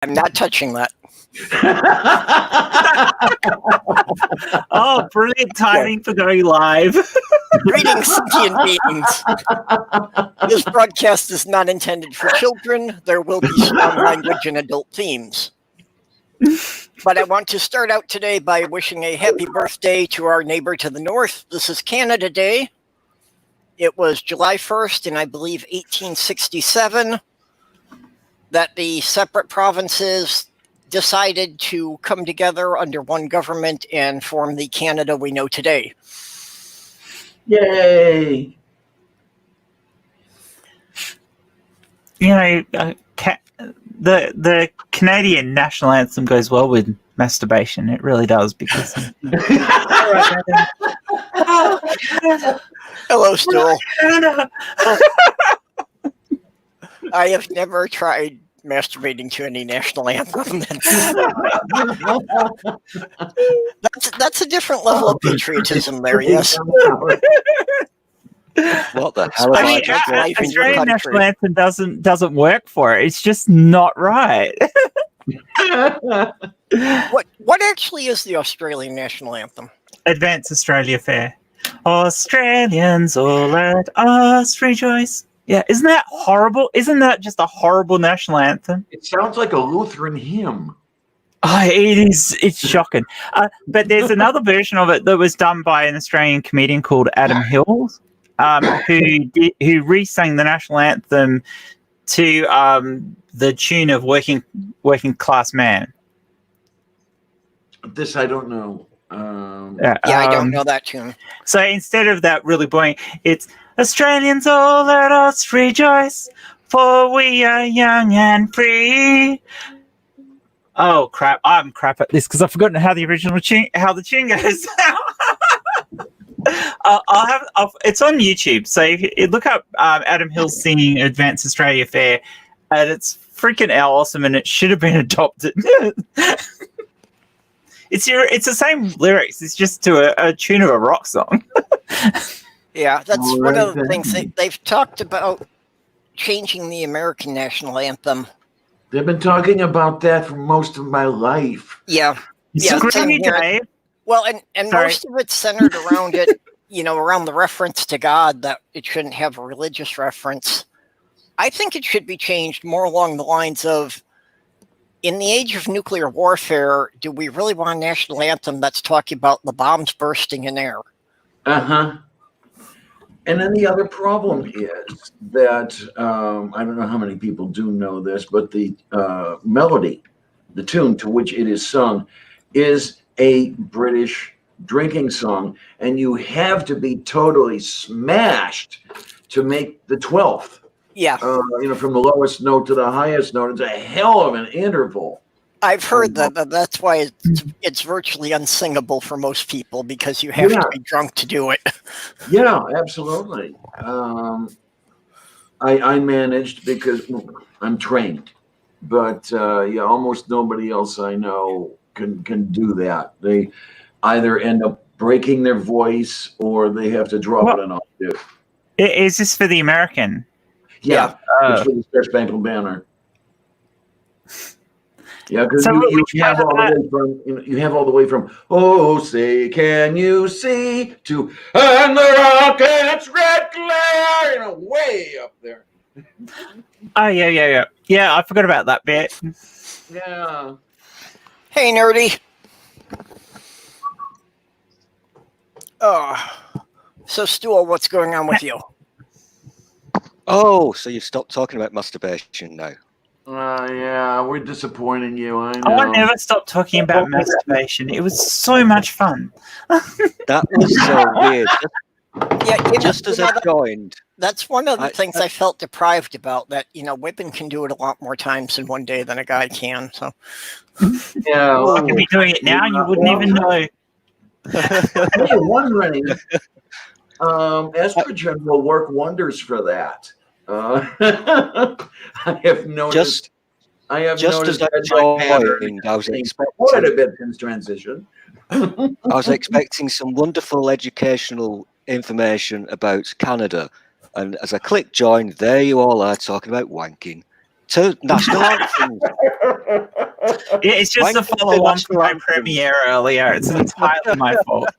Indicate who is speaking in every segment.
Speaker 1: I'm not touching that.
Speaker 2: Oh, brilliant timing for going live.
Speaker 1: Greetings, sentient beings. This broadcast is not intended for children. There will be strong language and adult themes. But I want to start out today by wishing a happy birthday to our neighbor to the north. This is Canada Day. It was July 1st in, I believe, 1867 that the separate provinces decided to come together under one government and form the Canada we know today.
Speaker 3: Yay!
Speaker 2: You know, the Canadian national anthem goes well with masturbation. It really does, because.
Speaker 1: Hello, Stool. I have never tried masturbating to any national anthem. That's a different level of patriotism there, yes.
Speaker 4: What the hell?
Speaker 2: I mean, Australian national anthem doesn't work for it. It's just not right.
Speaker 1: What actually is the Australian national anthem?
Speaker 2: Advance Australia Fair. Australians all let us rejoice. Yeah, isn't that horrible? Isn't that just a horrible national anthem?
Speaker 3: It sounds like a Lutheran hymn.
Speaker 2: Oh, it is. It's shocking. But there's another version of it that was done by an Australian comedian called Adam Hills, who re-sang the national anthem to the tune of Working Class Man.
Speaker 3: This I don't know.
Speaker 1: I don't know that tune.
Speaker 2: So instead of that really boring, it's Australians, all let us rejoice, for we are young and free. Oh crap! I'm crap at this because I've forgotten how the original tune, how the tune goes. It's on YouTube, so if you look up Adam Hills singing "Advance Australia Fair," and it's freaking awesome, and it should have been adopted. It's the same lyrics. It's just to a tune of a rock song.
Speaker 1: Yeah, that's one of the things they've talked about, changing the American national anthem.
Speaker 3: They've been talking about that for most of my life.
Speaker 1: Yeah.
Speaker 2: Dave.
Speaker 1: Well, and most of it's centered around it, around the reference to God, that it shouldn't have a religious reference. I think it should be changed more along the lines of, in the age of nuclear warfare, do we really want a national anthem that's talking about the bombs bursting in air?
Speaker 3: Uh-huh. And then the other problem is that, I don't know how many people do know this, but the melody, the tune to which it is sung, is a British drinking song, and you have to be totally smashed to make the 12th.
Speaker 1: Yeah.
Speaker 3: From the lowest note to the highest note. It's a hell of an interval.
Speaker 1: I've heard that that's why it's virtually unsingable for most people, because you have to be drunk to do it.
Speaker 3: Yeah, absolutely. I managed because I'm trained, but almost nobody else I know can do that. They either end up breaking their voice or they have to drop it an octave.
Speaker 2: Is this for the American?
Speaker 3: Yeah, it's for the Star Spangled Banner. Yeah, because
Speaker 2: So
Speaker 3: you have all the way from "Oh, say can you see" to "And the rocket's red glare," way up there.
Speaker 2: Oh yeah. Yeah, I forgot about that bit.
Speaker 3: Yeah.
Speaker 1: Hey, nerdy. So Stool, what's going on with you?
Speaker 4: Oh, so you've stopped talking about masturbation now.
Speaker 3: Yeah, we're disappointing you. I know.
Speaker 2: I never stopped talking about masturbation. It was so much fun.
Speaker 4: That was so weird.
Speaker 1: Yeah,
Speaker 4: Just as I joined.
Speaker 1: That's one of the things I felt deprived about, that, women can do it a lot more times in one day than a guy can. So
Speaker 3: Yeah,
Speaker 2: I could be doing it now and you wouldn't even know.
Speaker 3: Hey, wondering, estrogen will work wonders for that. I have noticed.
Speaker 4: Just as I joined, I was expecting
Speaker 3: quite a bit since transition.
Speaker 4: I was expecting some wonderful educational information about Canada, and as I clicked join, there you all are talking about wanking. Two national anthems.
Speaker 2: It's just
Speaker 4: Why
Speaker 2: a follow on from my
Speaker 4: national
Speaker 2: premiere earlier. It's entirely my fault.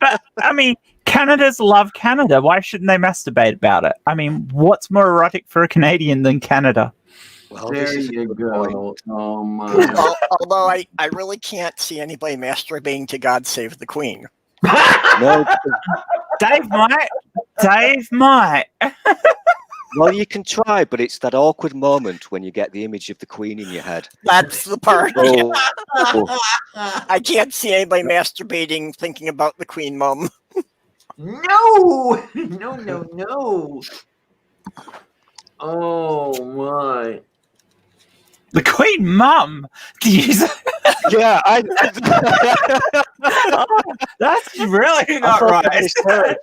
Speaker 2: But I mean, Canada's love Canada. Why shouldn't they masturbate about it? I mean, what's more erotic for a Canadian than Canada?
Speaker 4: Well,
Speaker 3: There
Speaker 4: this is a
Speaker 3: you
Speaker 4: good
Speaker 3: go.
Speaker 4: point.
Speaker 3: Oh my.
Speaker 1: Although I really can't see anybody masturbating to God Save the Queen.
Speaker 4: No,
Speaker 2: Dave might. Dave might.
Speaker 4: well, you can try, but it's that awkward moment when you get the image of the Queen in your head.
Speaker 1: That's the part.
Speaker 4: Oh,
Speaker 1: I can't see anybody masturbating thinking about the Queen Mum.
Speaker 3: No, no. Oh my.
Speaker 2: The Queen Mum.
Speaker 4: yeah,
Speaker 2: That's really
Speaker 4: I
Speaker 2: not
Speaker 4: thought I'd
Speaker 2: right.
Speaker 4: misheard.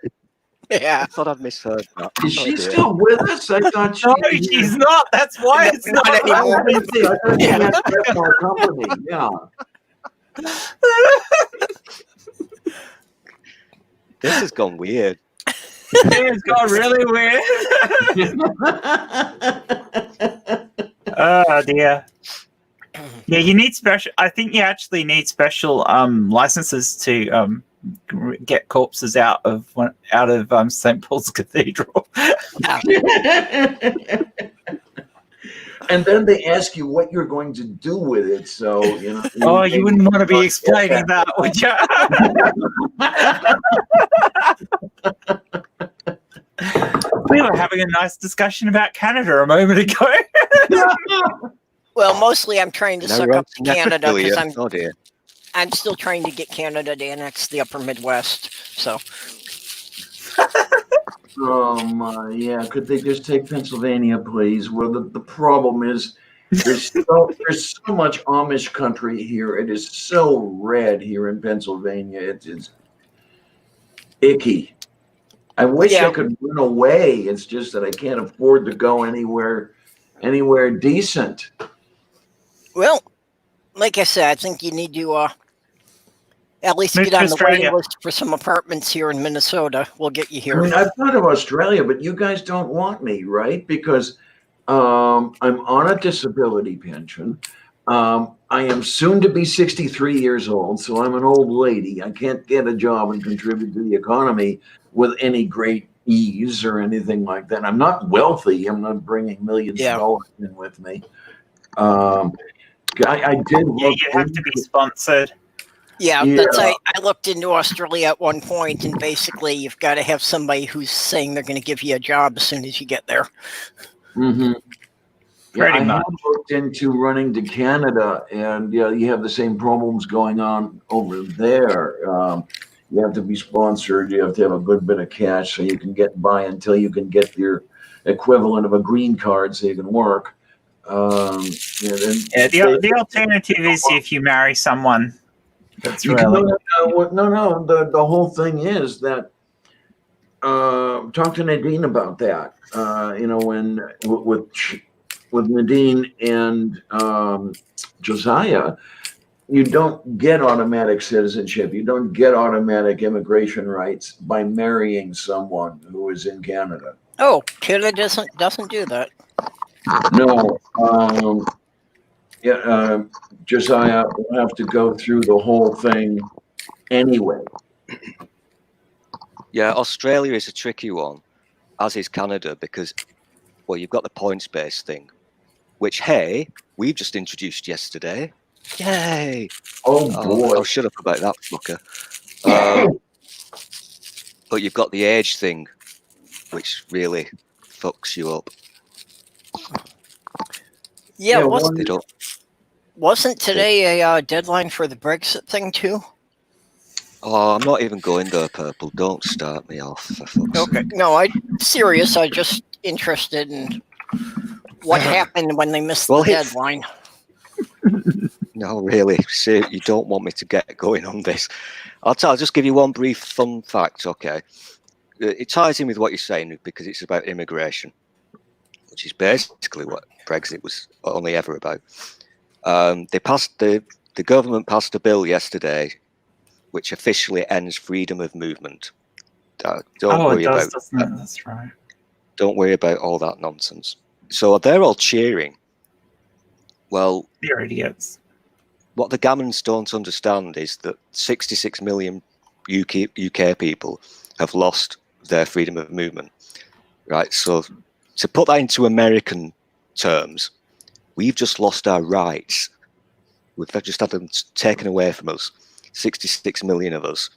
Speaker 1: Yeah.
Speaker 4: I thought I'd misheard that.
Speaker 3: Is
Speaker 4: Oh,
Speaker 3: she
Speaker 4: dear.
Speaker 3: still with us? I thought she.
Speaker 2: No, she's not. That's why
Speaker 1: No,
Speaker 2: it's
Speaker 1: not
Speaker 2: not
Speaker 1: anymore.
Speaker 3: I thought she had left our company. Yeah.
Speaker 4: This has gone weird.
Speaker 2: It's got really weird. Oh dear. Yeah, you need special. I think you actually need special licenses to get corpses out of St. Paul's Cathedral.
Speaker 3: And then they ask you what you're going to do with it. So
Speaker 2: Oh, you wouldn't want to be explaining that, would you? We were having a nice discussion about Canada a moment ago.
Speaker 1: Well, mostly I'm trying to
Speaker 4: No
Speaker 1: suck
Speaker 4: road
Speaker 1: up
Speaker 4: to
Speaker 1: to Canada
Speaker 4: necrophilia.
Speaker 1: because
Speaker 4: Oh dear.
Speaker 1: I'm still trying to get Canada to annex the upper Midwest. So
Speaker 3: Oh my, yeah. Could they just take Pennsylvania, please? Well, the problem is there's so much Amish country here. It is so red here in Pennsylvania. It is icky. I wish I could run away. It's just that I can't afford to go anywhere decent.
Speaker 1: well, like I said, I think you need to at least
Speaker 2: Move
Speaker 1: get
Speaker 2: to
Speaker 1: on the waiting
Speaker 2: Australia.
Speaker 1: list for some apartments here in Minnesota. We'll get you
Speaker 3: I
Speaker 1: here.
Speaker 3: mean, I've thought of Australia, but you guys don't want me, right? Because I'm on a disability pension. I am soon to be 63 years old, so I'm an old lady. I can't get a job and contribute to the economy with any great ease or anything like that. I'm not wealthy. I'm not bringing millions of dollars in with me. I did
Speaker 2: Yeah,
Speaker 3: look.
Speaker 2: you have to be sponsored.
Speaker 1: Yeah, that's I looked into Australia at one point, and basically you've got to have somebody who's saying they're going to give you a job as soon as you get there.
Speaker 3: Mm-hmm.
Speaker 2: Pretty
Speaker 3: I
Speaker 2: much.
Speaker 3: have looked into running to Canada, and you have the same problems going on over there. You have to be sponsored. You have to have a good bit of cash so you can get by until you can get your equivalent of a green card so you can work.
Speaker 2: The alternative is if you marry someone. That's really
Speaker 3: no. The whole thing is that talk to Nadine about that. When with Nadine and Josiah, you don't get automatic citizenship. You don't get automatic immigration rights by marrying someone who is in Canada.
Speaker 1: Oh, Canada doesn't do that.
Speaker 3: No. Josiah will have to go through the whole thing anyway.
Speaker 4: Yeah, Australia is a tricky one, as is Canada, because, well, you've got the points-based thing, which, hey, we've just introduced yesterday. Yay!
Speaker 3: Oh boy!
Speaker 4: I'll shut up about that fucker. But you've got the age thing, which really fucks you up.
Speaker 1: Yeah, wasn't today a deadline for the Brexit thing too?
Speaker 4: Oh, I'm not even going there, Purple. Don't start me off. For fuck's
Speaker 1: Okay,
Speaker 4: sake.
Speaker 1: no, I'm serious. I'm just interested in what happened when they missed the deadline.
Speaker 4: No, really. See, you don't want me to get going on this. I'll just give you one brief fun fact, okay? It ties in with what you're saying because it's about immigration, which is basically what Brexit was only ever about. The government passed a bill yesterday which officially ends freedom of movement. Don't worry about that.
Speaker 2: That's right.
Speaker 4: Don't worry about all that nonsense. So they're all cheering. Well,
Speaker 2: They're idiots.
Speaker 4: what the gammons don't understand is that 66 million UK people have lost their freedom of movement, right? So to put that into American terms, we've just lost our rights. We've just had them taken away from us, 66 million of us.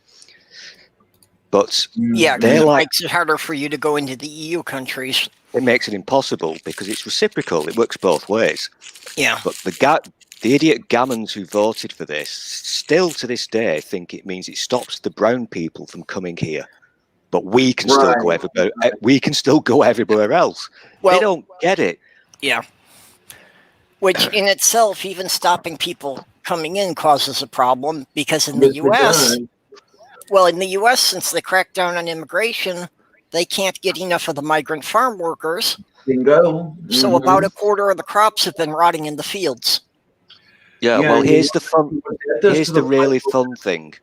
Speaker 4: But
Speaker 1: Yeah,
Speaker 4: they're
Speaker 1: because it
Speaker 4: like,
Speaker 1: makes it harder for you to go into the EU countries.
Speaker 4: it makes it impossible because it's reciprocal. It works both ways.
Speaker 1: Yeah.
Speaker 4: But the idiot gammons who voted for this still to this day think it means it stops the brown people from coming here. But we can still go everywhere. We can still go everywhere else.
Speaker 1: Well,
Speaker 4: They don't get it.
Speaker 1: Yeah. Which in itself, even stopping people coming in causes a problem because in the U.S., in the U.S., since they cracked down on immigration, they can't get enough of the migrant farm workers.
Speaker 3: Bingo.
Speaker 1: So about a quarter of the crops have been rotting in the fields.
Speaker 4: Yeah,
Speaker 3: Yeah,
Speaker 4: well,
Speaker 3: you
Speaker 4: here's the fun. Here's
Speaker 3: to
Speaker 4: the
Speaker 3: the
Speaker 4: really fun thing.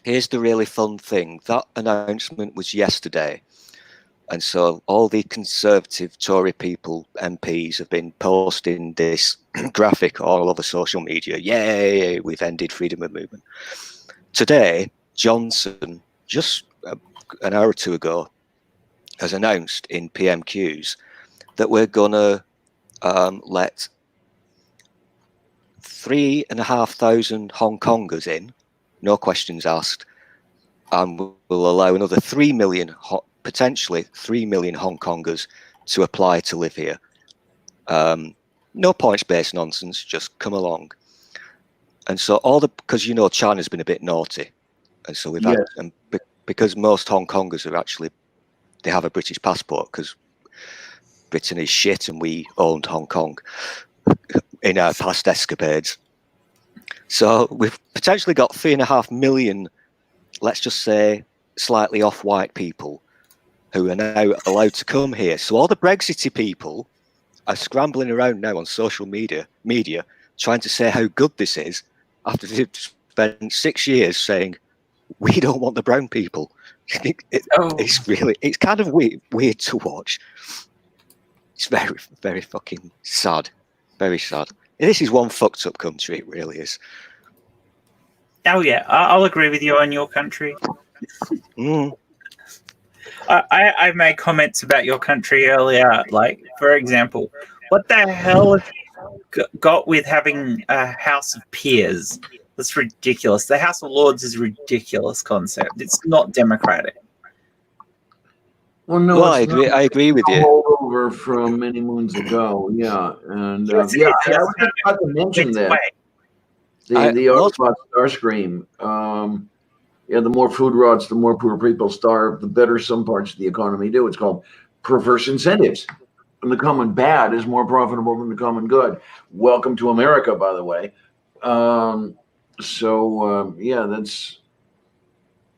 Speaker 4: Here's the really fun thing. That announcement was yesterday. And so all the conservative Tory people, MPs, have been posting this graphic all over social media. Yay, we've ended freedom of movement. Today, Johnson, just an hour or two ago, has announced in PMQs that we're going to let 3,500 Hong Kongers in, no questions asked, and we'll allow another 3 million, potentially 3 million Hong Kongers to apply to live here. No points-based nonsense, just come along. And so because China's been a bit naughty, and so we've had, and because most Hong Kongers are actually, they have a British passport because Britain is shit and we owned Hong Kong in our past escapades. So we've potentially got 3.5 million, let's just say, slightly off-white people who are now allowed to come here. So all the Brexity people are scrambling around now on social media trying to say how good this is after they've spent 6 years saying, we don't want the brown people. It's kind of weird to watch. It's very, very fucking sad. Very sad. This is one fucked up country, it really is.
Speaker 2: Oh, yeah, I'll agree with you on your country. I made comments about your country earlier. Like, for example, what the hell have you got with having a House of Peers? That's ridiculous. The House of Lords is a ridiculous concept. It's not democratic.
Speaker 3: Well, no,
Speaker 4: I agree with you.
Speaker 3: Over from many moons ago, yeah, and I was just about to mention that the article about Starscream. The more food rots, the more poor people starve, the better some parts of the economy do. It's called perverse incentives. And the common bad is more profitable than the common good. Welcome to America, by the way. That's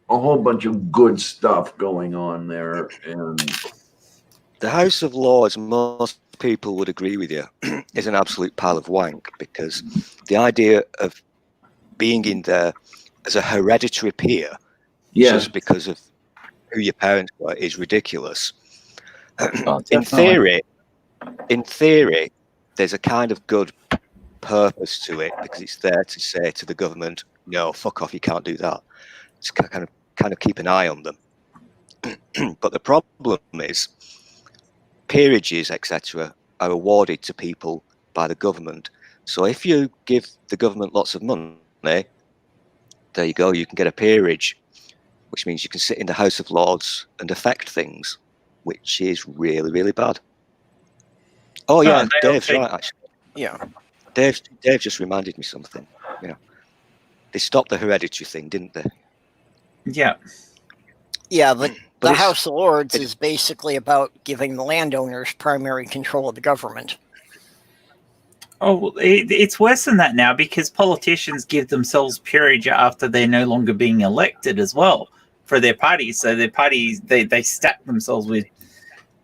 Speaker 3: a whole bunch of good stuff going on there. And
Speaker 4: the House of Lords, most people would agree with you, is an absolute pile of wank, because the idea of being in there as a hereditary peer just because of who your parents were is ridiculous. In theory, there's a kind of good purpose to it, because it's there to say to the government, no, fuck off, you can't do that. It's kind of keep an eye on them. But the problem is peerages, etc., are awarded to people by the government. So if you give the government lots of money, there you go, you can get a peerage, which means you can sit in the House of Lords and affect things, which is really, really bad. Oh yeah, Dave's right, actually.
Speaker 1: Yeah.
Speaker 4: Dave just reminded me something. Yeah. They stopped the hereditary thing, didn't they?
Speaker 2: Yeah.
Speaker 1: Yeah, but the House of Lords is basically about giving the landowners primary control of the government.
Speaker 2: Oh, it's worse than that now, because politicians give themselves peerage after they're no longer being elected as well for their parties. So their parties, they stack themselves with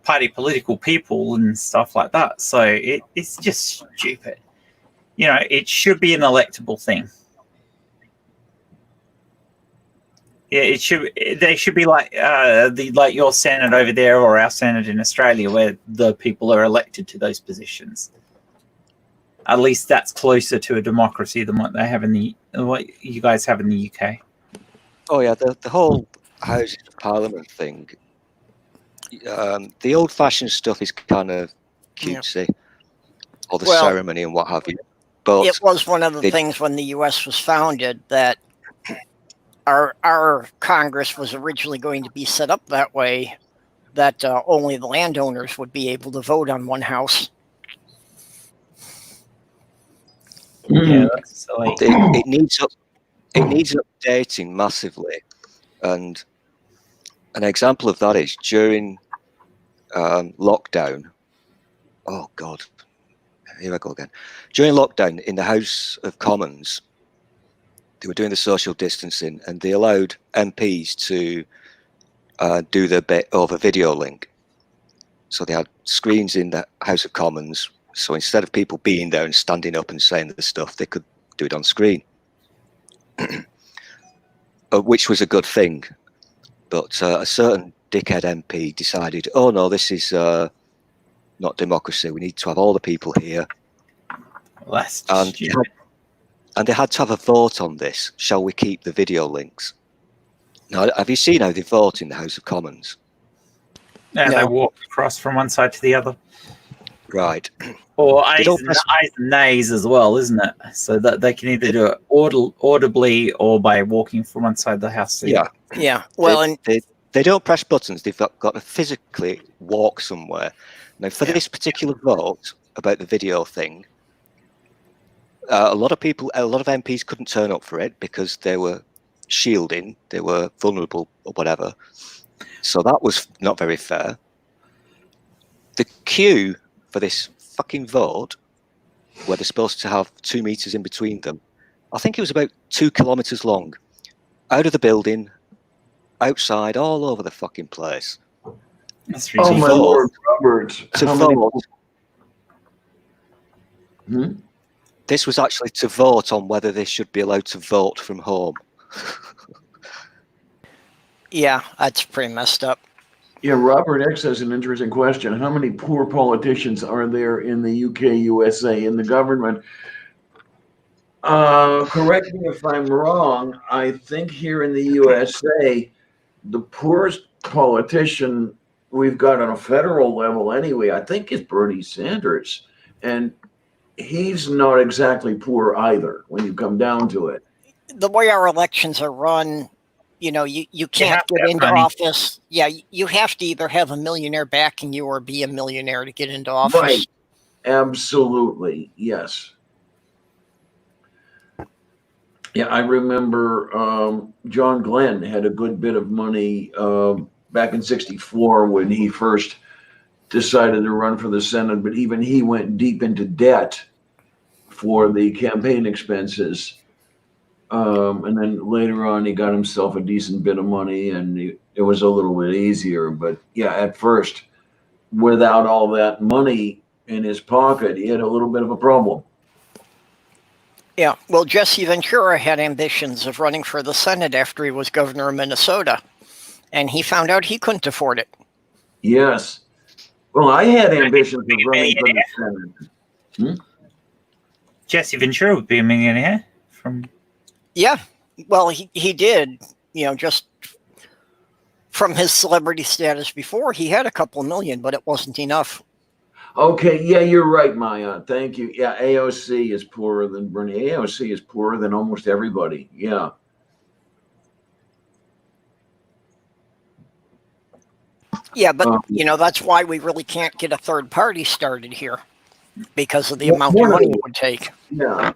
Speaker 2: party political people and stuff like that. So it's just stupid. It should be an electable thing. Yeah, it should. They should be like like your Senate over there or our Senate in Australia, where the people are elected to those positions. At least that's closer to a democracy than what they have what you guys have in the UK.
Speaker 4: Oh yeah, the whole Houses of Parliament thing. The old-fashioned stuff is kind of cutesy, or the
Speaker 1: Well,
Speaker 4: ceremony and what have you. But
Speaker 1: it was one of the things when the U.S. was founded that our Congress was originally going to be set up that way, that only the landowners would be able to vote on one house.
Speaker 2: Yeah, that's silly.
Speaker 4: it needs updating massively, and an example of that is during lockdown. Oh God, here I go again. During lockdown in the House of Commons, they were doing the social distancing, and they allowed MPs to do their bit over video link. So they had screens in the House of Commons. So instead of people being there and standing up and saying the stuff, they could do it on screen, which was a good thing. But a certain dickhead MP decided, oh no, this is not democracy. We need to have all the people here.
Speaker 2: Well, that's
Speaker 4: and they had to have a vote on this. Shall we keep the video links? Now, have you seen how they vote in the House of Commons?
Speaker 2: Yeah, they walk across from one side to the other.
Speaker 4: Right.
Speaker 2: Or ayes and nays as well, isn't it? So that they can either do it audibly or by walking from one side of the house to the other.
Speaker 1: Yeah. Well,
Speaker 4: they don't press buttons. They've got to physically walk somewhere. Now, for this particular vote about the video thing, a lot of MPs couldn't turn up for it because they were shielding, they were vulnerable or whatever. So that was not very fair. The queue for this fucking vote, where they're supposed to have 2 meters in between them, I think it was about 2 kilometers long, out of the building, outside, all over the fucking place.
Speaker 2: That's
Speaker 3: Oh my Lord, Robert!
Speaker 4: This was actually to vote on whether they should be allowed to vote from home.
Speaker 1: Yeah, that's pretty messed up.
Speaker 3: Yeah, Robert X has an interesting question. How many poor politicians are there in the UK, USA, in the government? Correct me if I'm wrong. I think here in the USA, the poorest politician we've got on a federal level anyway, I think is Bernie Sanders. And he's not exactly poor either when you come down to it.
Speaker 1: The way our elections are run, you can't get into office. Yeah, you have to either have a millionaire backing you or be a millionaire to get into office.
Speaker 3: Right. Absolutely. Yes. Yeah, I remember John Glenn had a good bit of money back in '64 when he first decided to run for the Senate, but even he went deep into debt for the campaign expenses. And then later on, he got himself a decent bit of money, and it was a little bit easier. But yeah, at first, without all that money in his pocket, he had a little bit of a problem.
Speaker 1: Yeah, well, Jesse Ventura had ambitions of running for the Senate after he was governor of Minnesota, and he found out he couldn't afford it.
Speaker 3: Yes. Well, I had ambitions of running for the Senate.
Speaker 2: Jesse Ventura would be a millionaire from...
Speaker 1: Yeah, well, he did, just from his celebrity status before, he had a couple million, but it wasn't enough.
Speaker 3: Okay, yeah, you're right, Maya. Thank you. Yeah, AOC is poorer than Bernie. AOC is poorer than almost everybody. Yeah.
Speaker 1: Yeah, but, that's why we really can't get a third party started here, because of the amount of money it would take.
Speaker 3: Yeah.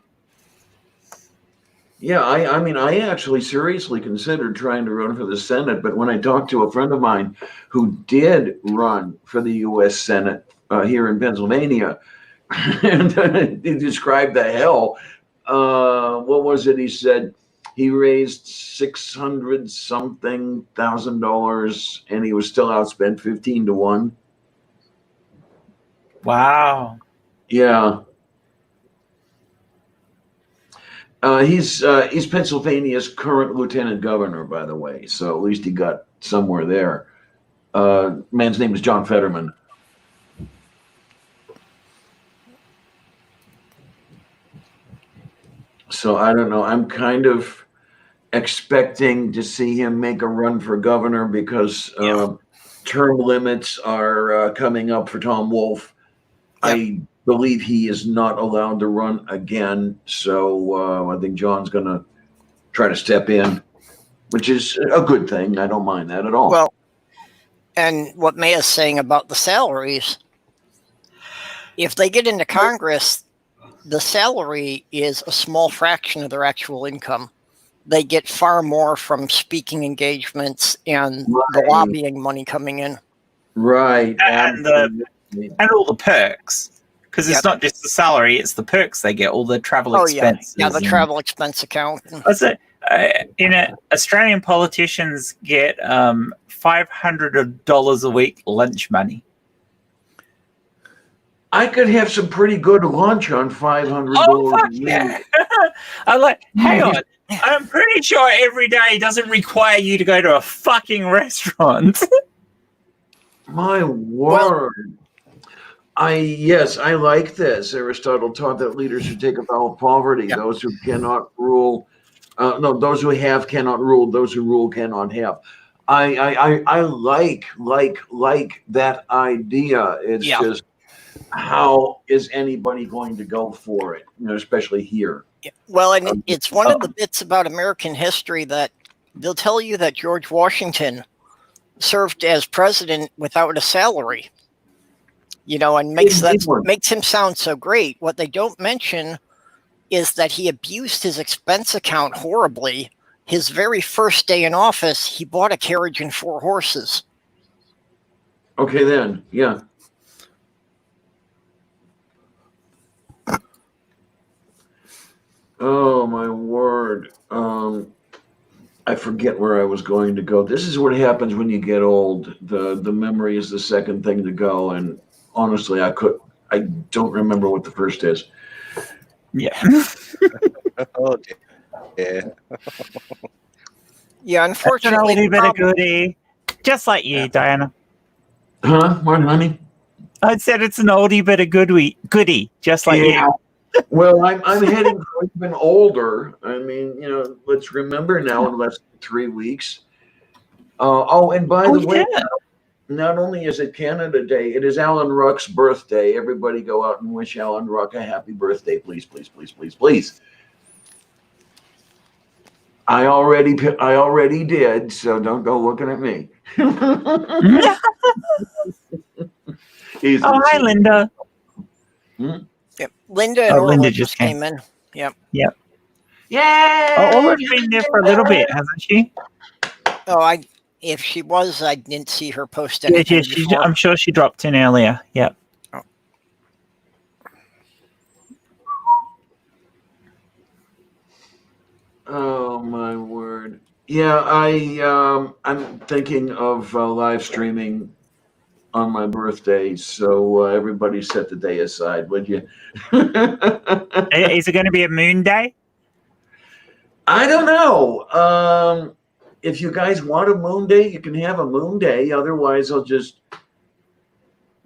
Speaker 3: Yeah, I mean, I actually seriously considered trying to run for the Senate, but when I talked to a friend of mine who did run for the U.S. Senate here in Pennsylvania, and he described the hell. What was it? He said he raised $600-something thousand, and he was still outspent 15-1.
Speaker 2: Wow.
Speaker 3: Yeah. He's Pennsylvania's current lieutenant governor, by the way. So at least he got somewhere there. Man's name is John Fetterman. So I don't know. I'm kind of expecting to see him make a run for governor because term limits are coming up for Tom Wolfe. I believe he is not allowed to run again. So I think John's going to try to step in, which is a good thing. I don't mind that at all.
Speaker 1: Well, and what Maya's saying about the salaries, if they get into Congress, the salary is a small fraction of their actual income. They get far more from speaking engagements and the lobbying money coming in.
Speaker 3: Right.
Speaker 2: And all the perks. Because it's not just the salary, it's the perks they get, all the travel expenses.
Speaker 1: Yeah, the travel expense account.
Speaker 2: Australian politicians get $500 a week lunch money.
Speaker 3: I could have some pretty good lunch on $500.
Speaker 2: Oh, fuck yeah. I'm like, hang on. I'm pretty sure every day doesn't require you to go to a fucking restaurant.
Speaker 3: My word. I like this. Aristotle taught that leaders should take a vow of poverty. Yep. Those who cannot rule, those who have cannot rule. Those who rule cannot have. I like that idea. It's just, how is anybody going to go for it? Especially here. Yeah.
Speaker 1: Well, and it's one of the bits about American history that they'll tell you that George Washington served as president without a salary. And makes him sound so great. What they don't mention is that he abused his expense account horribly. His very first day in office, he bought a carriage and 4 horses.
Speaker 3: Okay, then, yeah. Oh, my word. I forget where I was going to go. This is what happens when you get old. The memory is the second thing to go, and honestly, I don't remember what the first is.
Speaker 2: Yeah.
Speaker 4: Oh, yeah.
Speaker 1: Yeah, unfortunately.
Speaker 2: That's a bit of goodie. Just like you, Diana.
Speaker 3: Huh? What, honey?
Speaker 2: I said it's an oldie but a goodie, just like you.
Speaker 3: Well, I'm heading for even older. I mean, let's remember now in less than 3 weeks. And by the way, not only is it Canada Day, it is Alan Ruck's birthday. Everybody go out and wish Alan Ruck a happy birthday, please, please, please, please, please. I already did, so don't go looking at me.
Speaker 2: Hi, Linda.
Speaker 1: Yep. Linda and
Speaker 2: Linda just
Speaker 1: came in. Yep.
Speaker 2: Yay!
Speaker 3: Orla's
Speaker 2: been there for a little bit, hasn't she?
Speaker 1: Oh, if she was, I didn't see her post anything.
Speaker 2: Yeah, I'm sure she dropped in earlier. Yep.
Speaker 3: Oh my word! Yeah, I'm thinking of live streaming on my birthday, so everybody set the day aside, would you?
Speaker 2: Is it going to be a moon day?
Speaker 3: I don't know. If you guys want a moon day, you can have a moon day. Otherwise, I'll just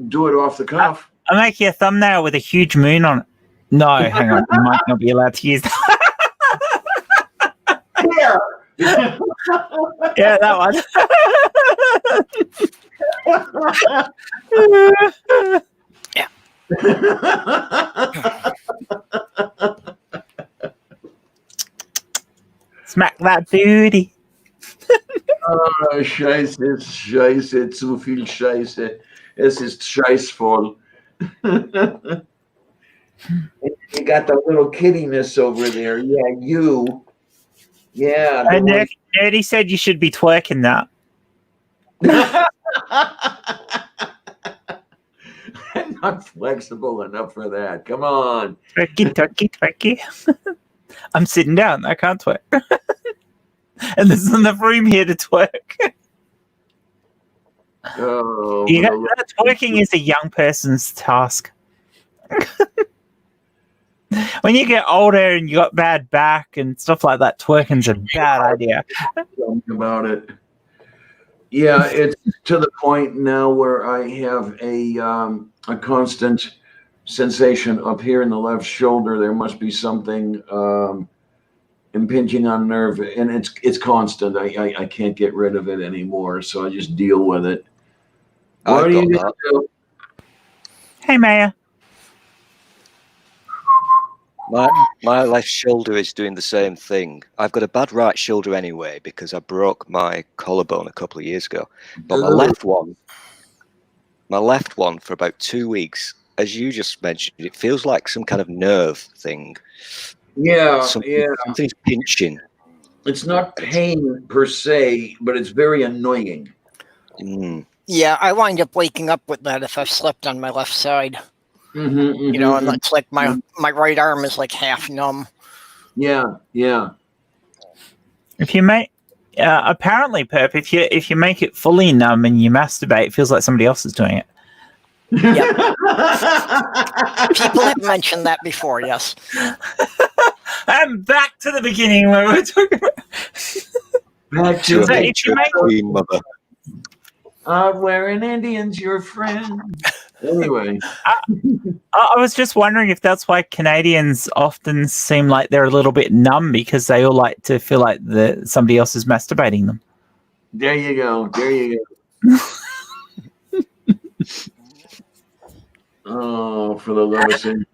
Speaker 3: do it off the cuff.
Speaker 2: I'll make you a thumbnail with a huge moon on it. No, hang on. You might not be allowed to use that. Yeah, that one.
Speaker 1: Yeah.
Speaker 2: Smack that booty.
Speaker 3: Scheiße, zu viel Scheiße. Es ist scheißvoll. You got the little kiddiness over there. Yeah, you. Yeah.
Speaker 2: Nerdy said you should be twerking that.
Speaker 3: I'm not flexible enough for that. Come on.
Speaker 2: Twerky. I'm sitting down. I can't twerk. And there's enough room here to twerk.
Speaker 3: Oh,
Speaker 2: Twerking is a young person's task. When you get older and you got bad back and stuff like that, twerking's a bad idea.
Speaker 3: Tell me about it. Yeah, it's to the point now where I have a constant sensation up here in the left shoulder. There must be something impinging on nerve, and it's constant. I can't get rid of it anymore, so I just deal with it. What are you gonna do?
Speaker 2: Hey, Maya.
Speaker 4: My left shoulder is doing the same thing. I've got a bad right shoulder anyway because I broke my collarbone a couple of years ago. But my left one for about 2 weeks, as you just mentioned, it feels like some kind of nerve thing.
Speaker 3: Yeah,
Speaker 4: Something's pinching.
Speaker 3: It's not pain per se, but it's very annoying.
Speaker 1: Yeah, I wind up waking up with that if I've slept on my left side. You know, and it's like my right arm is like half numb.
Speaker 3: Yeah.
Speaker 2: If you make apparently, Perp, if you make it fully numb and you masturbate, it feels like somebody else is doing it.
Speaker 1: Yep. People have mentioned that before. Yes.
Speaker 2: I'm back to the beginning where we're talking about.
Speaker 3: Back to
Speaker 4: the Queen Mother.
Speaker 3: Wearing Indians, your friend. Anyway,
Speaker 2: I was just wondering if that's why Canadians often seem like they're a little bit numb because they all like to feel like somebody else is masturbating them.
Speaker 3: There you go. Oh, for the love of St.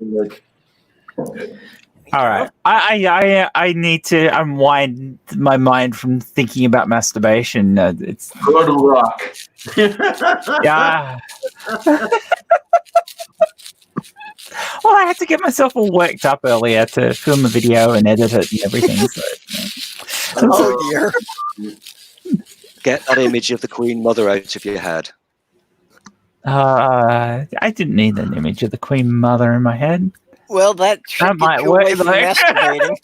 Speaker 2: All right, I need to unwind my mind from thinking about masturbation. It's
Speaker 3: good luck.
Speaker 2: Yeah. Well, I had to get myself all worked up earlier to film a video and edit it and everything. So,
Speaker 1: oh dear!
Speaker 4: Get that image of the Queen Mother out of your head.
Speaker 2: I didn't need an image of the Queen Mother in my head.
Speaker 1: Well, that should
Speaker 2: might
Speaker 1: get you
Speaker 2: work
Speaker 1: away from masturbating.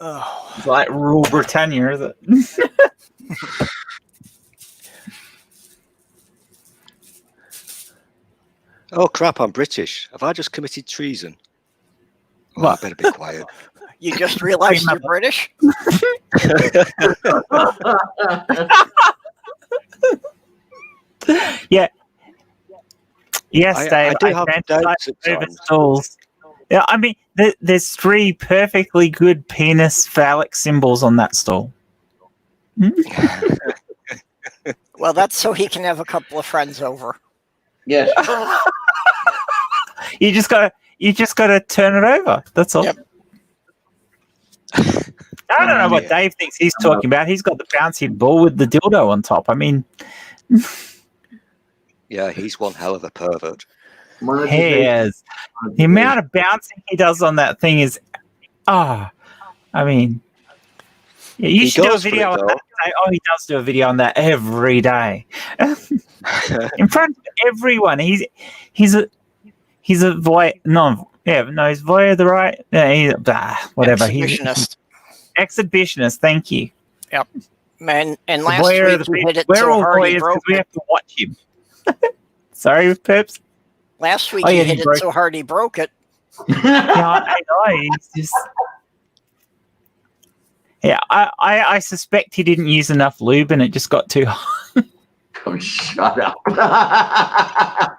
Speaker 1: Oh.
Speaker 2: It's like rule Britannia, is it?
Speaker 4: Oh crap! I'm British. Have I just committed treason? Oh,
Speaker 2: What?
Speaker 4: I better be quiet.
Speaker 1: You just realized you're British?
Speaker 2: Yeah. Yes, Dave.
Speaker 4: I do have doubts at
Speaker 2: over
Speaker 4: times.
Speaker 2: stalls. Yeah, I mean, there's 3 perfectly good penis phallic symbols on that stall.
Speaker 1: Well, that's so he can have a couple of friends over.
Speaker 3: Yes.
Speaker 2: You just gotta turn it over. That's all.
Speaker 1: Yep.
Speaker 2: I don't know what Dave thinks he's talking about. He's got the bouncy ball with the dildo on top. I mean,
Speaker 4: Yeah, he's one hell of a pervert.
Speaker 2: he is. The amount of bouncing he does on that thing is, I mean, yeah, you should do a video on that. Oh, he does do a video on that every day, in front of everyone. He's a voyeur. He's voyeur the right. Yeah, whatever.
Speaker 1: Exhibitionist.
Speaker 2: Exhibitionist. Thank you.
Speaker 1: Yep. Man, and last week he hit it so hard he broke
Speaker 2: we
Speaker 1: it.
Speaker 2: have to watch him. Sorry, Pips.
Speaker 1: Last week he hit it so hard he broke it.
Speaker 2: Yeah, I know. He's just. Yeah, I suspect he didn't use enough lube and it just got too hot.
Speaker 3: Oh, shut up. I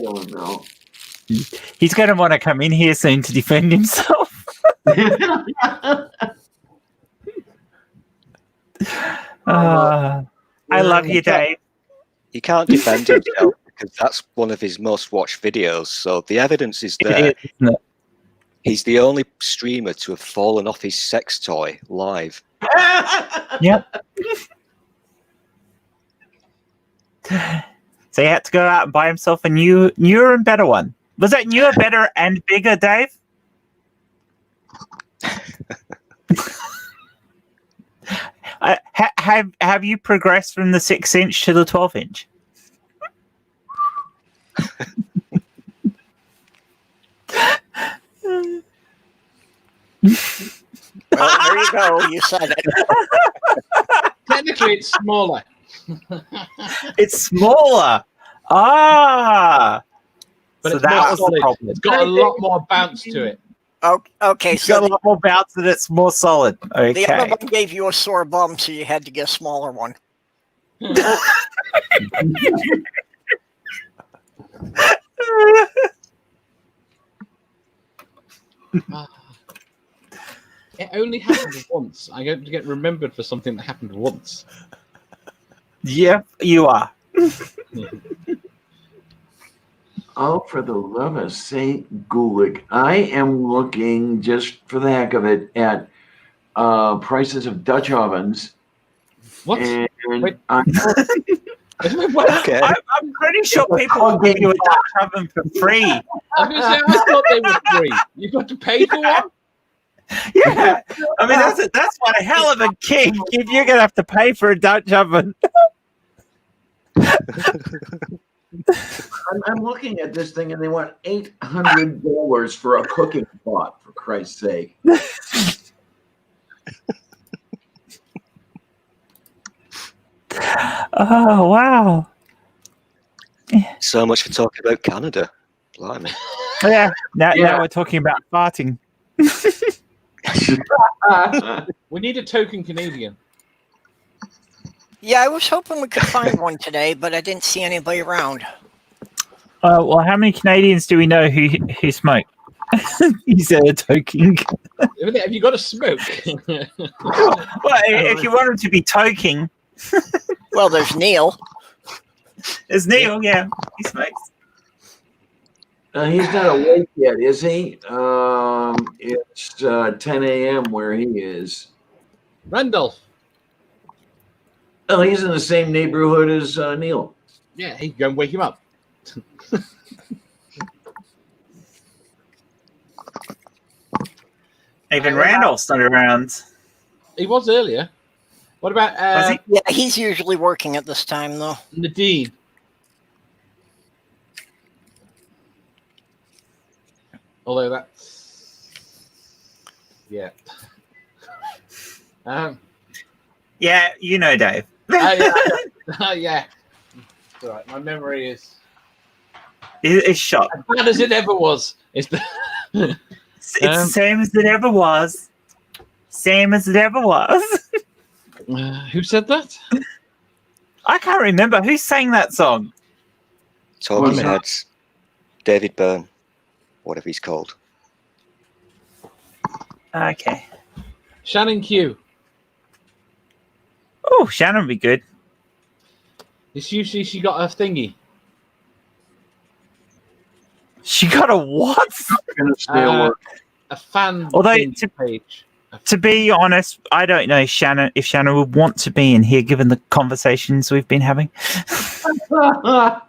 Speaker 3: don't know.
Speaker 2: He's going to want to come in here soon to defend himself. I love you, Dave.
Speaker 4: He can't defend himself because that's one of his most watched videos. So the evidence is there.
Speaker 2: It is, isn't it?
Speaker 4: He's the only streamer to have fallen off his sex toy live.
Speaker 2: Yep. So he had to go out and buy himself a newer and better one. Was that newer, better, and bigger, Dave? Have you progressed from the 6-inch to the 12-inch?
Speaker 1: Well, there you go. You said it.
Speaker 5: Technically, it's smaller.
Speaker 2: It's smaller. Ah.
Speaker 5: But
Speaker 2: So
Speaker 5: it's more
Speaker 2: that was the
Speaker 5: solid.
Speaker 2: problem.
Speaker 5: It's got a lot more bounce to it.
Speaker 1: Okay,
Speaker 2: It's got
Speaker 1: so
Speaker 2: a lot more bounce and it's more solid. Okay.
Speaker 1: the other one gave you a sore bum, so you had to get a smaller one.
Speaker 5: It only happened once. I get to get remembered for something that happened once.
Speaker 2: Yep, you are.
Speaker 3: Oh, for the love of Saint Gulick. I am looking, just for the heck of it, at prices of Dutch ovens.
Speaker 5: What?
Speaker 3: And
Speaker 5: Wait.
Speaker 4: Okay.
Speaker 2: I'm pretty sure people will give you a Dutch oven for free.
Speaker 5: I was going to say, I thought they were free. You've got to pay for one?
Speaker 2: Yeah. I mean, that's one hell of a kick if you're going to have to pay for a Dutch oven.
Speaker 3: I'm looking at this thing, and they want $800 for a cooking pot, for Christ's sake.
Speaker 2: Oh, wow.
Speaker 4: So much for talking about Canada. Blimey.
Speaker 2: Yeah. Now
Speaker 3: Yeah.
Speaker 2: we're talking about farting.
Speaker 5: We need a token Canadian.
Speaker 1: Yeah, I was hoping we could find one today, but I didn't see anybody around.
Speaker 2: Well, how many Canadians do we know who smoke? He said a toking.
Speaker 5: Have you got a smoke?
Speaker 2: Well, if you want him to be toking,
Speaker 1: Well, there's Neil.
Speaker 2: there's Neil. Yeah, he smokes.
Speaker 3: He's not awake yet, is he? It's 10 a.m. where he is.
Speaker 5: Randolph.
Speaker 3: Oh, he's in the same neighborhood as Neil.
Speaker 5: Yeah, he go and wake him up.
Speaker 2: Even Randolph's not around.
Speaker 5: He was earlier. What about
Speaker 2: Was he?
Speaker 1: Yeah, he's usually working at this time, though.
Speaker 5: Nadine? Although that's... Yeah.
Speaker 2: Yeah, you know, Dave.
Speaker 5: Yeah. Yeah. It's all right. My memory is
Speaker 2: It's shot.
Speaker 5: as bad as it ever was. It's the...
Speaker 2: It's the same as it ever was. Same as it ever was.
Speaker 5: Who said that?
Speaker 2: I can't remember who sang that song.
Speaker 4: Talking
Speaker 3: What's that?
Speaker 4: Heads. David Byrne. Whatever he's called.
Speaker 2: Okay.
Speaker 5: Shannon Q.
Speaker 2: Oh, Shannon would be good.
Speaker 5: It's usually she got a thingy.
Speaker 2: She got a what?
Speaker 3: Gonna stay awake.
Speaker 5: A fan
Speaker 2: Although,
Speaker 5: thingy page.
Speaker 2: To be honest, I don't know if Shannon would want to be in here given the conversations we've been having.
Speaker 5: Oh,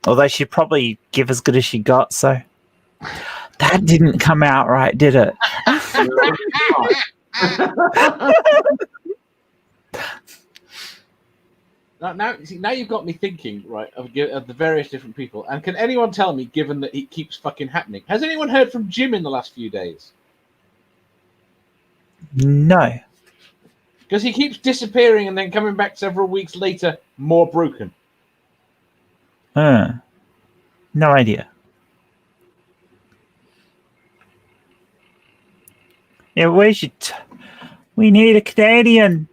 Speaker 2: Although she'd probably give as good as she got, so that didn't come out right, did it?
Speaker 5: now you've got me thinking, right, of the various different people. And can anyone tell me, given that it keeps fucking happening, has anyone heard from Jim in the last few days?
Speaker 2: No.
Speaker 5: Because he keeps disappearing and then coming back several weeks later, more broken.
Speaker 2: No idea. Yeah, we need a Canadian.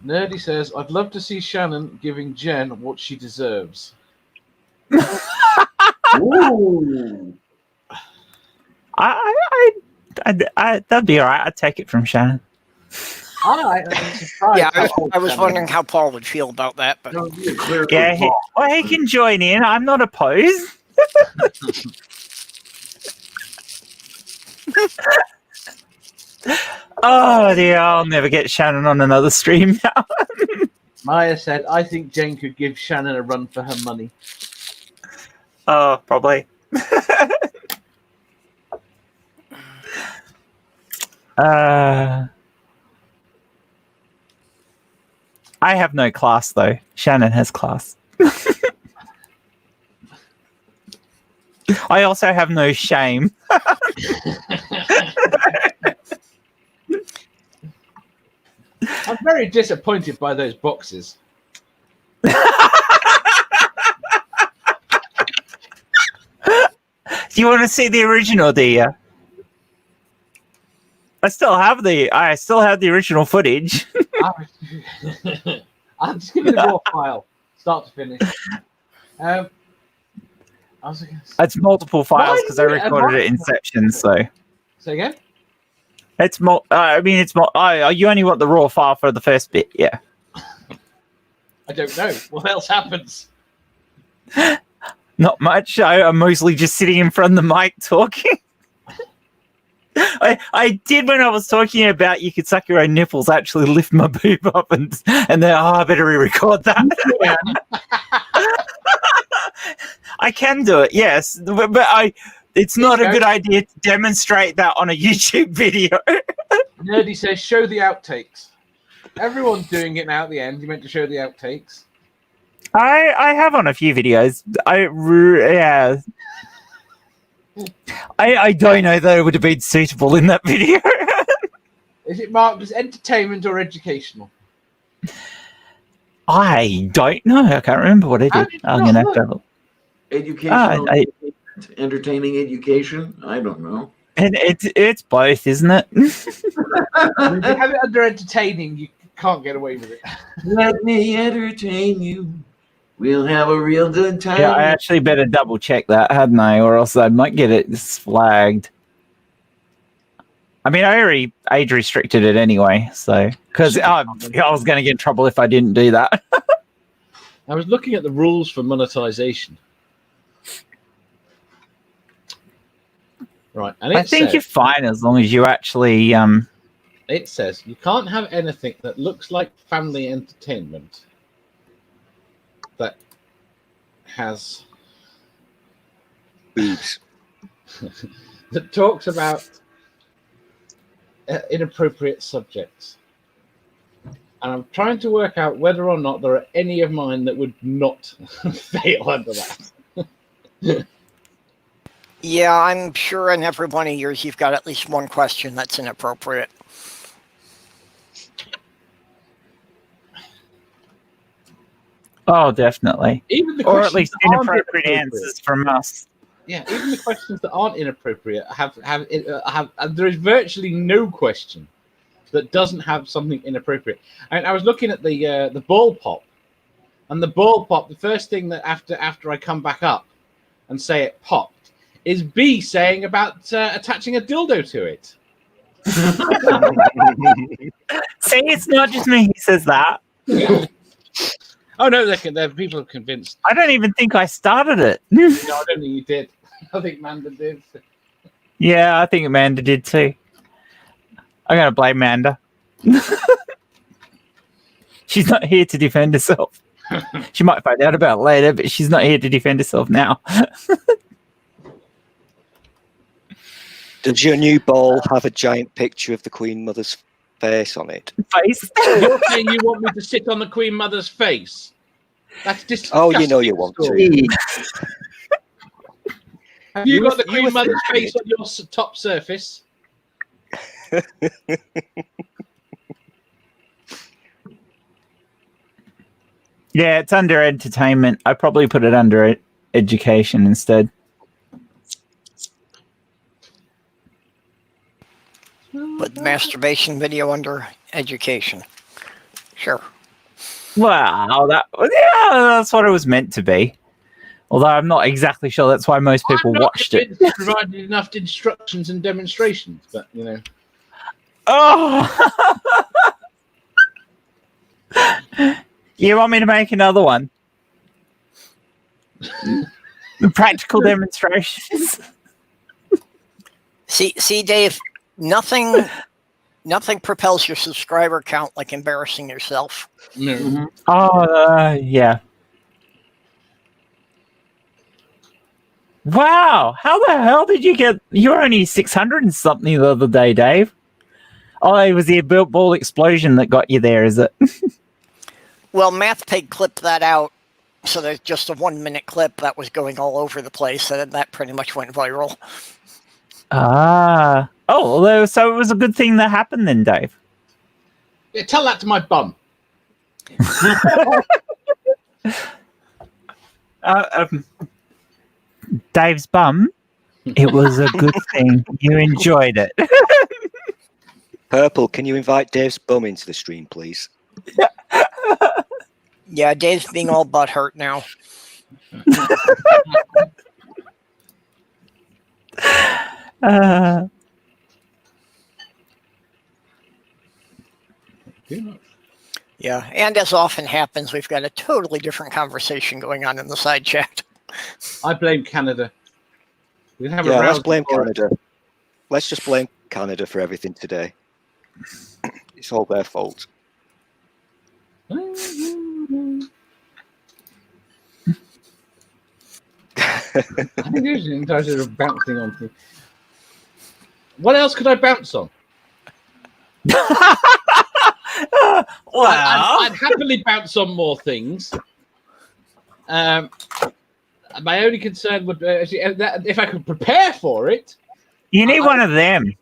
Speaker 5: Nerdy says, I'd love to see Shannon giving Jen what she deserves.
Speaker 3: Ooh.
Speaker 2: That'd be all right. I'd take it from Shannon.
Speaker 5: All right.
Speaker 1: Yeah, I was wondering how Paul would feel about that, but
Speaker 3: That would be a clear
Speaker 2: Yeah,
Speaker 3: call.
Speaker 2: he can join in. I'm not opposed. Oh dear, I'll never get Shannon on another stream now.
Speaker 5: Maya said, I think Jen could give Shannon a run for her money.
Speaker 2: Oh, probably. I have no class though. Shannon has class. I also have no shame.
Speaker 5: I'm very disappointed by those boxes.
Speaker 2: Do you want to see the original, do you? I still have the original footage.
Speaker 5: I'll just give you the raw file, start to finish. I was gonna say,
Speaker 2: It's multiple files
Speaker 5: Why
Speaker 2: because
Speaker 5: do
Speaker 2: I
Speaker 5: you-
Speaker 2: recorded it in sections. So
Speaker 5: say again?
Speaker 2: it's more. You only want the raw file for the first bit, yeah.
Speaker 5: I don't know. What else happens?
Speaker 2: Not much. I'm mostly just sitting in front of the mic talking. I did when I was talking about you could suck your own nipples. Actually, lift my boob up and then I better re-record that.
Speaker 5: Yeah.
Speaker 2: I can do it, yes, but it's not a good idea to demonstrate that on a YouTube video.
Speaker 5: Nerdy says, show the outtakes. Everyone's doing it now at the end. You meant to show the outtakes.
Speaker 2: I have on a few videos. I don't know that it would have been suitable in that video.
Speaker 5: Is it marked as entertainment or educational?
Speaker 2: I don't know. I can't remember what I
Speaker 5: How
Speaker 2: did.
Speaker 5: did you
Speaker 2: I'm
Speaker 5: not
Speaker 2: going to have
Speaker 5: look?
Speaker 2: to have a
Speaker 3: Educational, entertaining education. I don't know.
Speaker 2: And it's both, isn't it?
Speaker 5: If you have it under entertaining, you can't get away with it.
Speaker 3: Let me entertain you. We'll have a real good time.
Speaker 2: Yeah, I actually better double check that, hadn't I? Or else I might get it flagged. I mean, I already age restricted it anyway, so because I was going to get in trouble if I didn't do that.
Speaker 5: I was looking at the rules for monetization. Right, and
Speaker 2: I think you're fine as long as you actually.
Speaker 5: It says you can't have anything that looks like family entertainment that has
Speaker 4: Boobs.
Speaker 5: that talks about inappropriate subjects. And I'm trying to work out whether or not there are any of mine that would not fail under that.
Speaker 1: Yeah, I'm sure in every one of yours you've got at least one question that's inappropriate.
Speaker 2: Oh, definitely.
Speaker 5: Even the
Speaker 2: Or at
Speaker 5: questions
Speaker 2: least
Speaker 5: that aren't
Speaker 2: inappropriate answers from us.
Speaker 5: Yeah, even the questions that aren't inappropriate have there is virtually no question that doesn't have something inappropriate. And I was looking at the ball pop, and the ball pop. The first thing that after I come back up and say it popped is B saying about attaching a dildo to it.
Speaker 2: See, it's not just me who says that.
Speaker 5: Yeah. Oh no, there people are convinced.
Speaker 2: I don't even think I started it.
Speaker 5: No, I don't think you did. I think Manda did.
Speaker 2: Yeah, I think Amanda did too. I'm going to blame Amanda. She's not here to defend herself. She might find out about it later, but she's not here to defend herself now.
Speaker 4: Does your new ball have a giant picture of the Queen Mother's face on it?
Speaker 2: Face.
Speaker 5: You're saying you want me to sit on the Queen Mother's face? That's disgusting.
Speaker 4: Oh, you know you want to.
Speaker 5: Have you got the Queen Mother's face on your top surface?
Speaker 2: Yeah, it's under entertainment. I probably put it under education instead.
Speaker 1: Put the masturbation video under education. Sure.
Speaker 2: Well, that's what it was meant to be. Although I'm not exactly sure that's why most people watched it.
Speaker 5: Provided enough instructions and demonstrations, but you know.
Speaker 2: Oh! You want me to make another one? The practical demonstrations.
Speaker 1: See, Dave. Nothing propels your subscriber count like embarrassing yourself.
Speaker 5: No.
Speaker 3: Mm-hmm.
Speaker 2: Oh, yeah. Wow, how the hell did you get? You were only 600 and something the other day, Dave. Oh, it was the ball explosion that got you there, is it?
Speaker 1: Well, MathPig clipped that out So there's just a 1 minute clip that was going all over the place, and that pretty much went viral.
Speaker 2: Ah. Oh, well, so it was a good thing that happened then, Dave.
Speaker 5: Yeah, tell that to my bum.
Speaker 2: Dave's bum. It was a good thing. You enjoyed it.
Speaker 4: Purple, can you invite Dave's bum into the stream, please?
Speaker 1: Yeah, Dave's being all butthurt now. Yeah, and as often happens, we've got a totally different conversation going on in the side chat.
Speaker 5: I blame Canada. We can have a
Speaker 4: Yeah, let's
Speaker 5: round
Speaker 4: blame
Speaker 5: for it.
Speaker 4: Canada. Let's just blame Canada for everything today. It's all their fault.
Speaker 5: I think there's an entire of bouncing on things. What else could I bounce on?
Speaker 2: Well,
Speaker 5: I'd happily bounce on more things. My only concern would be if I could prepare for it.
Speaker 2: you need one of them.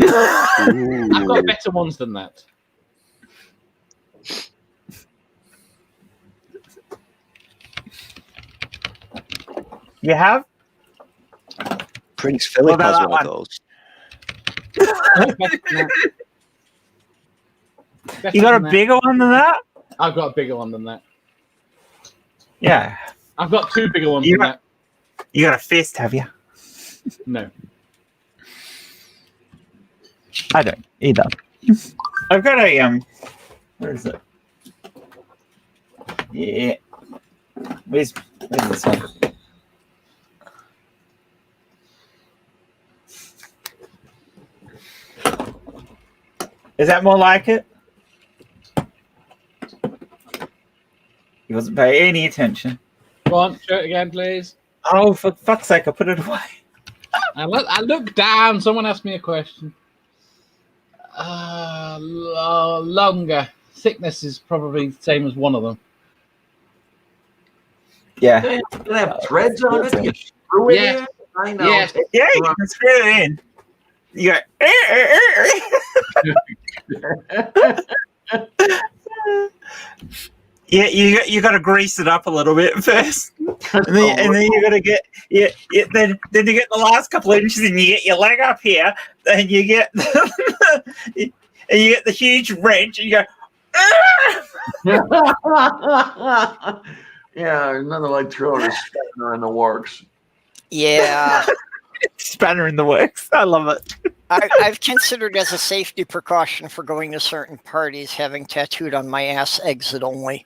Speaker 5: I've got better ones than that.
Speaker 2: You have?
Speaker 4: Prince Philip
Speaker 2: What about
Speaker 4: has
Speaker 2: that
Speaker 4: one of
Speaker 2: one?
Speaker 4: those.
Speaker 5: Better
Speaker 2: You got a
Speaker 5: than that.
Speaker 2: bigger one than that?
Speaker 5: I've got a bigger one than that.
Speaker 2: Yeah.
Speaker 5: I've got two bigger ones
Speaker 2: You
Speaker 5: than
Speaker 2: got- You got a fist, have you?
Speaker 5: that. No.
Speaker 2: I don't either. I've got a where is it? Yeah. Where's this one? Is that more like it? He wasn't paying any attention.
Speaker 5: Go on, show it again, please.
Speaker 2: Oh, for fuck's sake, I put it away.
Speaker 5: I look down. Someone asked me a question. Longer. Thickness is probably the same as one of them.
Speaker 2: Yeah.
Speaker 3: They have threads on it. You screw it
Speaker 5: Yeah.
Speaker 3: in. I know.
Speaker 5: Yeah.
Speaker 2: Yeah, you can screw it in. You go. Yeah, you got to grease it up a little bit first, and then you got to get then you get the last couple of inches, and you get your leg up here, and you get and you get the huge wrench, and you go.
Speaker 3: Yeah, nothing like throwing a spanner in the works.
Speaker 1: Yeah,
Speaker 2: Spanner in the works. I love it.
Speaker 1: I've considered as a safety precaution for going to certain parties having tattooed on my ass exit only.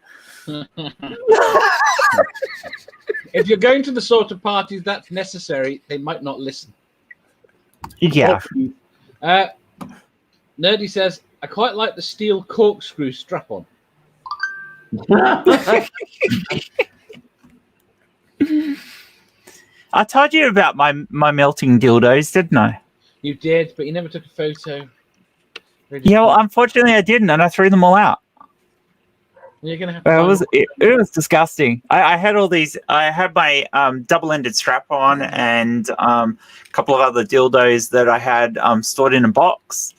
Speaker 5: If you're going to the sort of parties that's necessary, they might not listen.
Speaker 2: Yeah.
Speaker 5: Nerdy says, I quite like the steel corkscrew strap-on.
Speaker 2: I told you about my melting dildos, didn't I?
Speaker 5: You did, but you never took a photo.
Speaker 2: Yeah, well, unfortunately I didn't, and I threw them all out.
Speaker 5: You're gonna have to
Speaker 2: It was disgusting. I had all these. I had my double-ended strap-on and a couple of other dildos that I had stored in a box,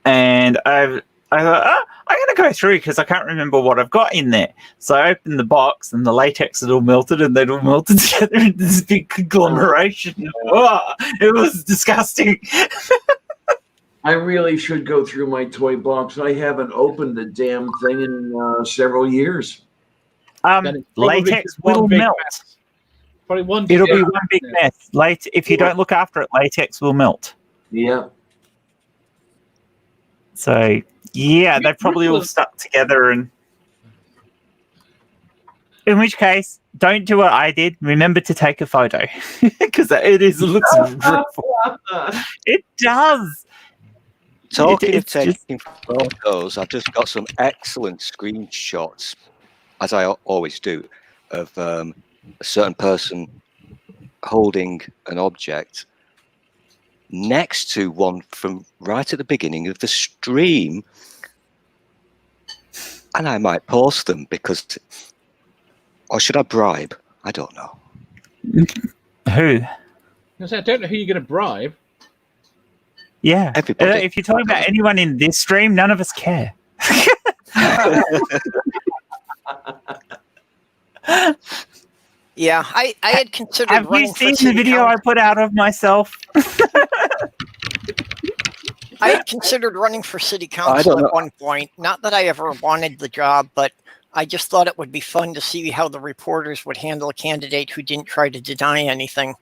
Speaker 2: and I thought, I'm going to go through because I can't remember what I've got in there. So I opened the box, and the latex had all melted, and they'd all melted together in this big conglomeration. Oh, it was disgusting.
Speaker 3: I really should go through my toy box. I haven't opened the damn thing in several years.
Speaker 5: Then it's probably
Speaker 2: Latex
Speaker 5: just one
Speaker 2: will
Speaker 5: big
Speaker 2: melt.
Speaker 5: mess. Probably one.
Speaker 2: It'll be
Speaker 5: big
Speaker 2: one big
Speaker 5: mess.
Speaker 2: mess. If you don't look after it, latex will melt.
Speaker 3: Yeah.
Speaker 2: So yeah, they probably all stuck together, and in which case, don't do what I did. Remember to take a photo because it looks dreadful. It does.
Speaker 4: Talking of
Speaker 2: It's just-
Speaker 4: taking photos, I've just got some excellent screenshots, as I always do, of a certain person holding an object next to one from right at the beginning of the stream. And I might post them because Or should I bribe? I don't know.
Speaker 2: Who?
Speaker 5: I don't know who you're going to bribe.
Speaker 2: Yeah.
Speaker 4: Everybody.
Speaker 2: If you're talking about anyone in this stream, none of us care.
Speaker 1: Yeah, I had considered
Speaker 2: Have you
Speaker 1: running for
Speaker 2: seen the
Speaker 1: city
Speaker 2: video I
Speaker 1: council.
Speaker 2: put out of myself?
Speaker 1: I had considered running for city
Speaker 4: I
Speaker 1: council
Speaker 4: don't
Speaker 1: at one point. Not that I ever wanted the job, but I just thought it would be fun to see how the reporters would handle a candidate who didn't try to deny anything.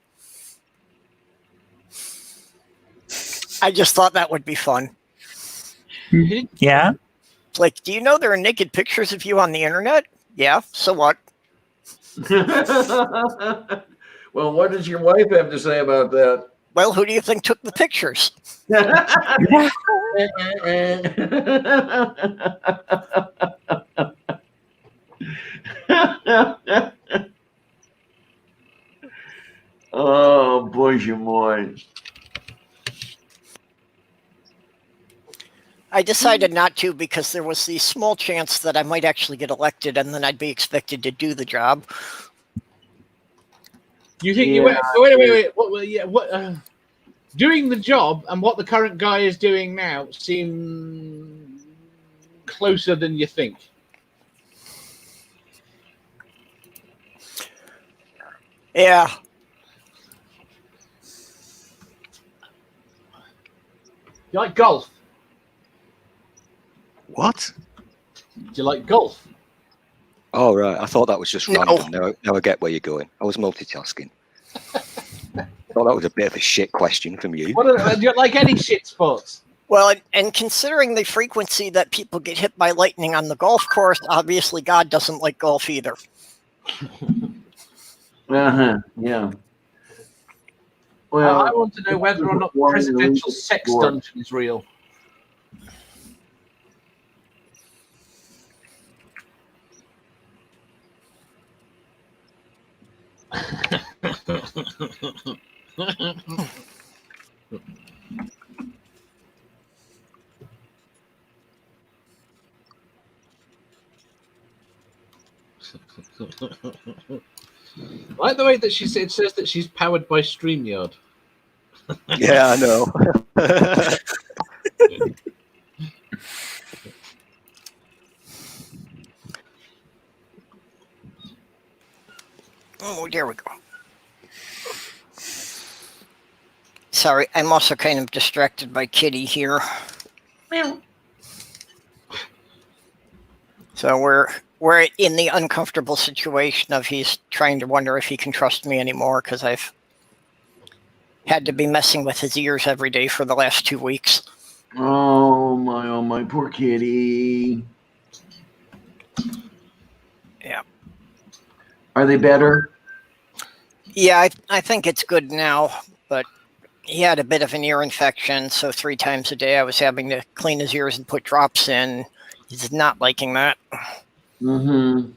Speaker 1: I just thought that would be fun.
Speaker 2: Yeah.
Speaker 1: It's like, do you know there are naked pictures of you on the internet? Yeah, so what?
Speaker 3: Well, what does your wife have to say about that?
Speaker 1: Well, who do you think took the pictures?
Speaker 3: Oh, boy, moi.
Speaker 1: I decided not to because there was the small chance that I might actually get elected and then I'd be expected to do the job.
Speaker 5: You think you
Speaker 3: Yeah.
Speaker 5: wait. What? Doing the job and what the current guy is doing now seem closer than you think.
Speaker 1: Yeah.
Speaker 5: You like golf?
Speaker 4: What?
Speaker 5: Do you like golf?
Speaker 4: Oh, right. I thought that was just
Speaker 1: No.
Speaker 4: random. Now I get where you're going. I was multitasking. I thought that was a bit of a shit question from you.
Speaker 5: Do you like any shit sports?
Speaker 1: Well, and considering the frequency that people get hit by lightning on the golf course, obviously God doesn't like golf either.
Speaker 3: Yeah. Well,
Speaker 5: I want to know whether or not presidential sex dungeon is real. I like the way that it says that she's powered by StreamYard.
Speaker 4: Yeah, I know.
Speaker 1: Oh, there we go. Sorry, I'm also kind of distracted by Kitty here. So we're in the uncomfortable situation of he's trying to wonder if he can trust me anymore because I've had to be messing with his ears every day for the last 2 weeks.
Speaker 3: Oh my, poor kitty.
Speaker 1: Yeah.
Speaker 3: Are they better?
Speaker 1: Yeah, I think it's good now, but he had a bit of an ear infection, so 3 times a day I was having to clean his ears and put drops in. He's not liking that.
Speaker 3: Mm-hmm.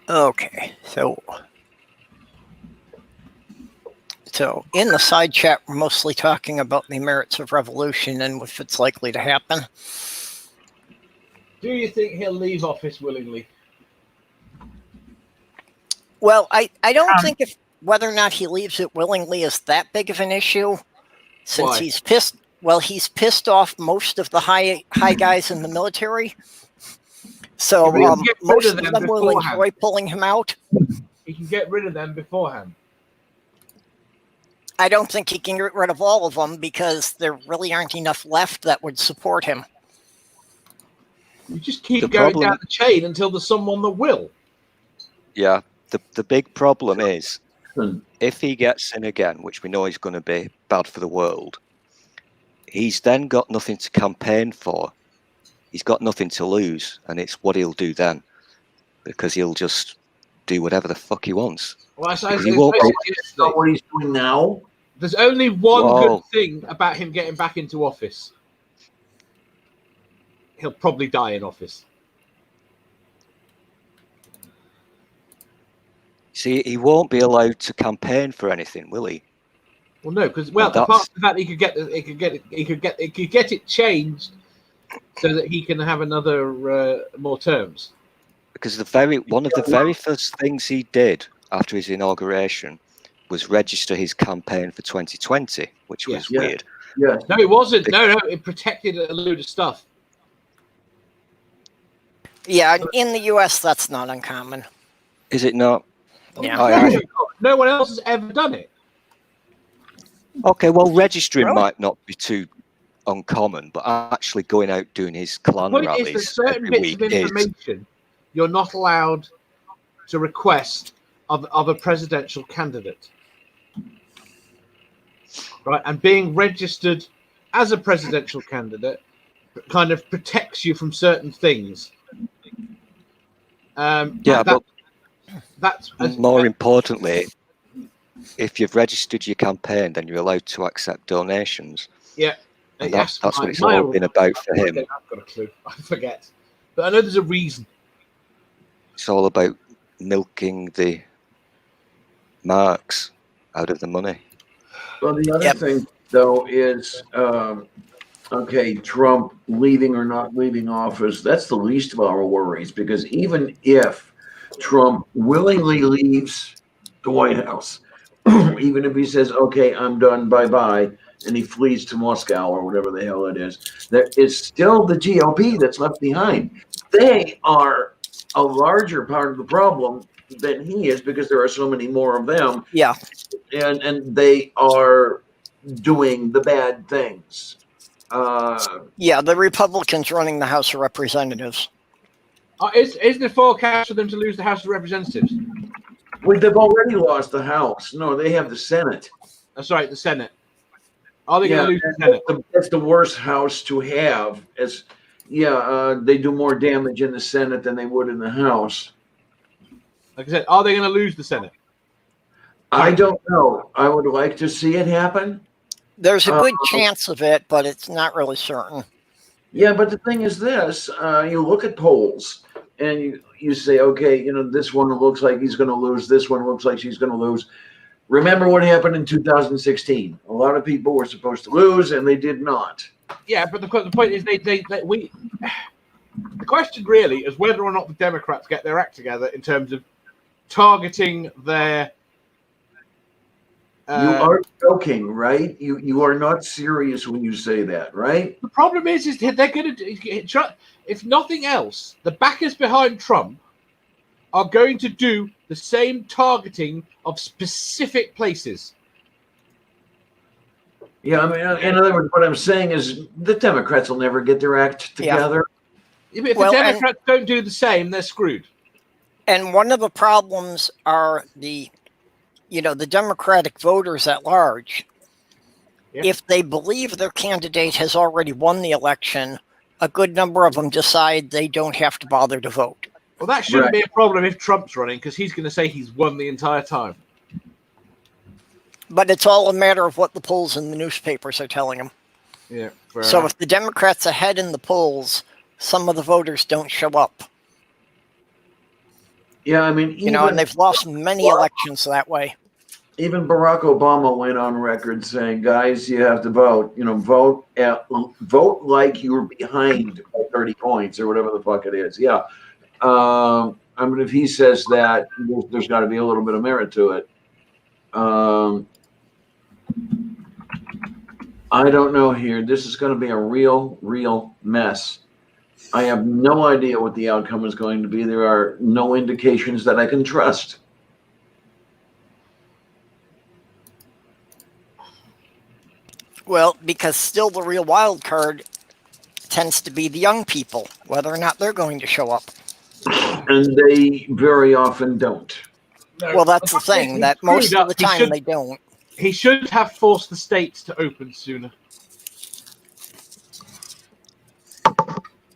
Speaker 1: Okay, so in the side chat, we're mostly talking about the merits of revolution and if it's likely to happen.
Speaker 5: Do you think he'll leave office willingly?
Speaker 1: Well, I don't think if whether or not he leaves it willingly is that big of an issue, since
Speaker 5: Why?
Speaker 1: he's pissed. Well, he's pissed off most of the high guys in the military, so
Speaker 5: Yeah, but he can get rid
Speaker 1: most
Speaker 5: of
Speaker 1: of
Speaker 5: them
Speaker 1: them will
Speaker 5: beforehand.
Speaker 1: enjoy pulling him out.
Speaker 5: He can get rid of them beforehand.
Speaker 1: I don't think he can get rid of all of them because there really aren't enough left that would support him.
Speaker 5: You just keep
Speaker 4: The
Speaker 5: going
Speaker 4: problem-
Speaker 5: down the chain until there's someone that will.
Speaker 4: Yeah. The big problem is
Speaker 3: Hmm.
Speaker 4: if he gets in again, which we know is going to be bad for the world, he's then got nothing to campaign for. He's got nothing to lose, and it's what he'll do then, because he'll just do whatever the fuck he wants.
Speaker 5: Well,
Speaker 4: He won't be-
Speaker 3: That's not what he's doing now.
Speaker 5: there's only one
Speaker 4: Whoa.
Speaker 5: good thing about him getting back into office. He'll probably die in office.
Speaker 4: See, he won't be allowed to campaign for anything, will he?
Speaker 5: Well, no, because
Speaker 4: That's-
Speaker 5: apart from that, he could get it changed so that he can have another more terms.
Speaker 4: Because one of the very first things he did after his inauguration was register his campaign for 2020, which was
Speaker 3: Yeah.
Speaker 4: weird.
Speaker 3: Yeah.
Speaker 5: No, it wasn't. No, it protected a load of stuff.
Speaker 1: Yeah, in the US, that's not uncommon.
Speaker 4: Is it not?
Speaker 1: Yeah.
Speaker 4: Oh, yeah.
Speaker 5: No one else has ever done it.
Speaker 4: Okay, well, registering
Speaker 1: Really?
Speaker 4: might not be too uncommon, but actually going out doing his clan
Speaker 5: The point
Speaker 4: rallies
Speaker 5: is, there's certain
Speaker 4: every
Speaker 5: bits
Speaker 4: week
Speaker 5: of information you're not allowed to request of a presidential candidate. Right, and being registered as a presidential candidate kind of protects you from certain things.
Speaker 4: but
Speaker 5: that's
Speaker 4: more importantly, if you've registered your campaign, then you're allowed to accept donations.
Speaker 5: Yeah,
Speaker 4: And that's what it's all been about for him.
Speaker 5: I've got a clue. I forget, but I know there's a reason.
Speaker 4: It's all about milking the marks out of the money.
Speaker 3: Well, the other thing, though, is okay, Trump leaving or not leaving office, that's the least of our worries, because even if Trump willingly leaves the White House, even if he says, okay, I'm done, bye-bye, and he flees to Moscow or whatever the hell it is, there is still the GOP that's left behind. They are a larger part of the problem than he is, because there are so many more of them.
Speaker 1: Yeah.
Speaker 3: And they are doing the bad things.
Speaker 1: Yeah, the Republicans running the House of Representatives.
Speaker 5: Is the forecast for them to lose the House of Representatives?
Speaker 3: Well, they've already lost the House. No, they have the Senate.
Speaker 5: That's right, the Senate. Are they going to lose the Senate?
Speaker 3: That's the worst House to have. They do more damage in the Senate than they would in the House.
Speaker 5: Like I said, are they going to lose the Senate?
Speaker 3: I don't know. I would like to see it happen.
Speaker 1: There's a good chance of it, but it's not really certain.
Speaker 3: Yeah, but the thing is this, you look at polls and you say, okay, this one looks like he's going to lose. This one looks like she's going to lose. Remember what happened in 2016. A lot of people were supposed to lose and they did not.
Speaker 5: Yeah, but the point is the question really is whether or not the Democrats get their act together in terms of targeting their...
Speaker 3: you are joking, right? You are not serious when you say that, right?
Speaker 5: The problem is they're going to, if nothing else, the backers behind Trump are going to do the same targeting of specific places.
Speaker 3: Yeah, I mean, in other words, what I'm saying is the Democrats will never get their act together.
Speaker 5: Yeah. If the Democrats don't do the same, they're screwed.
Speaker 1: And one of the problems are the Democratic voters at large.
Speaker 5: Yeah.
Speaker 1: If they believe their candidate has already won the election, a good number of them decide they don't have to bother to vote.
Speaker 5: Well, that shouldn't be a problem if Trump's running, because he's going to say he's won the entire time.
Speaker 1: But it's all a matter of what the polls in the newspapers are telling them.
Speaker 5: Yeah.
Speaker 1: So if the Democrats are ahead in the polls, some of the voters don't show up.
Speaker 3: Yeah, I mean,
Speaker 1: and they've lost many elections that way.
Speaker 3: Even Barack Obama went on record saying, "Guys, you have to vote. Vote like you're behind by 30 points or whatever the fuck it is." Yeah, I mean, if he says that, there's got to be a little bit of merit to it. I don't know here. This is going to be a real mess. I have no idea what the outcome is going to be. There are no indications that I can trust.
Speaker 1: Well, because still the real wild card tends to be the young people, whether or not they're going to show up.
Speaker 3: And they very often don't.
Speaker 5: No,
Speaker 1: well, that's the thing, that most of the time they don't.
Speaker 5: He should have forced the states to open sooner.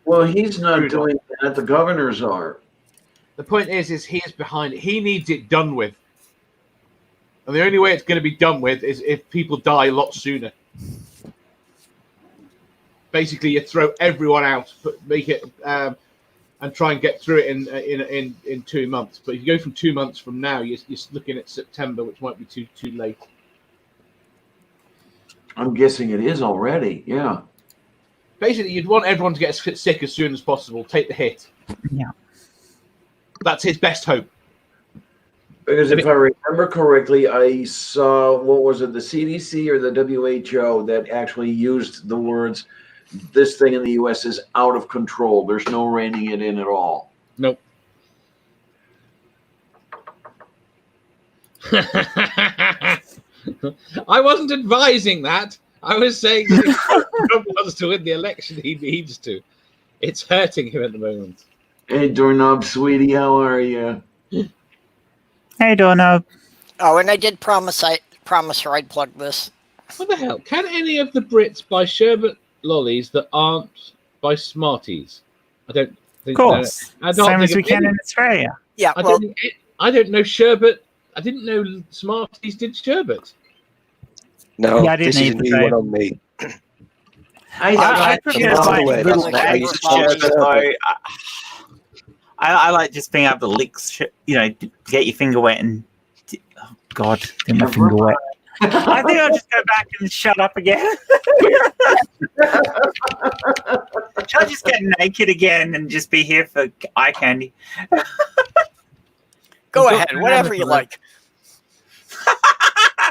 Speaker 3: Well, he's not doing that. The governors are.
Speaker 5: The point is he is behind it. He needs it done with. And the only way it's going to be done with is if people die a lot sooner. Basically, you throw everyone out, but make it and try and get through it in 2 months. But if you go from 2 months from now, you're looking at September, which might be too late.
Speaker 3: I'm guessing it is already. Yeah.
Speaker 5: Basically, you'd want everyone to get sick as soon as possible. Take the hit.
Speaker 2: Yeah.
Speaker 5: That's his best hope.
Speaker 3: Because if I remember correctly, I saw, what was it, the CDC or the WHO that actually used the words, this thing in the U.S. is out of control. There's no reining it in at all.
Speaker 5: Nope. I wasn't advising that. I was saying that if Trump wants to win the election, he needs to. It's hurting him at the moment.
Speaker 3: Hey, Doorknob, sweetie, how are you?
Speaker 2: Hey, Doorknob.
Speaker 1: Oh, and I did promise her I'd plug this.
Speaker 5: What the hell? Can any of the Brits buy sherbet lollies that aren't by Smarties? I don't think.
Speaker 2: Of course.
Speaker 5: I don't
Speaker 2: Same
Speaker 5: think
Speaker 2: as we
Speaker 5: of
Speaker 2: can
Speaker 5: any.
Speaker 2: in Australia.
Speaker 1: Yeah,
Speaker 5: I
Speaker 1: well,
Speaker 5: don't know sherbet. I didn't know Smarties did sherbet.
Speaker 4: No,
Speaker 2: Yeah, I didn't
Speaker 4: this is a
Speaker 2: either,
Speaker 4: new
Speaker 2: Dave.
Speaker 4: one on me.
Speaker 2: I prefer
Speaker 4: By the
Speaker 2: like
Speaker 4: way,
Speaker 2: little
Speaker 4: that's what I
Speaker 2: bags
Speaker 4: used
Speaker 2: of
Speaker 4: to call
Speaker 2: sherbet,
Speaker 4: sherbet.
Speaker 2: though. I like just being able to lick, get your finger wet and, oh God, get my finger wet. I think I'll just go back and shut up again. Shall I just get naked again and just be here for eye candy?
Speaker 1: go ahead, whatever you like.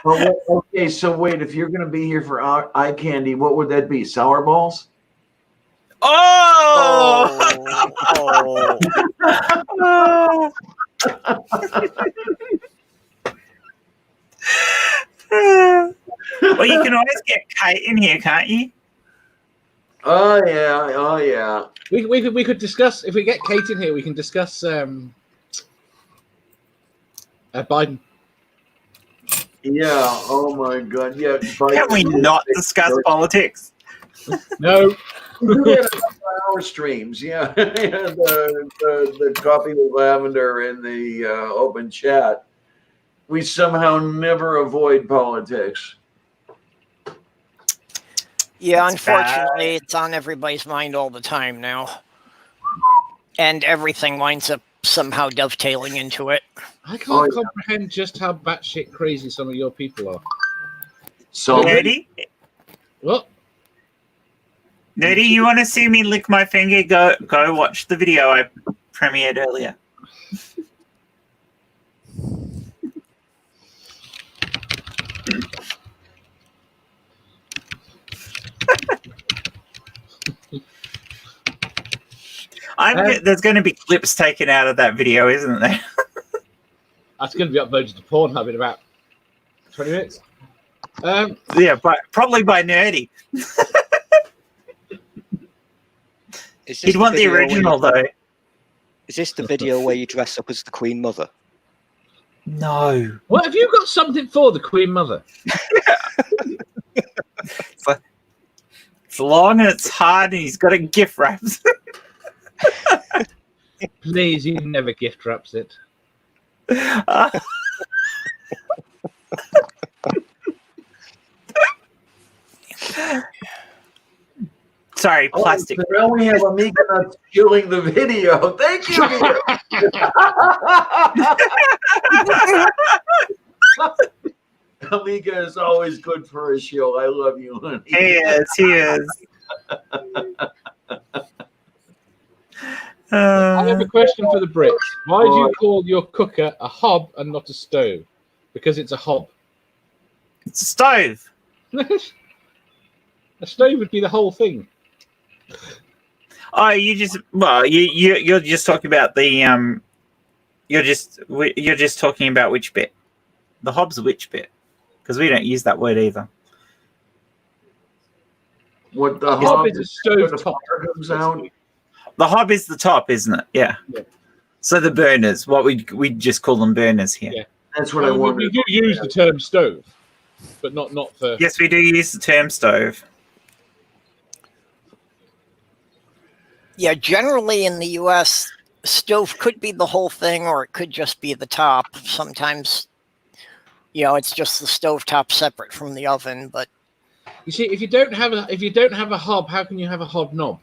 Speaker 3: Okay, so wait, if you're going to be here for eye candy, what would that be? Sour balls?
Speaker 2: Oh!
Speaker 1: Oh.
Speaker 2: Well, you can always get Kate in here, can't you?
Speaker 3: Oh, yeah. Oh, yeah.
Speaker 5: We could discuss, if we get Kate in here, we can discuss Biden.
Speaker 3: Yeah. Oh, my God. Yeah.
Speaker 2: Can we not discuss politics?
Speaker 5: No.
Speaker 3: We had our streams, yeah. the coffee with lavender in the open chat. We somehow never avoid politics.
Speaker 1: Yeah, unfortunately, it's on everybody's mind all the time now. And everything winds up somehow dovetailing into it.
Speaker 5: I can't comprehend just how batshit crazy some of your people are.
Speaker 3: So,
Speaker 2: Nerdy?
Speaker 5: What?
Speaker 2: Nerdy, you want to see me lick my finger? Go watch the video I premiered earlier. There's going to be clips taken out of that video, isn't there?
Speaker 5: That's going to be uploaded to Pornhub in about 20 minutes.
Speaker 2: Yeah, but probably by Nerdy. He'd want the original, though.
Speaker 4: Is this the video where you dress up as the Queen Mother?
Speaker 2: No.
Speaker 5: What, have you got something for the Queen Mother?
Speaker 2: It's long and it's hard, and he's got a gift wrap.
Speaker 5: Please, he never gift wraps it.
Speaker 2: Sorry, plastic.
Speaker 3: So now we have Amiga not stealing the video. Thank you. Amiga is always good for a show. I love you, honey.
Speaker 2: He is.
Speaker 5: I have a question for the Brits. Why do you call your cooker a hob and not a stove? Because it's a hob.
Speaker 2: It's a stove.
Speaker 5: A stove would be the whole thing.
Speaker 2: Oh, you're just talking about the you're just talking about which bit? The hob's which bit? Because we don't use that word either.
Speaker 3: What the
Speaker 5: hob is a stove top.
Speaker 3: Comes out.
Speaker 2: The hob is the top, isn't it? Yeah. So the burners, what we just call them burners here.
Speaker 5: Yeah.
Speaker 3: That's what I wanted.
Speaker 5: We do use the term stove, but not for.
Speaker 2: Yes, we do use the term stove.
Speaker 1: Yeah, generally in the U.S., stove could be the whole thing, or it could just be the top. Sometimes, it's just the stove top separate from the oven. But
Speaker 5: you see, if you don't have a hob, how can you have a hob knob?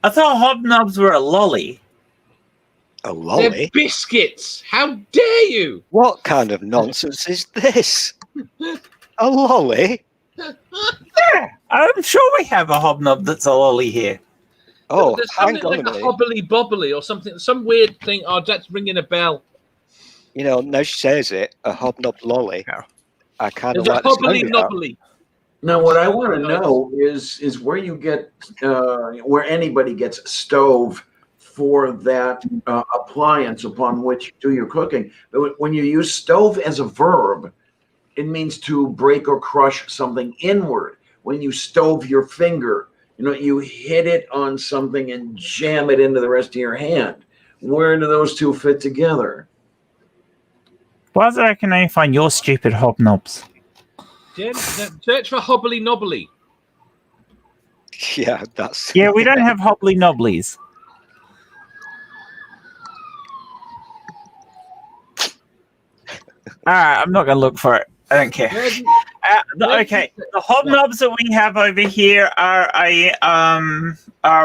Speaker 2: I thought hobnobs were a lolly.
Speaker 4: A
Speaker 5: They're
Speaker 4: lolly?
Speaker 5: biscuits. How dare you?
Speaker 4: What kind of nonsense is this? A lolly?
Speaker 2: Yeah, I'm sure we have a hobnob that's a lolly here.
Speaker 4: Oh,
Speaker 5: There's
Speaker 4: hang
Speaker 5: something
Speaker 4: on
Speaker 5: like
Speaker 4: a
Speaker 5: a
Speaker 4: minute.
Speaker 5: hobbly bobbly or something, some weird thing. Oh, that's ringing a bell.
Speaker 4: You know, now she says it, a hobnob lolly.
Speaker 1: Yeah.
Speaker 4: I kind
Speaker 5: There's
Speaker 4: of
Speaker 5: a
Speaker 4: like the sound
Speaker 5: hobbly
Speaker 4: of that.
Speaker 5: nobbly.
Speaker 3: Now, what I want to know is where you get where anybody gets a stove for that appliance upon which you do your cooking. But when you use stove as a verb, it means to break or crush something inward. When you stove your finger, you hit it on something and jam it into the rest of your hand. Where do those two fit together?
Speaker 2: Why is it I can only find your stupid hobnobs?
Speaker 5: Jen, search for hobbly nobbly.
Speaker 4: Yeah, that's...
Speaker 2: Yeah, we don't have hobbly nobblies. Alright, I'm not going to look for it. I don't care. Okay, the hobnobs that we have over here are a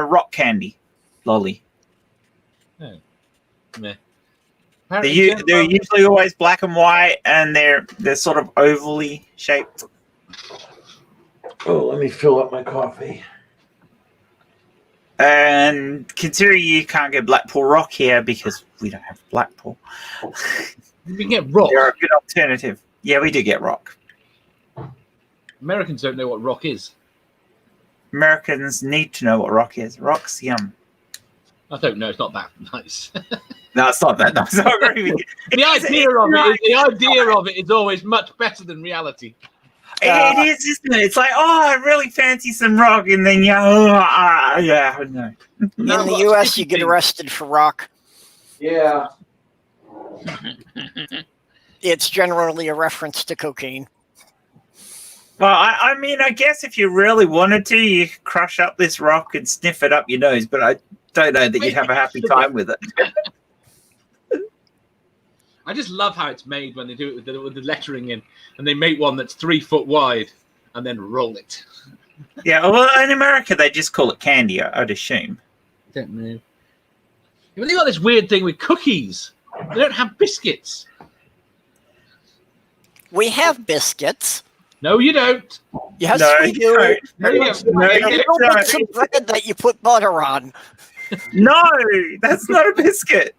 Speaker 2: rock candy lolly.
Speaker 5: Meh.
Speaker 2: They're usually always black and white, and they're sort of ovally shaped.
Speaker 3: Oh, let me fill up my coffee.
Speaker 2: And considering you can't get Blackpool Rock here because we don't have Blackpool,
Speaker 5: You can get rock.
Speaker 2: they're a good alternative. Yeah, we do get rock.
Speaker 5: Americans don't know what rock is.
Speaker 2: Americans need to know what rock is. Rock's yum.
Speaker 5: I don't know. It's not that nice.
Speaker 2: No, it's not that nice. I agree with you.
Speaker 5: The idea of it is always much better than reality.
Speaker 2: It is, isn't it? It's like, oh, I really fancy some rock, and then no.
Speaker 1: In the U.S., you get arrested for rock.
Speaker 3: Yeah.
Speaker 1: It's generally a reference to cocaine.
Speaker 2: Well, I mean, I guess if you really wanted to, you could crush up this rock and sniff it up your nose, but I don't know that you'd have a happy time with it.
Speaker 5: I just love how it's made when they do it with the lettering in, and they make one that's 3 foot wide and then roll it.
Speaker 2: Yeah, well, in America, they just call it candy, I'd assume.
Speaker 5: I don't know. But they got this weird thing with cookies. They don't have biscuits.
Speaker 1: We have biscuits.
Speaker 5: No, you don't.
Speaker 1: Yes,
Speaker 2: No,
Speaker 1: we do.
Speaker 2: don't.
Speaker 5: No, you don't.
Speaker 2: No,
Speaker 1: It's
Speaker 2: you
Speaker 1: a little
Speaker 2: don't.
Speaker 1: bits of bread that you put butter on.
Speaker 2: No, that's not a biscuit.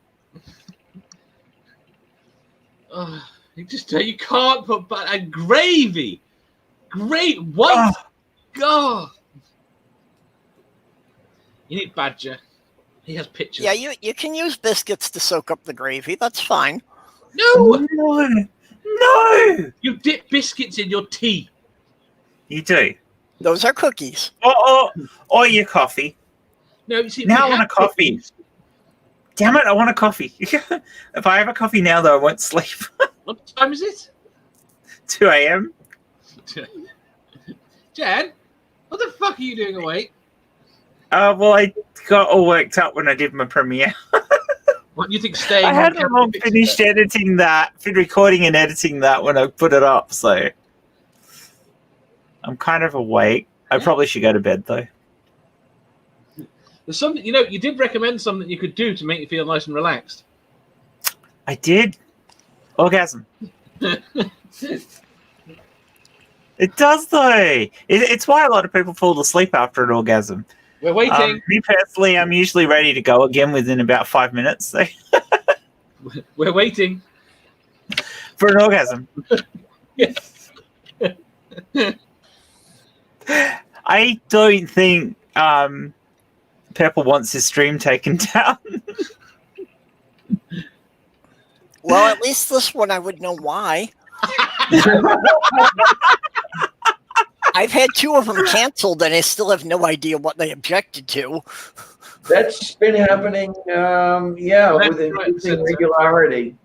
Speaker 5: Oh, you can't put butter and gravy. Great white. God. You need Badger. He has pictures.
Speaker 1: Yeah, you can use biscuits to soak up the gravy. That's fine.
Speaker 5: No,
Speaker 2: No.
Speaker 5: you dip biscuits in your tea.
Speaker 2: You do.
Speaker 1: Those are cookies.
Speaker 2: Or your coffee.
Speaker 5: No, you see.
Speaker 2: Now
Speaker 5: we
Speaker 2: I want
Speaker 5: have
Speaker 2: a coffee.
Speaker 5: cookies.
Speaker 2: Damn it, I want a coffee. If I have a coffee now, though, I won't sleep.
Speaker 5: What time is it?
Speaker 2: 2 a.m.
Speaker 5: Jen, what the fuck are you doing awake?
Speaker 2: Well, I got all worked up when I did my premiere.
Speaker 5: What do you think staying
Speaker 2: I
Speaker 5: on
Speaker 2: hadn't
Speaker 5: camera
Speaker 2: long
Speaker 5: fixes
Speaker 2: finished
Speaker 5: that?
Speaker 2: editing that, recording and editing that when I put it up, so I'm kind of awake. I probably should go to bed, though.
Speaker 5: There's something, you did recommend something you could do to make you feel nice and relaxed.
Speaker 2: I did. Orgasm. It does, though. It's why a lot of people fall asleep after an orgasm.
Speaker 5: We're waiting.
Speaker 2: Me personally, I'm usually ready to go again within about 5 minutes. So.
Speaker 5: We're waiting.
Speaker 2: For an orgasm.
Speaker 5: Yes.
Speaker 2: I don't think Purple wants his stream taken down.
Speaker 1: Well, at least this one I would know why. I've had 2 of them canceled, and I still have no idea what they objected to.
Speaker 3: That's been happening, with increasing regularity.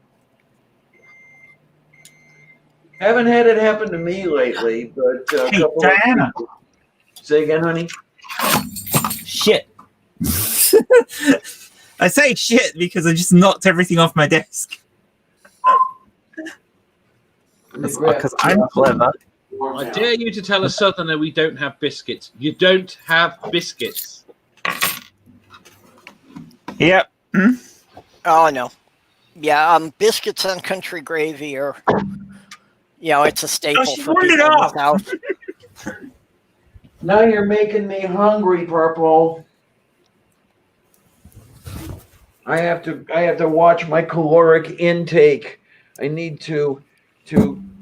Speaker 3: Haven't had it happen to me lately, but a
Speaker 2: Hey,
Speaker 3: couple
Speaker 2: Diana.
Speaker 3: of people. Say again, honey?
Speaker 2: Shit. I say shit because I just knocked everything off my desk. Because I'm clever.
Speaker 5: I dare you to tell a southerner we don't have biscuits. You don't have biscuits.
Speaker 2: Yep.
Speaker 1: Oh no. Yeah, biscuits and country gravy are, it's a staple
Speaker 2: she
Speaker 1: for
Speaker 2: warmed it
Speaker 1: people in the
Speaker 2: up.
Speaker 1: South.
Speaker 3: Now you're making me hungry, Purple. I have to watch my caloric intake. I need to gain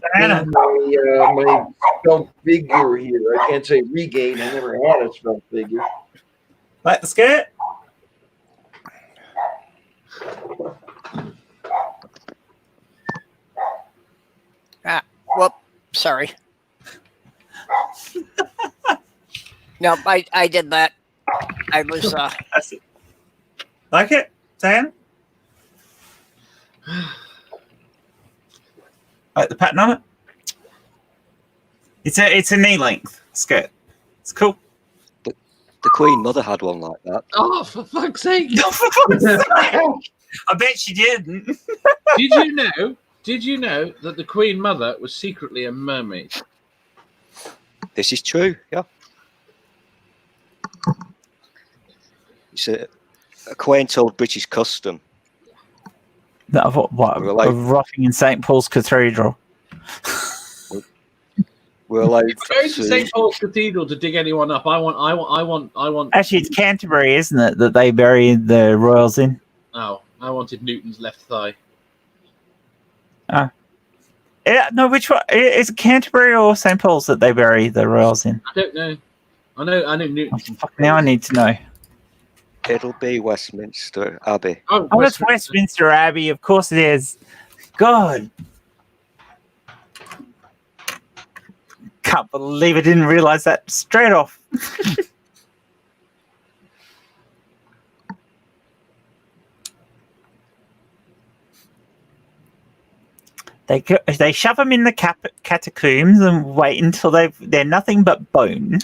Speaker 3: my spelled figure here. I can't say regain. I never had a spelled figure.
Speaker 2: Like the skirt?
Speaker 1: Whoop, sorry. No, I did that. I was
Speaker 2: That's it. Like it, Dan? Like the pattern on it? It's a knee length skirt. It's cool.
Speaker 4: The Queen Mother had one like that.
Speaker 5: Oh, for fuck's sake!
Speaker 2: I bet she didn't.
Speaker 5: Did you know that the Queen Mother was secretly a mermaid?
Speaker 4: This is true, yeah. It's a quaint old British custom.
Speaker 2: That what of rotting in St. Paul's Cathedral.
Speaker 4: We're allowed
Speaker 5: Going to St. Paul's Cathedral to dig anyone up. I want.
Speaker 2: Actually, it's Canterbury, isn't it, that they bury the royals in?
Speaker 5: Oh, I wanted Newton's left thigh.
Speaker 2: No, which one? Is it Canterbury or St. Paul's that they bury the royals in?
Speaker 5: I don't know. I know Newton's.
Speaker 2: Oh, fuck, now I need to know.
Speaker 4: It'll be Westminster Abbey.
Speaker 2: Oh, it's Westminster Abbey. Of course it is. God. Can't believe I didn't realize that straight off. They shove them in the catacombs and wait until they're nothing but bone.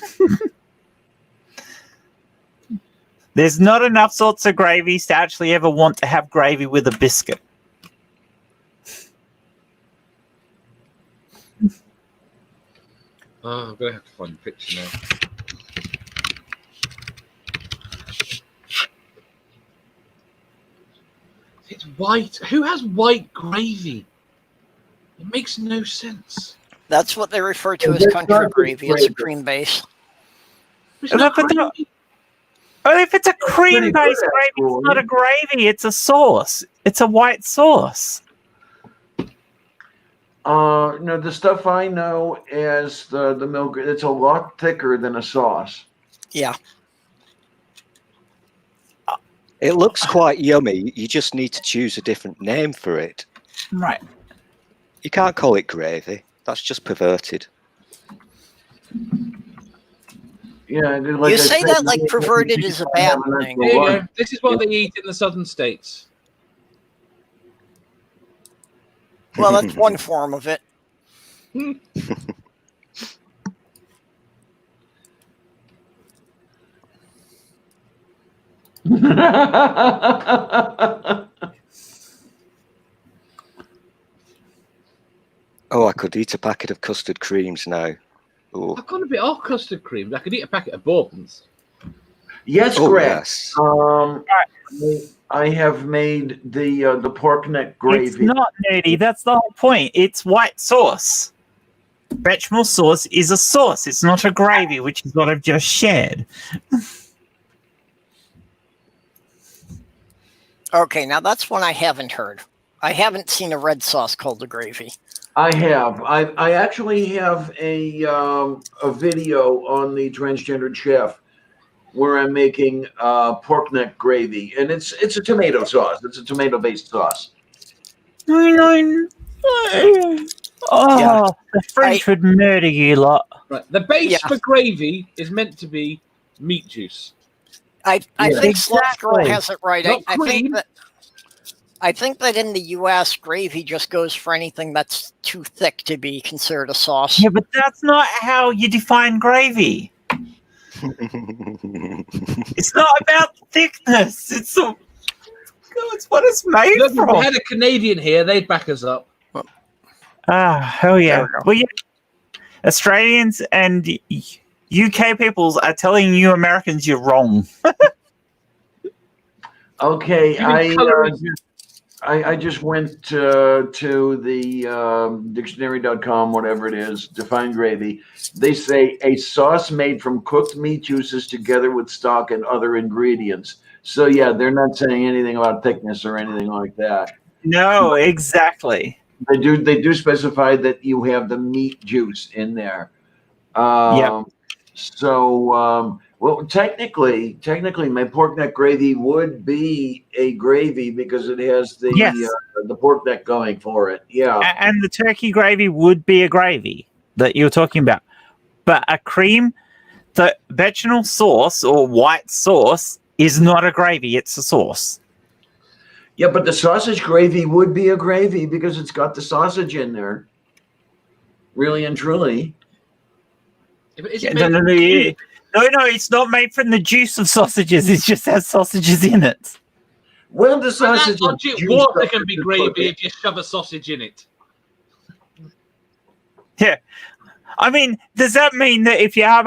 Speaker 2: There's not enough sorts of gravies to actually ever want to have gravy with a biscuit.
Speaker 5: Oh, I'm gonna have to find a picture now. It's white. Who has white gravy? It makes no sense.
Speaker 1: that's what they refer to as country gravy. It's a cream base.
Speaker 5: It's not
Speaker 2: But
Speaker 5: gravy.
Speaker 2: if it's a cream-based
Speaker 3: pretty good,
Speaker 2: gravy,
Speaker 3: actually.
Speaker 2: it's not a gravy. It's a sauce. It's a white sauce.
Speaker 3: No, the stuff I know is the milk. It's a lot thicker than a sauce.
Speaker 1: Yeah.
Speaker 4: It looks quite yummy. You just need to choose a different name for it.
Speaker 2: Right.
Speaker 4: You can't call it gravy. That's just perverted.
Speaker 3: Yeah,
Speaker 1: You say that like perverted is a bad thing.
Speaker 5: There you go. This is what they eat in the southern states.
Speaker 1: Well, that's one form of it.
Speaker 4: Oh, I could eat a packet of custard creams now. Oh,
Speaker 5: I've gone a bit off custard creams. I could eat a packet of bourbons.
Speaker 3: Yes,
Speaker 4: oh
Speaker 3: Greg.
Speaker 4: yes.
Speaker 3: I have made the pork neck gravy.
Speaker 2: It's not nerdy. That's the whole point. It's white sauce. Bechamel sauce is a sauce. It's not a gravy, which is what I've just shared.
Speaker 1: Okay, now that's one I haven't heard. I haven't seen a red sauce called a gravy.
Speaker 3: I have. I actually have a video on the Transgendered Chef where I'm making pork neck gravy, and it's a tomato sauce. It's a tomato-based sauce.
Speaker 2: Oh,
Speaker 1: Yeah.
Speaker 2: the French would murder you lot.
Speaker 5: Right. The base
Speaker 1: Yeah.
Speaker 5: for gravy is meant to be meat juice.
Speaker 1: I
Speaker 3: Yeah.
Speaker 1: think Slush Girl
Speaker 2: Exactly.
Speaker 1: has it right.
Speaker 5: Not
Speaker 1: I think that in the U.S., gravy just goes for anything that's too thick to be considered a sauce.
Speaker 2: Yeah, but that's not how you define gravy. It's not about thickness. It's what it's made
Speaker 5: Look, if
Speaker 2: from.
Speaker 5: we had a Canadian here, they'd back us up.
Speaker 2: Ah, hell yeah.
Speaker 1: There we go.
Speaker 2: Well, yeah. Australians and UK peoples are telling you Americans you're wrong.
Speaker 3: Okay,
Speaker 5: Even coloring.
Speaker 3: I just went to the dictionary.com, whatever it is, define gravy. They say a sauce made from cooked meat juices together with stock and other ingredients. So yeah, they're not saying anything about thickness or anything like that.
Speaker 2: No, exactly.
Speaker 3: They do specify that you have the meat juice in there.
Speaker 2: Yep.
Speaker 3: So well, technically, my pork neck gravy would be a gravy because it has
Speaker 2: Yes.
Speaker 3: the pork neck going for it. Yeah.
Speaker 2: And the turkey gravy would be a gravy that you're talking about. But a cream, the bechamel sauce or white sauce is not a gravy, it's a sauce.
Speaker 3: Yeah, but the sausage gravy would be a gravy because it's got the sausage in there. Really and truly.
Speaker 5: Is
Speaker 2: Yeah,
Speaker 5: it
Speaker 2: no,
Speaker 5: made
Speaker 2: no, it's not made from the juice of sausages. It just has sausages in it.
Speaker 3: Well, the
Speaker 5: And
Speaker 3: sausage
Speaker 5: that logic water can be gravy if you shove a sausage in it.
Speaker 2: Yeah, I mean, does that mean that if you have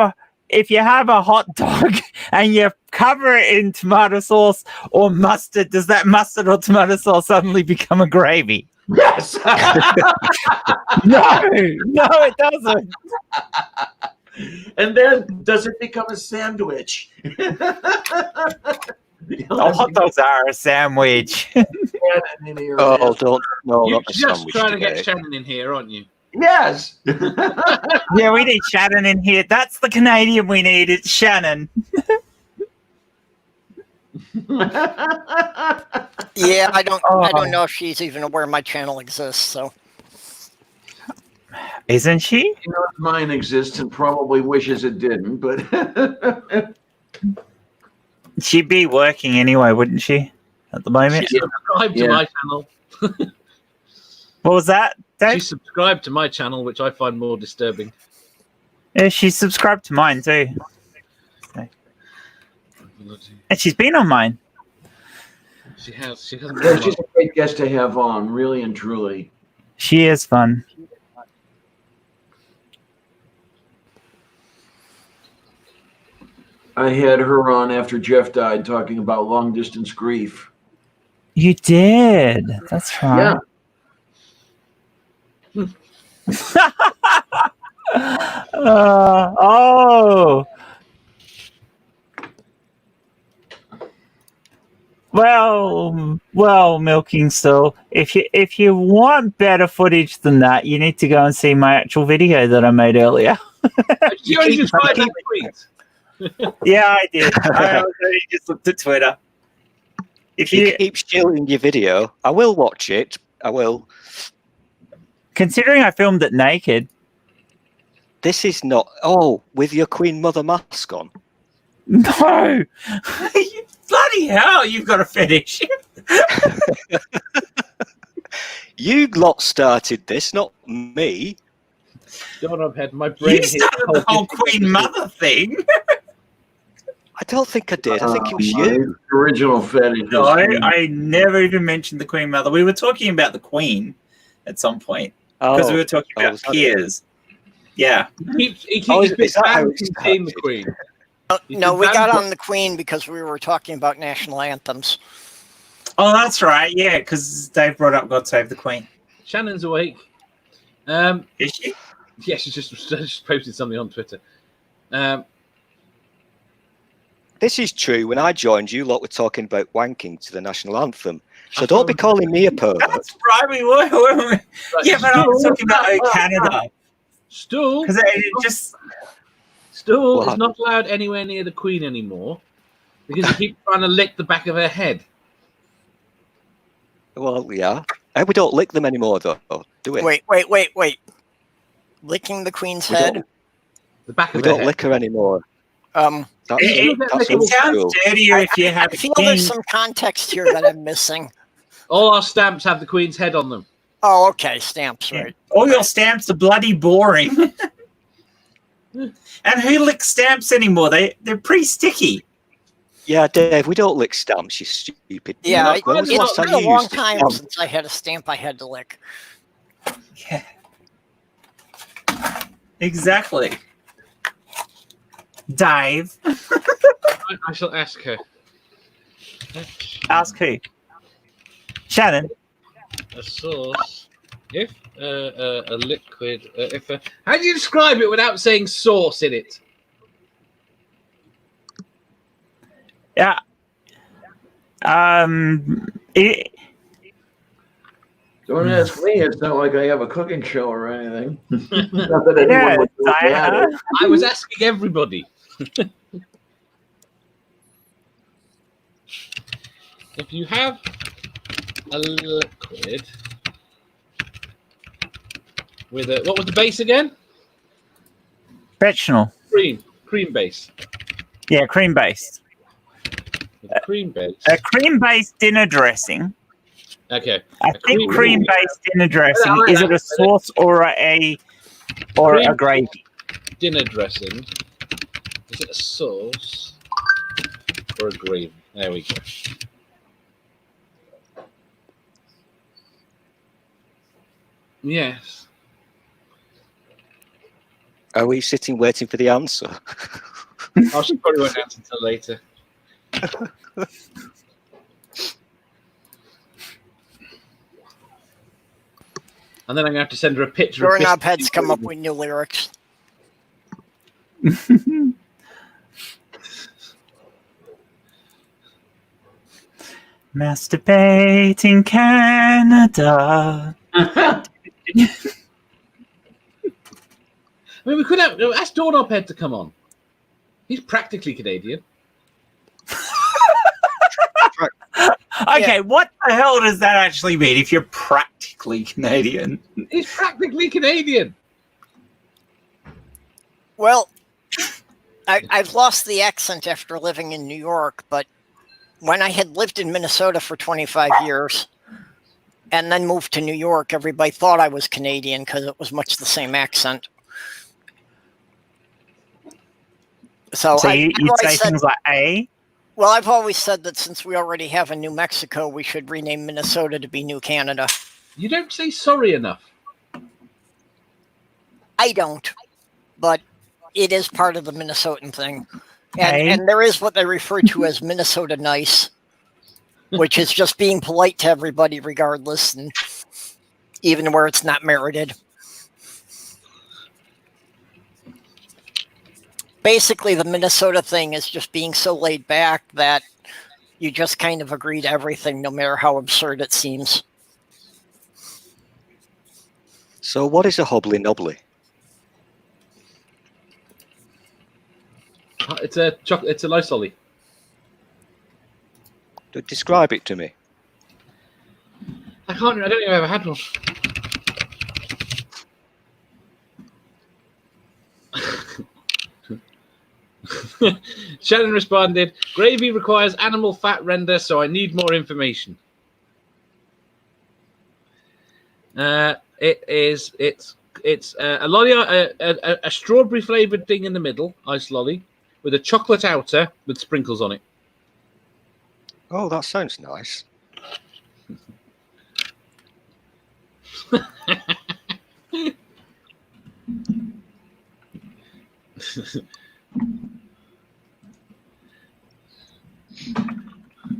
Speaker 2: a hot dog and you cover it in tomato sauce or mustard, does that mustard or tomato sauce suddenly become a gravy?
Speaker 3: Yes.
Speaker 2: No, it doesn't.
Speaker 3: And then does it become a sandwich?
Speaker 2: Oh, hot dogs are a sandwich.
Speaker 4: Oh, don't no,
Speaker 5: You're
Speaker 4: not the
Speaker 5: just
Speaker 4: sandwich
Speaker 5: trying to
Speaker 4: today.
Speaker 5: get Shannon in here, aren't you?
Speaker 3: Yes.
Speaker 2: Yeah, we need Shannon in here. That's the Canadian we need. It's Shannon.
Speaker 1: Yeah, I don't know if she's even aware my channel exists. So
Speaker 2: Isn't she?
Speaker 3: She knows mine exists and probably wishes it didn't, but
Speaker 2: She'd be working anyway, wouldn't she? At the moment.
Speaker 5: She subscribed to
Speaker 3: Yeah.
Speaker 5: my channel.
Speaker 2: What was that, Dave?
Speaker 5: She subscribed to my channel, which I find more disturbing.
Speaker 2: Yeah, she's subscribed to mine too. And she's been on mine.
Speaker 5: She has. She hasn't.
Speaker 3: yeah, she's a great guest to have on, really and truly.
Speaker 2: She is fun.
Speaker 3: I had her on after Jeff died talking about long distance grief.
Speaker 2: You did. That's right.
Speaker 3: Yeah.
Speaker 2: Oh. Well, Milking Still. If you want better footage than that, you need to go and see my actual video that I made earlier.
Speaker 5: You only subscribed to tweets.
Speaker 2: Yeah, I did. I just looked at Twitter. If
Speaker 4: You
Speaker 2: you
Speaker 4: keep stealing your video. I will watch it. I will.
Speaker 2: considering I filmed it naked.
Speaker 4: This is not. Oh, with your Queen Mother mask on.
Speaker 2: No. Bloody hell, you've got a fetish.
Speaker 4: You lot started this, not me.
Speaker 5: God, I've had my brain.
Speaker 2: You started the whole Queen Mother thing.
Speaker 4: I don't think I did. I think it was
Speaker 3: My
Speaker 4: you.
Speaker 3: original fetish.
Speaker 2: No,
Speaker 3: is-
Speaker 2: I never even mentioned the Queen Mother. We were talking about the Queen at some point because we were talking about
Speaker 4: was that
Speaker 2: peers. Yeah.
Speaker 5: He keeps
Speaker 4: Oh,
Speaker 5: he's been
Speaker 4: is that how
Speaker 5: banned
Speaker 4: it
Speaker 5: from saying the
Speaker 4: started?
Speaker 5: Queen.
Speaker 1: no, we got on the Queen because we were talking about national anthems.
Speaker 2: Oh, that's right. Yeah, because Dave brought up God Save the Queen.
Speaker 5: Shannon's awake.
Speaker 2: Is she?
Speaker 5: Yeah, she just posted something on Twitter.
Speaker 4: This is true. When I joined, you lot were talking about wanking to the national anthem. So don't be calling me a pervert.
Speaker 2: That's right, we were, weren't we? Yeah, but I was talking about Canada.
Speaker 5: Stool.
Speaker 2: Because it just...
Speaker 5: Stool
Speaker 4: What?
Speaker 5: is not allowed anywhere near the Queen anymore because he keeps trying to lick the back of her head.
Speaker 4: Well, yeah. We don't lick them anymore, though, do we?
Speaker 1: Wait. Licking the Queen's
Speaker 4: We
Speaker 1: head?
Speaker 4: don't,
Speaker 5: The back
Speaker 4: we
Speaker 5: of her
Speaker 4: don't
Speaker 5: head.
Speaker 4: lick her anymore. That's
Speaker 2: It
Speaker 4: old
Speaker 2: sounds
Speaker 4: school.
Speaker 2: dirtier if you have
Speaker 1: I feel
Speaker 2: king.
Speaker 1: there's some context here that I'm missing.
Speaker 5: All our stamps have the Queen's head on them.
Speaker 1: Oh, okay, stamps, right.
Speaker 2: All your stamps are bloody boring. And who licks stamps anymore? They're pretty sticky.
Speaker 4: Yeah, Dave, we don't lick stamps, you stupid.
Speaker 1: Yeah,
Speaker 4: When was the
Speaker 1: it's
Speaker 4: last time
Speaker 1: been a
Speaker 4: you
Speaker 1: long
Speaker 4: used a
Speaker 1: time
Speaker 4: stamp?
Speaker 1: since I had a stamp I had to lick.
Speaker 2: Yeah. Exactly. Dave.
Speaker 5: I shall ask her.
Speaker 2: Ask who? Shannon.
Speaker 5: A source. If a liquid, how do you describe it without saying sauce in it?
Speaker 2: Yeah.
Speaker 3: Don't ask me. It's not like I have a cooking show or anything. Not that anyone
Speaker 2: Yeah,
Speaker 3: would do
Speaker 2: Diana.
Speaker 3: that.
Speaker 5: I was asking everybody. If you have a liquid with a, what was the base again?
Speaker 2: Fractional.
Speaker 5: Cream base.
Speaker 2: Yeah, cream based.
Speaker 5: With a cream base.
Speaker 2: A cream based dinner dressing.
Speaker 5: Okay.
Speaker 2: I think cream based dinner dressing. Is it a sauce or a gravy?
Speaker 5: Dinner dressing. Is it a sauce or a gravy? There we go. Yes.
Speaker 4: Are we sitting waiting for the answer?
Speaker 5: I should probably won't answer until later. And then I'm going to have to send her a picture of
Speaker 1: Doorknob
Speaker 5: biscuits.
Speaker 1: heads come up with new lyrics.
Speaker 2: Masturbating Canada.
Speaker 5: I mean, we could have ask Doorknob Head to come on. He's practically Canadian.
Speaker 2: Okay, what the hell does that actually mean if you're practically Canadian?
Speaker 5: He's practically Canadian.
Speaker 1: Well, I've lost the accent after living in New York, but when I had lived in Minnesota for 25 years and then moved to New York, everybody thought I was Canadian because it was much the same accent. So
Speaker 2: you'd say things like A?
Speaker 1: Well, I've always said that since we already have a New Mexico, we should rename Minnesota to be New Canada.
Speaker 5: You don't say sorry enough.
Speaker 1: I don't, but it is part of the Minnesotan thing. And there is what they refer to as Minnesota nice, which is just being polite to everybody regardless, and even where it's not merited. Basically, the Minnesota thing is just being so laid back that you just kind of agree to everything, no matter how absurd it seems.
Speaker 4: So what is a hobbly knobbly?
Speaker 5: It's a chocolate. It's a Lysoli.
Speaker 4: Describe it to me.
Speaker 5: I can't. I don't think I've ever had one. Shannon responded, "Gravy requires animal fat render, so I need more information." It's a lolly, a strawberry flavored thing in the middle, ice lolly, with a chocolate outer with sprinkles on it.
Speaker 4: Oh, that sounds nice.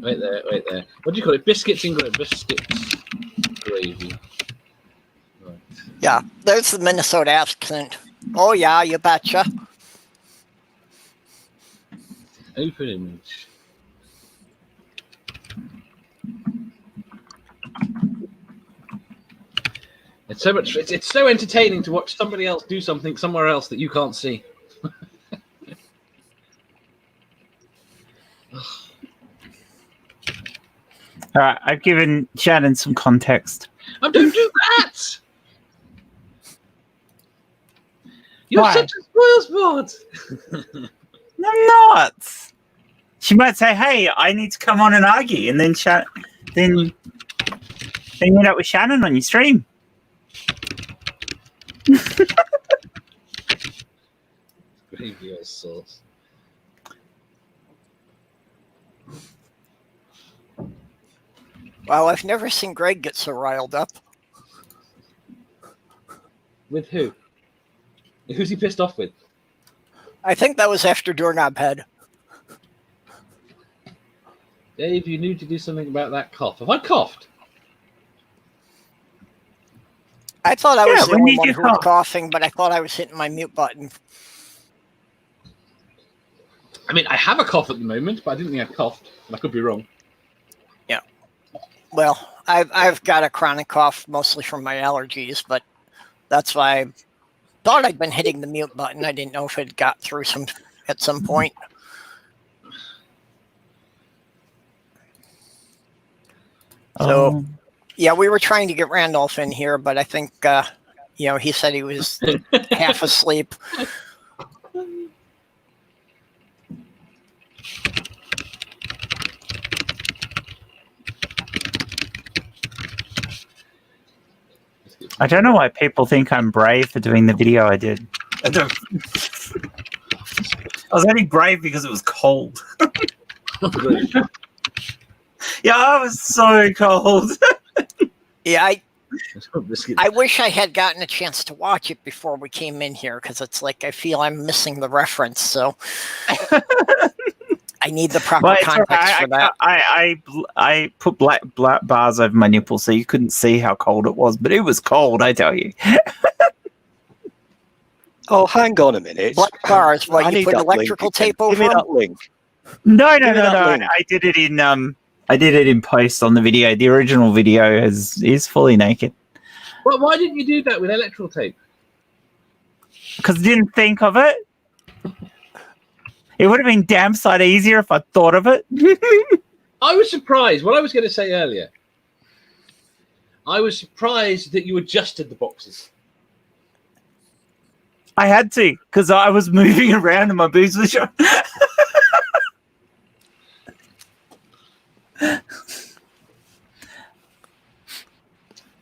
Speaker 5: Wait there. What do you call it? Biscuits and biscuits gravy. Right.
Speaker 1: Yeah, there's the Minnesota accent. Oh yeah, you betcha.
Speaker 5: Open image. It's so much. It's so entertaining to watch somebody else do something somewhere else that you can't see.
Speaker 2: All right, I've given Shannon some context.
Speaker 5: Oh, don't do that! You're
Speaker 2: Why?
Speaker 5: such a spoilsport.
Speaker 2: No, I'm not. She might say, "Hey, I need to come on and argue," and then you end up with Shannon on your stream.
Speaker 5: Gravy or sauce.
Speaker 1: Wow, I've never seen Greg get so riled up.
Speaker 5: With who? Who's he pissed off with?
Speaker 1: I think that was after Doorknob Head.
Speaker 5: Dave, you need to do something about that cough. Have I coughed?
Speaker 1: I thought I was the
Speaker 2: when
Speaker 1: only
Speaker 2: did
Speaker 1: one
Speaker 2: you
Speaker 1: who was
Speaker 2: cough?
Speaker 1: coughing, but I thought I was hitting my mute button.
Speaker 5: I mean, I have a cough at the moment, but I didn't think I coughed. And I could be wrong.
Speaker 1: Yeah. Well, I've got a chronic cough, mostly from my allergies, but that's why I thought I'd been hitting the mute button. I didn't know if it got through at some point. So, yeah, we were trying to get Randolph in here, but I think, he said he was half asleep.
Speaker 2: I don't know why people think I'm brave for doing the video I did. I was only brave because it was cold. Yeah, I was so cold.
Speaker 1: Yeah, I wish I had gotten a chance to watch it before we came in here, because it's like I feel I'm missing the reference, so I need the proper context for that.
Speaker 2: I put black bars over my nipples so you couldn't see how cold it was, but it was cold, I tell you.
Speaker 4: Oh, hang on a minute.
Speaker 1: Black bars,
Speaker 4: I
Speaker 1: you
Speaker 4: need
Speaker 1: put
Speaker 4: that
Speaker 1: electrical
Speaker 4: link.
Speaker 1: tape
Speaker 4: Give
Speaker 1: over
Speaker 4: me
Speaker 1: them?
Speaker 4: that link.
Speaker 2: No.
Speaker 4: link.
Speaker 2: I did it in post on the video. The original video is fully naked.
Speaker 5: Well, why didn't you do that with electrical tape?
Speaker 2: Because I didn't think of it. It would have been damn sight easier if I thought of it.
Speaker 5: I was surprised. What I was going to say earlier, I was surprised that you adjusted the boxes.
Speaker 2: I had to, because I was moving around and my boobs were showing.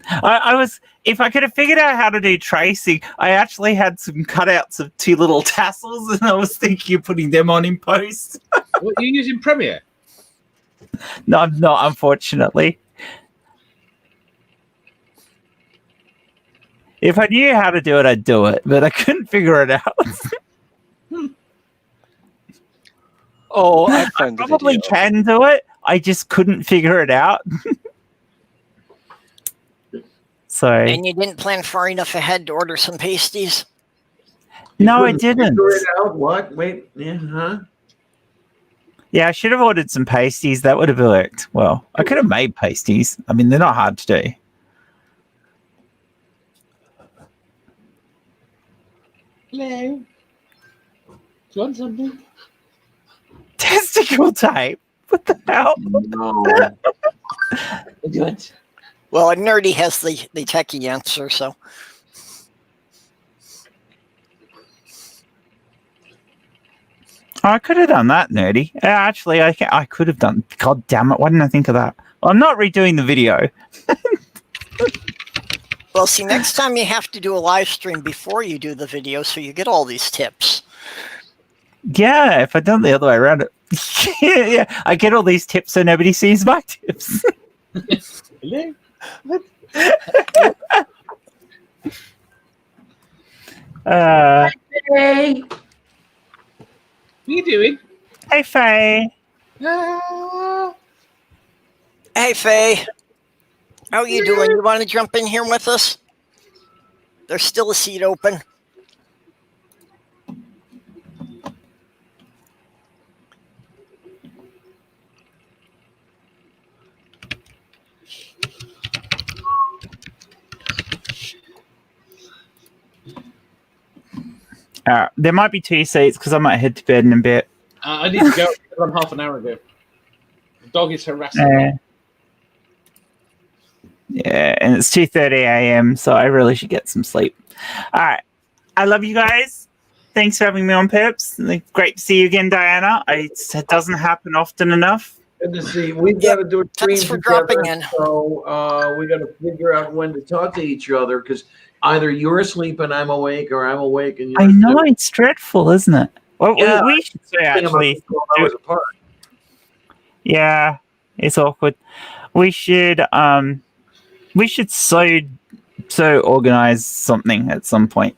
Speaker 2: I was, if I could have figured out how to do tracing, I actually had some cutouts of two little tassels, and I was thinking of putting them on in post.
Speaker 5: What, you're using Premiere?
Speaker 2: No, I'm not, unfortunately. If I knew how to do it, I'd do it, but I couldn't figure it out.
Speaker 4: Oh, I
Speaker 2: I
Speaker 4: found the
Speaker 2: probably
Speaker 4: video.
Speaker 2: can do it. I just couldn't figure it out. So
Speaker 1: And you didn't plan far enough ahead to order some pasties?
Speaker 2: no, I
Speaker 3: Couldn't
Speaker 2: didn't.
Speaker 3: figure it out. What? Wait. Yeah. Huh?
Speaker 2: Yeah, I should have ordered some pasties. That would have worked. Well, I could have made pasties. I mean, they're not hard to do.
Speaker 5: Hello. Do you want something?
Speaker 2: Testicle tape. What the hell?
Speaker 3: No.
Speaker 5: Good.
Speaker 1: Well, Nerdy has the techie answer, so.
Speaker 2: I could have done that, Nerdy. Actually, I could have done. God damn it! Why didn't I think of that? I'm not redoing the video.
Speaker 1: Well, see, next time you have to do a live stream before you do the video, so you get all these tips.
Speaker 2: Yeah, if I'd done the other way around it. Yeah, I get all these tips so nobody sees my tips.
Speaker 5: Hello.
Speaker 3: Hey.
Speaker 5: What are you doing?
Speaker 2: Hey, Faye.
Speaker 1: Hey, Faye. How you doing? You want to jump in here with us? There's still a seat open.
Speaker 2: There might be 2 seats because I might head to bed in a bit.
Speaker 5: I need to go. I'm half an hour ago. The dog is harassing me.
Speaker 2: Yeah, and it's 2:30 a.m., so I really should get some sleep. All right. I love you guys. Thanks for having me on, Pips. Great to see you again, Diana. It doesn't happen often enough.
Speaker 3: Good to see. We've got to do a stream
Speaker 1: Thanks for
Speaker 3: together,
Speaker 1: dropping in.
Speaker 3: So we got to figure out when to talk to each other, because either you're asleep and I'm awake, or I'm awake and you're.
Speaker 2: I know, it's dreadful, isn't it? Well,
Speaker 3: Yeah,
Speaker 2: we should say actually.
Speaker 3: 12 hours apart.
Speaker 2: Yeah, it's awkward. We should so organize something at some point.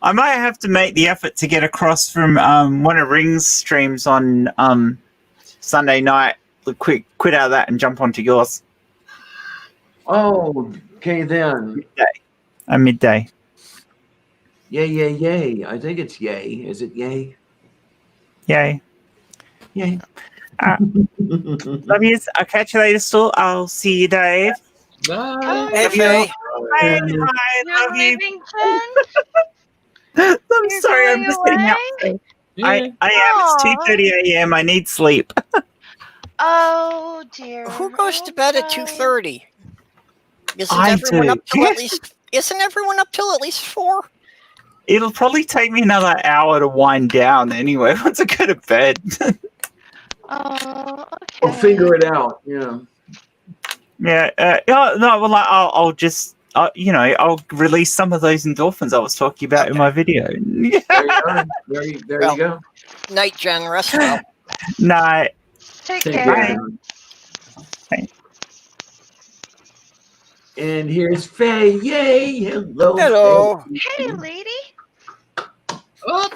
Speaker 2: I might have to make the effort to get across from one of Ring's streams on Sunday night. Quit out of that and jump onto yours.
Speaker 3: Oh, okay then.
Speaker 2: Midday.
Speaker 3: Yay. I think it's yay. Is it yay?
Speaker 2: Yay.
Speaker 3: Yay.
Speaker 2: Love yous. I'll catch you later, Stu. I'll see you, Dave.
Speaker 5: Bye.
Speaker 1: Hey, Faye.
Speaker 2: Bye.
Speaker 6: You're
Speaker 2: Love you.
Speaker 6: leaving, Jen?
Speaker 2: I'm
Speaker 6: You're
Speaker 2: sorry, I'm
Speaker 6: going
Speaker 2: just getting up.
Speaker 6: away?
Speaker 5: Yeah.
Speaker 2: I am. It's 2:30 a.m. I need sleep.
Speaker 6: Oh dear.
Speaker 1: Who goes to bed at 2:30? Isn't
Speaker 2: I
Speaker 1: everyone
Speaker 2: do.
Speaker 1: up till at least? Isn't everyone up till at least 4?
Speaker 2: It'll probably take me another hour to wind down anyway once I go to bed.
Speaker 6: Oh, okay.
Speaker 3: We'll figure it out. Yeah.
Speaker 2: Yeah. No. Well, I'll just. I'll release some of those endorphins I was talking about in my video.
Speaker 3: There you go.
Speaker 1: Night, Jen. Rest well.
Speaker 2: No.
Speaker 6: Take
Speaker 3: Take
Speaker 6: care.
Speaker 3: care. And here's Faye. Yay! Hello.
Speaker 1: Hello.
Speaker 6: Hey, lady.
Speaker 5: Oh,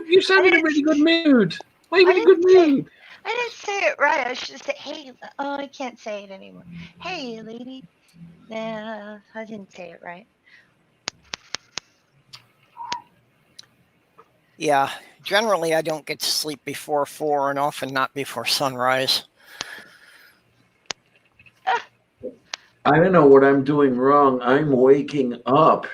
Speaker 5: you sound in a really good mood. Why are you in a good mood?
Speaker 6: I didn't say it right. I should say, hey. Oh, I can't say it anymore. Hey, lady. Nah, I didn't say it right.
Speaker 1: Yeah. Generally, I don't get to sleep before 4 and often not before sunrise.
Speaker 3: I don't know what I'm doing wrong. I'm waking up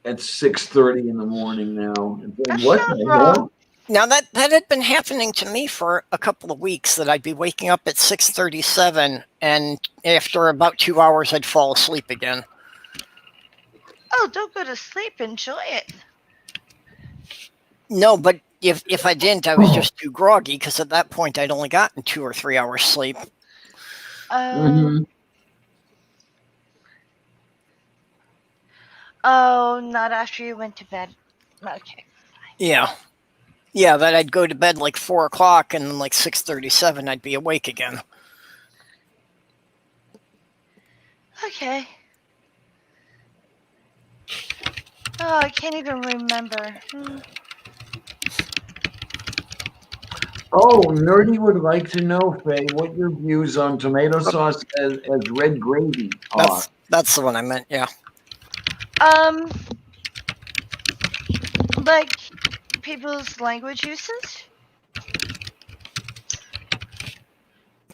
Speaker 3: at 6:30 in the morning now.
Speaker 6: That's
Speaker 3: What
Speaker 6: not
Speaker 3: the
Speaker 6: wrong.
Speaker 3: hell?
Speaker 1: Now that had been happening to me for a couple of weeks, that I'd be waking up at 6:37, and after about 2 hours, I'd fall asleep again.
Speaker 6: Oh, don't go to sleep. Enjoy it.
Speaker 1: No, but if I didn't, I was just too groggy, because at that point, I'd only gotten 2 or 3 hours sleep.
Speaker 3: Mhm.
Speaker 6: Oh, not after you went to bed. Okay.
Speaker 1: Yeah. Yeah, that I'd go to bed like 4 o'clock, and then like 6:37, I'd be awake again.
Speaker 6: Okay. Oh, I can't even remember.
Speaker 3: Oh, Nerdy would like to know, Faye, what your views on tomato sauce as red gravy are.
Speaker 1: That's the one I meant, yeah.
Speaker 6: Like people's language uses?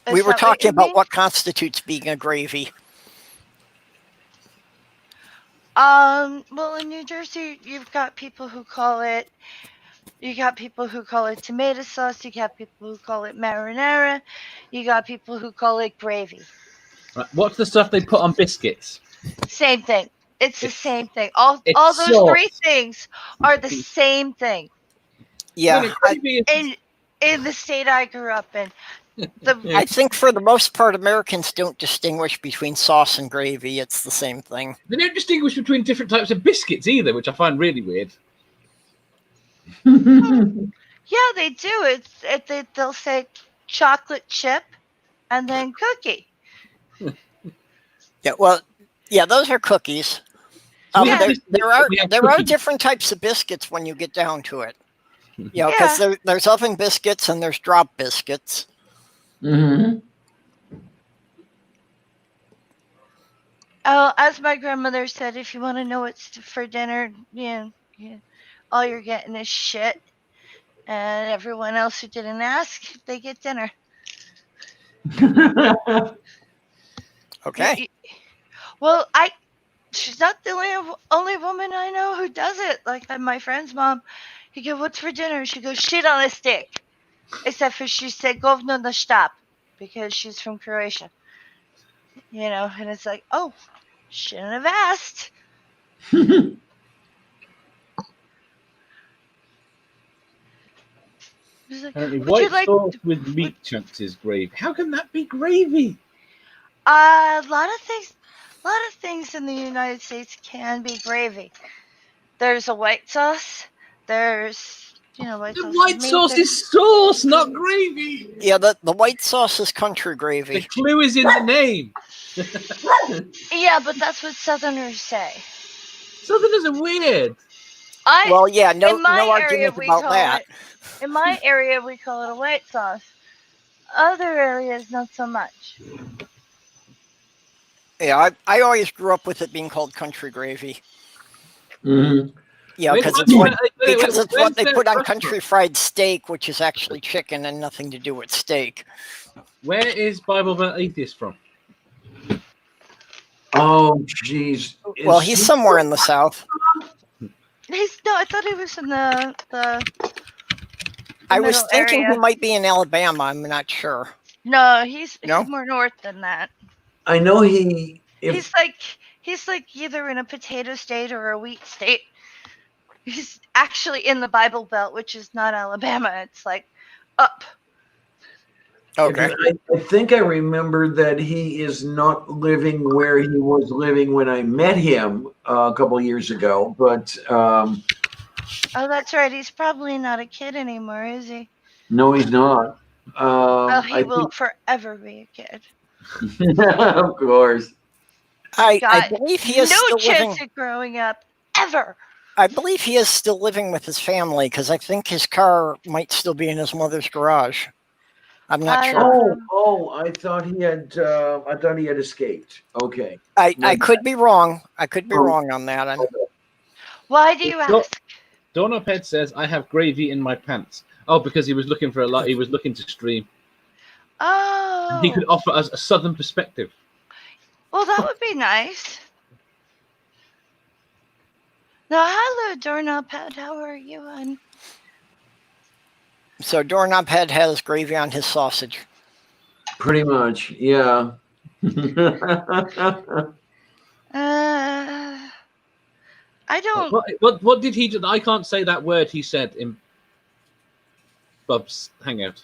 Speaker 1: We
Speaker 6: Is
Speaker 1: were
Speaker 6: that
Speaker 1: talking
Speaker 6: you
Speaker 1: about
Speaker 6: mean?
Speaker 1: what constitutes being a gravy.
Speaker 6: Well, in New Jersey, you've got people who call it. You got people who call it tomato sauce. You got people who call it marinara. You got people who call it gravy.
Speaker 5: Right, what's the stuff they put on biscuits?
Speaker 6: Same thing. It's the same thing. All those
Speaker 5: sauce.
Speaker 6: 3 things are the same thing.
Speaker 1: Yeah,
Speaker 5: Gravy is-
Speaker 6: In the state I grew up in.
Speaker 1: I think for the most part, Americans don't distinguish between sauce and gravy. It's the same thing.
Speaker 5: They don't distinguish between different types of biscuits either, which I find really weird.
Speaker 6: Yeah, they do. They'll say chocolate chip and then cookie.
Speaker 1: Yeah, well, yeah, those are cookies.
Speaker 5: So we have
Speaker 1: There are
Speaker 5: cookies.
Speaker 1: different types of biscuits when you get down to it. You know, because there's oven biscuits and there's drop biscuits.
Speaker 3: Mm-hmm.
Speaker 6: Oh, as my grandmother said, if you want to know what's for dinner, all you're getting is shit. And everyone else who didn't ask, they get dinner.
Speaker 1: Okay.
Speaker 6: Well, she's not the only woman I know who does it. Like my friend's mom, you go, what's for dinner? She goes, shit on a stick. Except for she said govno na štap, because she's from Croatia. And it's like, oh, shouldn't have asked. Like,
Speaker 5: Apparently,
Speaker 6: would
Speaker 5: white
Speaker 6: you like
Speaker 5: sauce with meat chunks is gravy. How can that be gravy?
Speaker 6: a lot of things in the United States can be gravy. There's a white sauce. There's white
Speaker 5: The
Speaker 6: sauce.
Speaker 5: white
Speaker 6: with meat.
Speaker 5: sauce is sauce, not gravy.
Speaker 1: Yeah, the white sauce is country
Speaker 5: The
Speaker 1: gravy.
Speaker 5: clue is in the name.
Speaker 6: Yeah, but that's what Southerners say.
Speaker 5: Southerners are weird.
Speaker 1: Well, yeah, no
Speaker 6: in my area
Speaker 1: argument
Speaker 6: we
Speaker 1: about
Speaker 6: call
Speaker 1: that.
Speaker 6: it. In my area we call it a white sauce. Other areas not so much.
Speaker 1: Yeah, I always grew up with it being called country gravy.
Speaker 3: Mhm.
Speaker 1: Yeah,
Speaker 5: Wait,
Speaker 1: because
Speaker 5: wait,
Speaker 1: it's what
Speaker 5: wait,
Speaker 1: because it's
Speaker 5: where's
Speaker 1: what they
Speaker 5: the
Speaker 1: put on
Speaker 5: restaurant?
Speaker 1: country fried steak, which is actually chicken and nothing to do with steak.
Speaker 5: Where is Bible Belt Atheist from?
Speaker 3: Oh, jeez.
Speaker 1: Well,
Speaker 3: Is
Speaker 1: he's
Speaker 3: he-
Speaker 1: somewhere in the South.
Speaker 6: I thought he was in the
Speaker 1: I was
Speaker 6: middle
Speaker 1: thinking
Speaker 6: area.
Speaker 1: he might be in Alabama. I'm not sure.
Speaker 6: No, he's
Speaker 1: No?
Speaker 6: more north than that.
Speaker 3: I know he. If
Speaker 6: He's like either in a potato state or a wheat state. He's actually in the Bible Belt, which is not Alabama. It's like up.
Speaker 1: Okay.
Speaker 3: I think I remember that he is not living where he was living when I met him a couple of years ago. But
Speaker 6: Oh, that's right. He's probably not a kid anymore, is he?
Speaker 3: no, he's not.
Speaker 6: Oh, he
Speaker 3: I
Speaker 6: will forever be a kid.
Speaker 3: think, of course.
Speaker 1: I
Speaker 6: Got
Speaker 1: believe he is
Speaker 6: no
Speaker 1: still
Speaker 6: chance
Speaker 1: living.
Speaker 6: of growing up ever.
Speaker 1: I believe he is still living with his family because I think his car might still be in his mother's garage. I'm not
Speaker 6: I-
Speaker 1: sure.
Speaker 3: Oh! I thought he had. I thought he had escaped. Okay.
Speaker 1: I could be wrong. I could be
Speaker 3: Oh.
Speaker 1: wrong on that.
Speaker 6: Why do you
Speaker 5: Sure.
Speaker 6: ask?
Speaker 5: Doorknobhead says, "I have gravy in my pants." Oh, because he was looking for a lot. He was looking to stream.
Speaker 6: Oh,
Speaker 5: He could offer us a southern perspective.
Speaker 6: well, that would be nice. Now, hello, Doorknob Pet. How are you, hon?
Speaker 1: So Doorknob Head has gravy on his sausage.
Speaker 3: Pretty much, yeah.
Speaker 6: I don't.
Speaker 5: What did he do? I can't say that word he said in Bub's Hangout.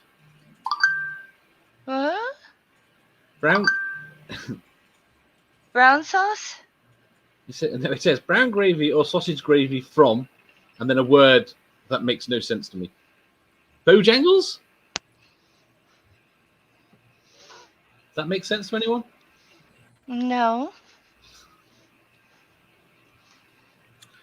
Speaker 6: What?
Speaker 5: Brown.
Speaker 6: Brown sauce?
Speaker 5: It says brown gravy or sausage gravy from, and then a word that makes no sense to me. Bojangles? Does that make sense to anyone?
Speaker 6: No.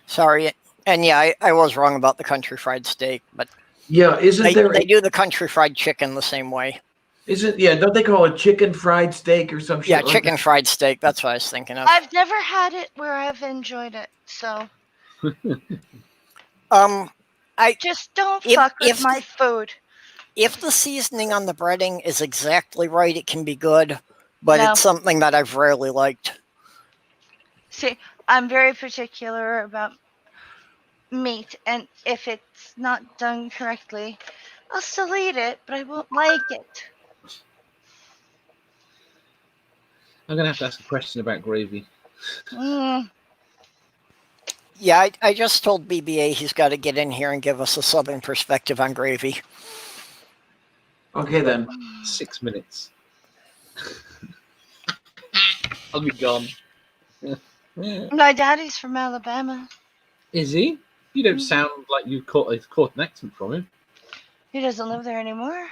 Speaker 1: Sorry. And yeah, I was wrong about the country fried steak, but
Speaker 3: Yeah, isn't there?
Speaker 1: they do the country fried chicken the same way.
Speaker 3: Isn't yeah? Don't they call it chicken fried steak or some shit?
Speaker 1: Yeah,
Speaker 3: like
Speaker 1: chicken
Speaker 3: that?
Speaker 1: fried steak. That's what I was thinking of.
Speaker 6: I've never had it where I've enjoyed it, so just don't fuck with my food.
Speaker 1: If the seasoning on the breading is exactly right, it can be good, but
Speaker 6: No.
Speaker 1: it's something that I've rarely liked.
Speaker 6: See, I'm very particular about meat, and if it's not done correctly, I'll still eat it, but I won't like it.
Speaker 5: I'm going to have to ask a question about gravy.
Speaker 6: Mm.
Speaker 1: Yeah, I just told BBA he's got to get in here and give us a southern perspective on gravy.
Speaker 3: Okay then.
Speaker 5: 6 minutes. I'll be gone.
Speaker 6: My daddy's from Alabama.
Speaker 5: Is he? You don't sound like you've caught an accent from him.
Speaker 6: He doesn't live there anymore.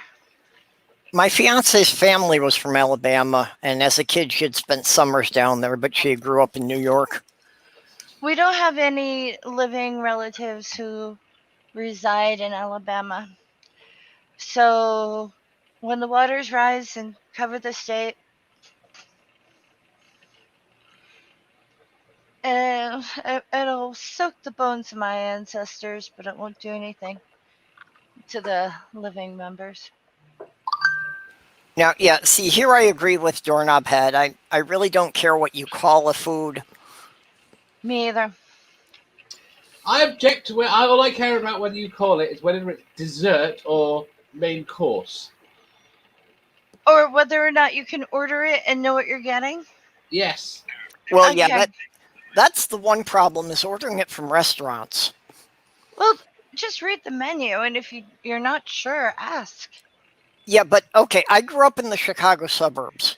Speaker 1: My fiance's family was from Alabama, and as a kid, she had spent summers down there, but she grew up in New York.
Speaker 6: We don't have any living relatives who reside in Alabama. So when the waters rise and cover the state, it'll soak the bones of my ancestors, but it won't do anything to the living members.
Speaker 1: Now, yeah, see, here I agree with Doorknob Head. I really don't care what you call a food.
Speaker 6: Me either.
Speaker 5: I object to it. All I care about whether you call it is whether it's dessert or main course.
Speaker 6: Or whether or not you can order it and know what you're getting.
Speaker 5: Yes.
Speaker 1: Well,
Speaker 6: Okay.
Speaker 1: yeah, that's the one problem is ordering it from restaurants.
Speaker 6: Well, just read the menu, and if you're not sure, ask.
Speaker 1: Yeah, but okay, I grew up in the Chicago suburbs,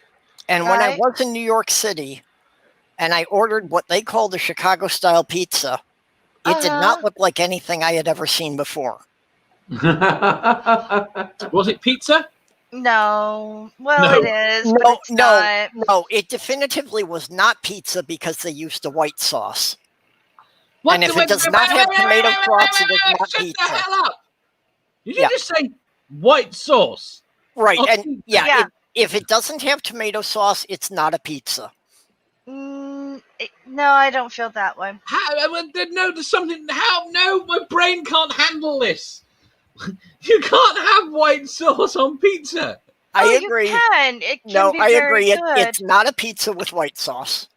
Speaker 1: and when I
Speaker 6: Right.
Speaker 1: was in New York City, and I ordered what they call the Chicago-style pizza, it did not look like anything I had ever seen before.
Speaker 5: Was it pizza?
Speaker 6: No. Well,
Speaker 5: No.
Speaker 6: it is, but it's not.
Speaker 1: No, it definitively was not pizza because they used a white sauce.
Speaker 5: What
Speaker 1: And if
Speaker 5: the-
Speaker 1: it does not have tomato sauce, it is not
Speaker 5: Shut
Speaker 1: pizza.
Speaker 5: the hell up! You
Speaker 1: Yeah.
Speaker 5: just say white sauce.
Speaker 1: Right,
Speaker 5: Oh,
Speaker 1: and yeah,
Speaker 6: yeah.
Speaker 1: if it doesn't have tomato sauce, it's not a pizza.
Speaker 6: No, I don't feel that way.
Speaker 5: No, there's something. How? No, my brain can't handle this. You can't have white sauce on pizza.
Speaker 1: I
Speaker 6: Oh,
Speaker 1: agree.
Speaker 6: You can. It can
Speaker 1: No,
Speaker 6: be
Speaker 1: I
Speaker 6: very
Speaker 1: agree.
Speaker 6: good.
Speaker 1: It's not a pizza with white sauce.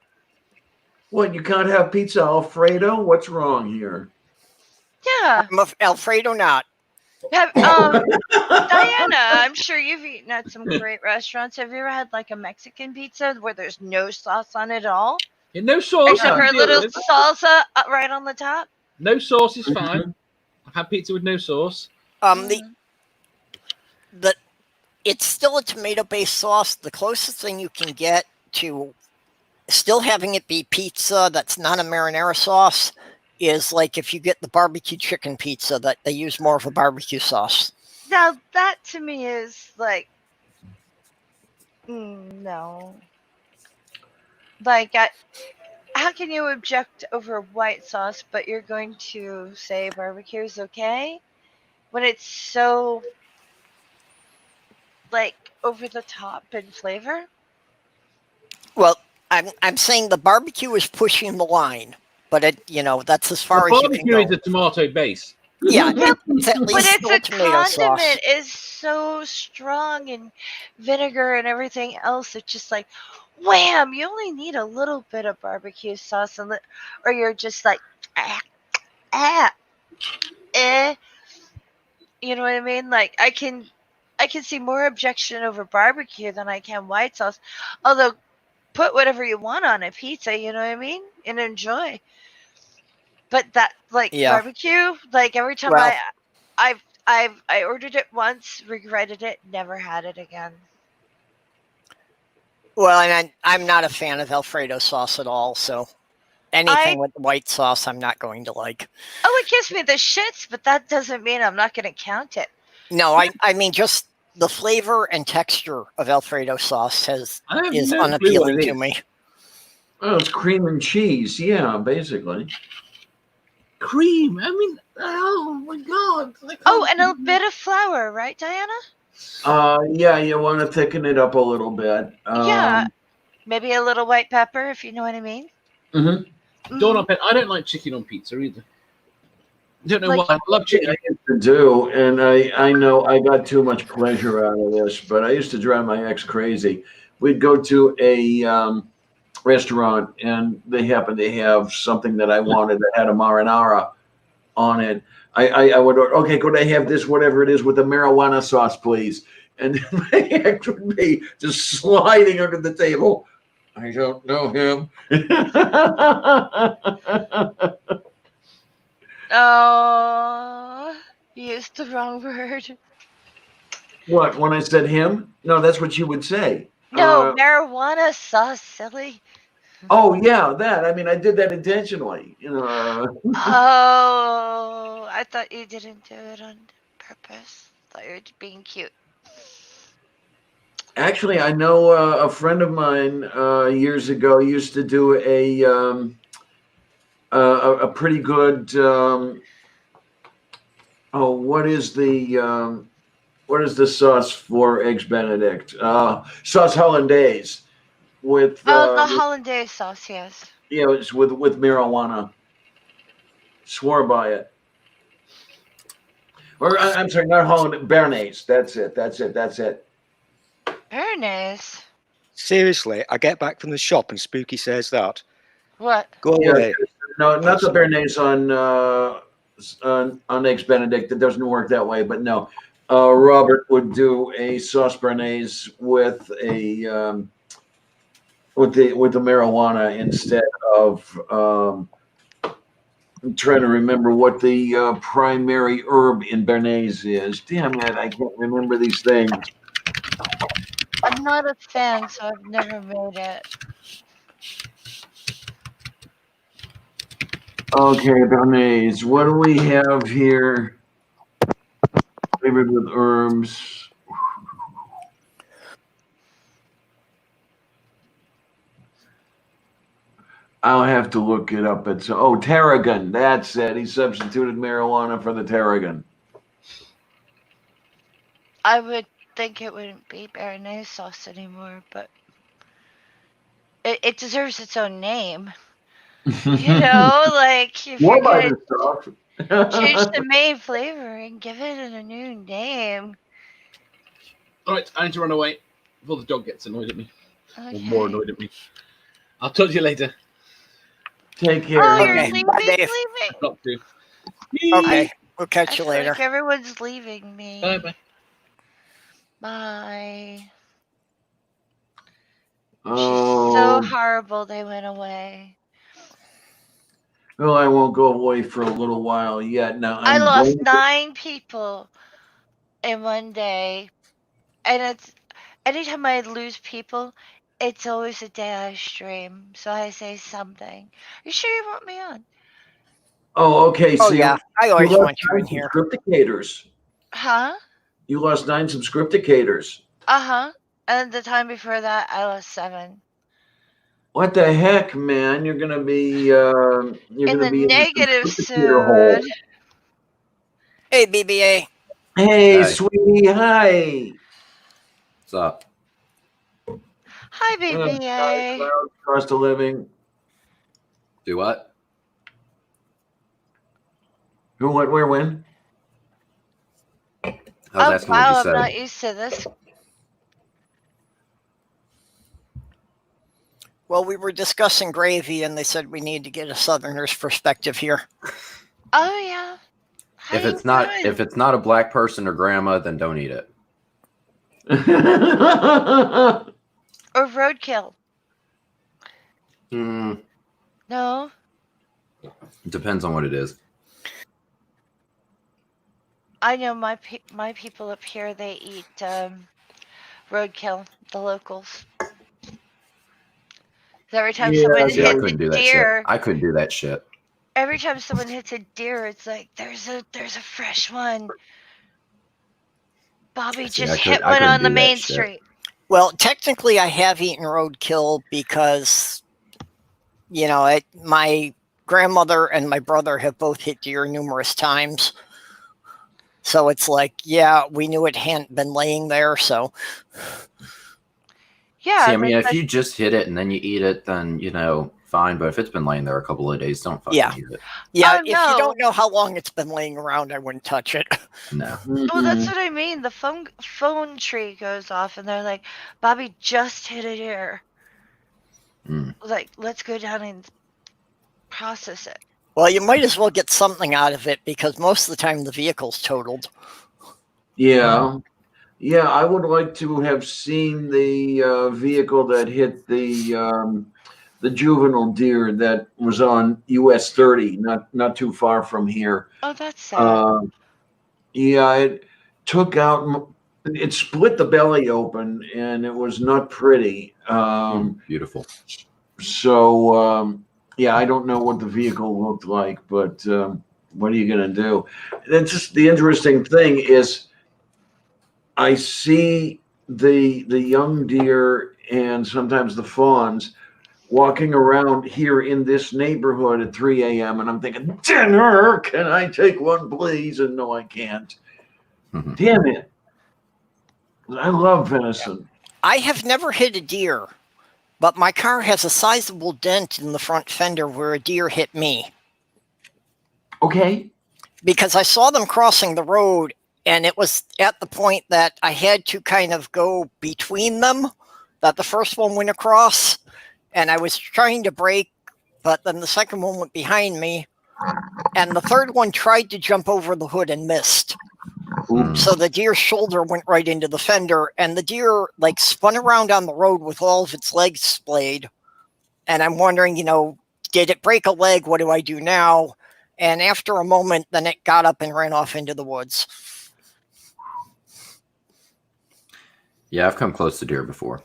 Speaker 3: What, you can't have pizza Alfredo? What's wrong here?
Speaker 6: Yeah.
Speaker 1: Alfredo not.
Speaker 6: Diana, I'm sure you've eaten at some great restaurants. Have you ever had like a Mexican pizza where there's no sauce on it at all?
Speaker 5: Yeah, no sauce.
Speaker 6: Except
Speaker 5: I
Speaker 6: for a
Speaker 5: can deal
Speaker 6: little
Speaker 5: with.
Speaker 6: salsa right on the top?
Speaker 5: No sauce is fine. I've had pizza with no sauce.
Speaker 1: It's still a tomato-based sauce. The closest thing you can get to still having it be pizza that's not a marinara sauce is like if you get the barbecue chicken pizza that they use more of a barbecue sauce.
Speaker 6: Now, that to me is like, no. Like, how can you object over white sauce, but you're going to say barbecue is okay when it's so, like, over the top in flavor?
Speaker 1: Well, I'm saying the barbecue is pushing the line, but that's as far as you can
Speaker 5: Barbecue
Speaker 1: go.
Speaker 5: is a tomato base.
Speaker 1: Yeah, it's at
Speaker 6: But
Speaker 1: least
Speaker 6: it's
Speaker 1: still
Speaker 6: a
Speaker 1: tomato
Speaker 6: condiment
Speaker 1: sauce.
Speaker 6: is so strong and vinegar and everything else. It's just like, wham! You only need a little bit of barbecue sauce, or you're just like, You know what I mean? Like I can see more objection over barbecue than I can white sauce. Although, put whatever you want on a pizza. You know what I mean? And enjoy. But that barbecue, like every time
Speaker 1: Well-
Speaker 6: I ordered it once, regretted it, never had it again.
Speaker 1: Well, and I'm not a fan of Alfredo sauce at all, so anything with white sauce I'm not going to like.
Speaker 6: Oh, it gives me the shits, but that doesn't mean I'm not going to count it.
Speaker 1: No, I mean just the flavor and texture of Alfredo sauce is unappealing to me.
Speaker 3: Oh, it's cream and cheese. Yeah, basically.
Speaker 5: Cream. I mean, oh my god.
Speaker 6: Oh, and a bit of flour, right, Diana?
Speaker 3: Yeah, you want to thicken it up a little bit.
Speaker 6: Yeah. Maybe a little white pepper, if you know what I mean.
Speaker 5: I don't like chicken on pizza either. I don't know why. I love chicken.
Speaker 3: I used to do, and I know I got too much pleasure out of this, but I used to drive my ex crazy. We'd go to a restaurant, and they happened to have something that I wanted that had a marinara on it. I would order, okay, could I have this, whatever it is, with the marijuana sauce, please? And my ex would be just sliding under the table. I don't know him.
Speaker 6: Oh, you used the wrong word.
Speaker 3: What, when I said him? No, that's what you would say.
Speaker 6: No, marijuana sauce, silly.
Speaker 3: Oh, yeah, that. I mean, I did that intentionally.
Speaker 6: Oh, I thought you didn't do it on purpose. I thought you were being cute.
Speaker 3: Actually, I know a friend of mine years ago used to do a pretty good. What is the sauce for eggs Benedict? Sauce hollandaise with.
Speaker 6: The hollandaise sauce, yes.
Speaker 3: Yeah, it's with marijuana. Swore by it. Or I'm sorry, not hollandaise. Béarnaise. That's it.
Speaker 6: Béarnaise.
Speaker 4: Seriously, I get back from the shop and Spooky says that.
Speaker 6: What?
Speaker 4: Go away.
Speaker 3: No, not the Béarnaise on eggs Benedict. It doesn't work that way. But no, Robert would do a sauce Béarnaise with the marijuana instead of. I'm trying to remember what the primary herb in Béarnaise is. Damn it, I can't remember these things.
Speaker 6: I'm not a fan, so I've never made it.
Speaker 3: Okay, Béarnaise. What do we have here? Flavored with herbs. I'll have to look it up. It's tarragon. That's it. He substituted marijuana for the tarragon.
Speaker 6: I would think it wouldn't be béarnaise sauce anymore, but it deserves its own name. You know, like if
Speaker 3: What
Speaker 6: you're
Speaker 3: by
Speaker 6: gonna
Speaker 3: the stuff?
Speaker 6: change the main flavor and give it a new name.
Speaker 5: All right, I need to run away before the dog gets annoyed at me.
Speaker 6: Okay.
Speaker 5: Or more annoyed at me. I'll talk to you later.
Speaker 3: Take care.
Speaker 6: Oh, you're
Speaker 1: Okay,
Speaker 6: leaving?
Speaker 1: bye, Dave.
Speaker 6: Leaving?
Speaker 5: Not to.
Speaker 1: Okay, we'll
Speaker 6: I
Speaker 1: catch you
Speaker 6: feel
Speaker 1: later.
Speaker 6: like everyone's leaving me.
Speaker 5: Bye bye.
Speaker 6: Bye.
Speaker 3: Oh,
Speaker 6: So horrible they went away.
Speaker 3: well, I won't go away for a little while yet. Now
Speaker 6: I
Speaker 3: I'm
Speaker 6: lost
Speaker 3: going
Speaker 6: 9 people in one day. And it's anytime I lose people, it's always a day I stream. So I say something. You sure you want me on?
Speaker 3: Oh, okay.
Speaker 1: Oh
Speaker 3: So
Speaker 1: yeah, I
Speaker 3: you
Speaker 1: always
Speaker 3: lost
Speaker 1: want you in
Speaker 3: 9
Speaker 1: here.
Speaker 3: subscripticators.
Speaker 6: Huh?
Speaker 3: You lost 9 subscripticators.
Speaker 6: Uh-huh. And the time before that, I lost 7.
Speaker 3: What the heck, man? You're gonna be
Speaker 6: In the negative
Speaker 3: subscripticator hole.
Speaker 6: side.
Speaker 1: Hey, BBA.
Speaker 3: Hey,
Speaker 7: Hey.
Speaker 3: sweetie, hi.
Speaker 7: What's up?
Speaker 6: Hi, BBA.
Speaker 3: Cloud cost of living.
Speaker 7: Do what?
Speaker 3: Who, what, where, when?
Speaker 7: I was
Speaker 6: Oh,
Speaker 7: asking
Speaker 6: wow,
Speaker 7: what
Speaker 6: I'm
Speaker 7: you
Speaker 6: not
Speaker 7: said.
Speaker 6: used to this.
Speaker 1: Well, we were discussing gravy, and they said we need to get a Southerner's perspective here.
Speaker 6: Oh, yeah. How
Speaker 7: If
Speaker 6: you
Speaker 7: it's not
Speaker 6: doing?
Speaker 7: if it's not a black person or grandma, then don't eat it.
Speaker 6: Or roadkill?
Speaker 7: Mm,
Speaker 6: No?
Speaker 7: depends on what it is.
Speaker 6: I know my people up here, they eat roadkill, the locals. Every time
Speaker 3: Yeah,
Speaker 6: someone
Speaker 7: See, I
Speaker 6: hits a
Speaker 7: couldn't do that shit.
Speaker 6: deer,
Speaker 7: I couldn't do that shit.
Speaker 6: every time someone hits a deer, it's like there's a fresh one. Bobby
Speaker 7: See,
Speaker 6: just
Speaker 7: I
Speaker 6: hit
Speaker 7: couldn't
Speaker 6: one on
Speaker 7: do
Speaker 6: the
Speaker 7: that
Speaker 6: main
Speaker 7: shit.
Speaker 6: street.
Speaker 1: Well, technically, I have eaten roadkill because, my grandmother and my brother have both hit deer numerous times. So it's like, yeah, we knew it hadn't been laying there, so.
Speaker 6: Yeah,
Speaker 7: See, I mean,
Speaker 6: that's
Speaker 7: if you just hit it and then you eat it, then fine. But if it's been laying there a couple of days, don't fucking eat it.
Speaker 1: Yeah,
Speaker 6: Oh,
Speaker 1: if you
Speaker 6: no.
Speaker 1: don't know how long it's been laying around, I wouldn't touch it.
Speaker 7: No.
Speaker 6: well, that's what I mean. The phone tree goes off, and they're like, "Bobby just hit a deer. Like, let's go down and process it."
Speaker 1: Well, you might as well get something out of it because most of the time the vehicle's totaled.
Speaker 3: Yeah. Yeah, I would like to have seen the vehicle that hit the juvenile deer that was on US 30, not too far from here.
Speaker 6: Oh, that's sad.
Speaker 3: Yeah, it took out, it split the belly open, and it was not pretty.
Speaker 7: Beautiful.
Speaker 3: So, yeah, I don't know what the vehicle looked like, but what are you going to do? That's just the interesting thing is I see the young deer and sometimes the fawns walking around here in this neighborhood at 3 a.m. and I'm thinking, dinner, can I take one, please? And no, I can't. Damn it. I love venison.
Speaker 1: I have never hit a deer, but my car has a sizable dent in the front fender where a deer hit me.
Speaker 3: Okay.
Speaker 1: Because I saw them crossing the road, and it was at the point that I had to kind of go between them, that the first one went across, and I was trying to brake, but then the second one went behind me, and the third one tried to jump over the hood and missed. So the deer's shoulder went right into the fender, and the deer spun around on the road with all of its legs splayed. And I'm wondering, did it break a leg? What do I do now? And after a moment, then it got up and ran off into the woods.
Speaker 7: Yeah, I've come close to deer before.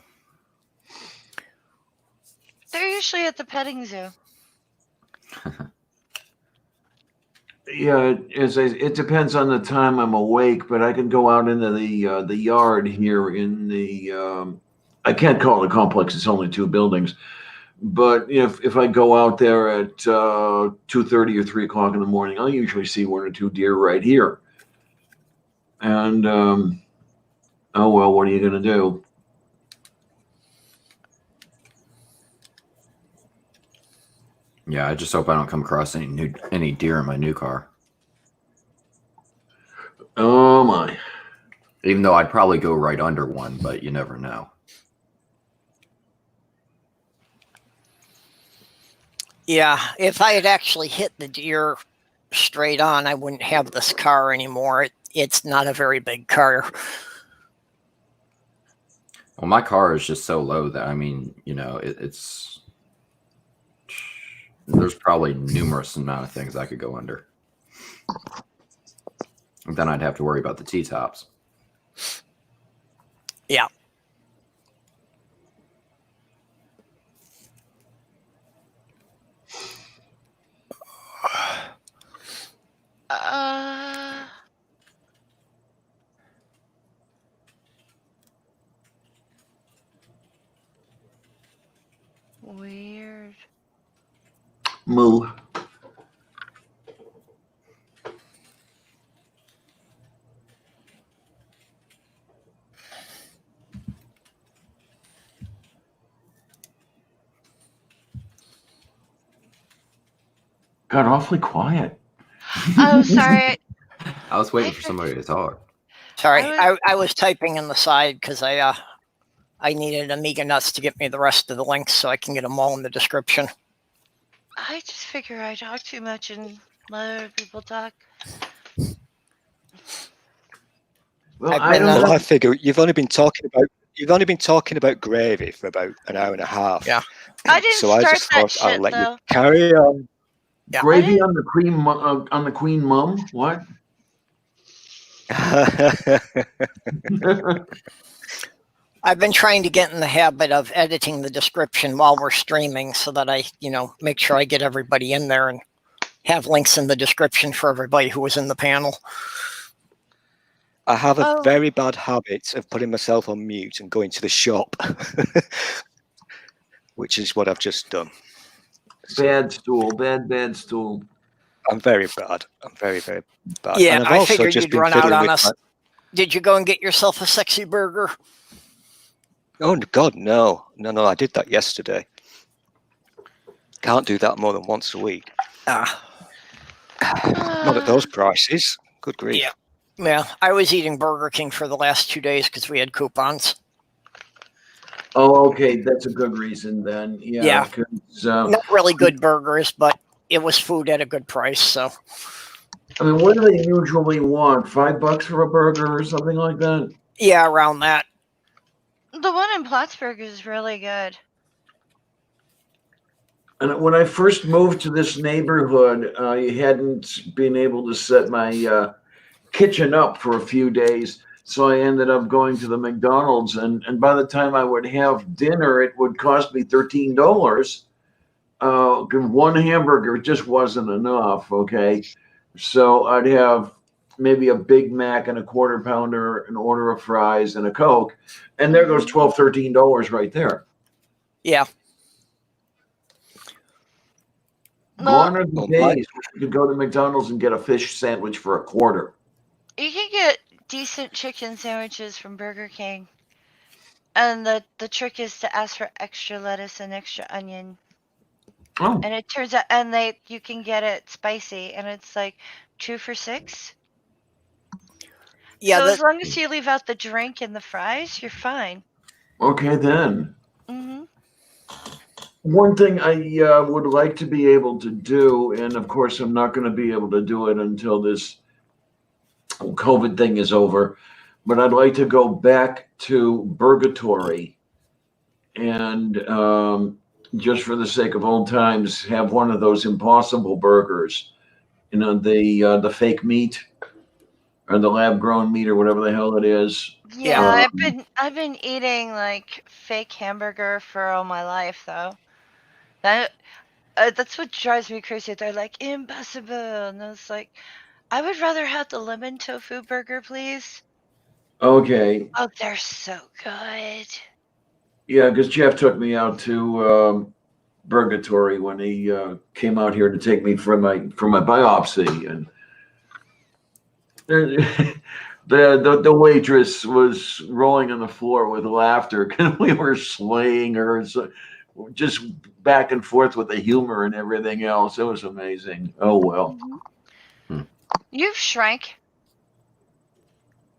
Speaker 6: They're usually at the petting zoo.
Speaker 3: Yeah, it depends on the time I'm awake, but I can go out into the yard here in the I can't call it a complex, it's only 2 buildings, But if I go out there at 2:30 or 3 o'clock in the morning, I'll usually see 1 or 2 deer right here. And oh well, what are you going to do?
Speaker 7: Yeah, I just hope I don't come across any deer in my new car.
Speaker 3: Oh my!
Speaker 7: Even though I'd probably go right under one, but you never know.
Speaker 1: Yeah, if I had actually hit the deer straight on, I wouldn't have this car anymore. It's not a very big car.
Speaker 7: Well, my car is just so low that, I mean, you know, it's there's probably numerous amount of things I could go under. And then I'd have to worry about the T-tops.
Speaker 1: Yeah.
Speaker 6: Weird.
Speaker 3: Moo. Got awfully quiet.
Speaker 6: Oh, sorry.
Speaker 7: I was waiting for somebody to talk.
Speaker 1: Sorry, I was typing in the side because I needed Amiga Nuts to get me the rest of the links so I can get them all in the description.
Speaker 6: I just figure I talk too much and let other people talk.
Speaker 3: Well,
Speaker 4: I figure you've only been talking about gravy for about an hour and a half.
Speaker 1: Yeah.
Speaker 6: I didn't
Speaker 4: So
Speaker 6: start
Speaker 4: I just
Speaker 6: that
Speaker 4: thought
Speaker 6: shit,
Speaker 4: I'll let
Speaker 6: though.
Speaker 4: you carry on.
Speaker 1: Yeah.
Speaker 3: Gravy on the queen mum. What?
Speaker 1: I've been trying to get in the habit of editing the description while we're streaming so that I, make sure I get everybody in there and have links in the description for everybody who was in the panel.
Speaker 4: I have a very bad habit of putting myself on mute and going to the shop, which is what I've just done.
Speaker 3: Bad stool. Bad stool.
Speaker 4: I'm very bad. I'm very, very bad.
Speaker 1: Yeah,
Speaker 4: and I've
Speaker 1: I
Speaker 4: also
Speaker 1: figured
Speaker 4: just
Speaker 1: you'd
Speaker 4: been
Speaker 1: run out
Speaker 4: fiddling
Speaker 1: on
Speaker 4: with
Speaker 1: us. Did you go and get yourself a sexy burger?
Speaker 4: Oh, God, no. No, I did that yesterday. Can't do that more than once a week. Not at those prices. Good grief.
Speaker 1: Yeah, I was eating Burger King for the last 2 days because we had coupons.
Speaker 3: Oh, okay. That's a good reason then. Yeah. 'Cause,
Speaker 1: not really good burgers, but it was food at a good price. So,
Speaker 3: I mean, what do they usually want? $5 for a burger or something like that?
Speaker 1: Yeah, around that.
Speaker 6: The one in Plattsburgh is really good.
Speaker 3: And when I first moved to this neighborhood, you hadn't been able to set my kitchen up for a few days. So I ended up going to the McDonald's. And by the time I would have dinner, it would cost me $13. One hamburger just wasn't enough. Okay. So I'd have maybe a Big Mac and a quarter pounder, an order of fries and a Coke. And there goes $12, $13 right there.
Speaker 1: Yeah.
Speaker 3: Gone are the days you could go to McDonald's and get a fish sandwich for a quarter.
Speaker 6: You can get decent chicken sandwiches from Burger King. And the trick is to ask for extra lettuce and extra onion.
Speaker 3: Oh.
Speaker 6: And it turns out, you can get it spicy, and it's like 2 for $6.
Speaker 1: Yeah.
Speaker 6: So as long as you leave out the drink and the fries, you're fine.
Speaker 3: Okay, then.
Speaker 6: Mm-hmm.
Speaker 3: One thing I would like to be able to do, and of course I'm not going to be able to do it until this COVID thing is over, but I'd like to go back to Burgatory and just for the sake of old times, have one of those Impossible burgers, the fake meat or the lab-grown meat or whatever the hell it is.
Speaker 6: Yeah, I've been eating like fake hamburger for all my life though. That's what drives me crazy. They're like impossible, and I was like, I would rather have the lemon tofu burger, please.
Speaker 3: Okay.
Speaker 6: Oh, they're so good.
Speaker 3: Yeah, because Jeff took me out to purgatory when he came out here to take me for my biopsy, and the waitress was rolling on the floor with laughter because we were slaying her, so just back and forth with the humor and everything else. It was amazing. Oh well.
Speaker 6: You've shrank.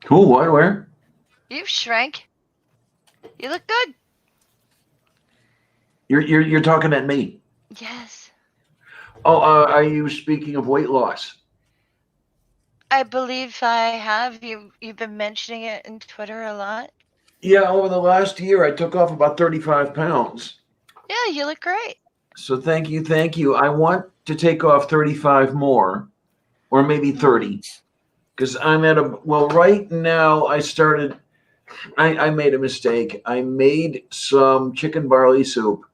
Speaker 3: Who? What? Where?
Speaker 6: You've shrank. You look good.
Speaker 3: You're talking at me.
Speaker 6: Yes.
Speaker 3: Oh, are you speaking of weight loss?
Speaker 6: I believe I have. You've been mentioning it in Twitter a lot.
Speaker 3: Yeah, over the last year, I took off about 35 pounds.
Speaker 6: Yeah, you look great.
Speaker 3: So thank you. I want to take off 35 more, or maybe 30, because I'm at right now I made a mistake. I made some chicken barley soup,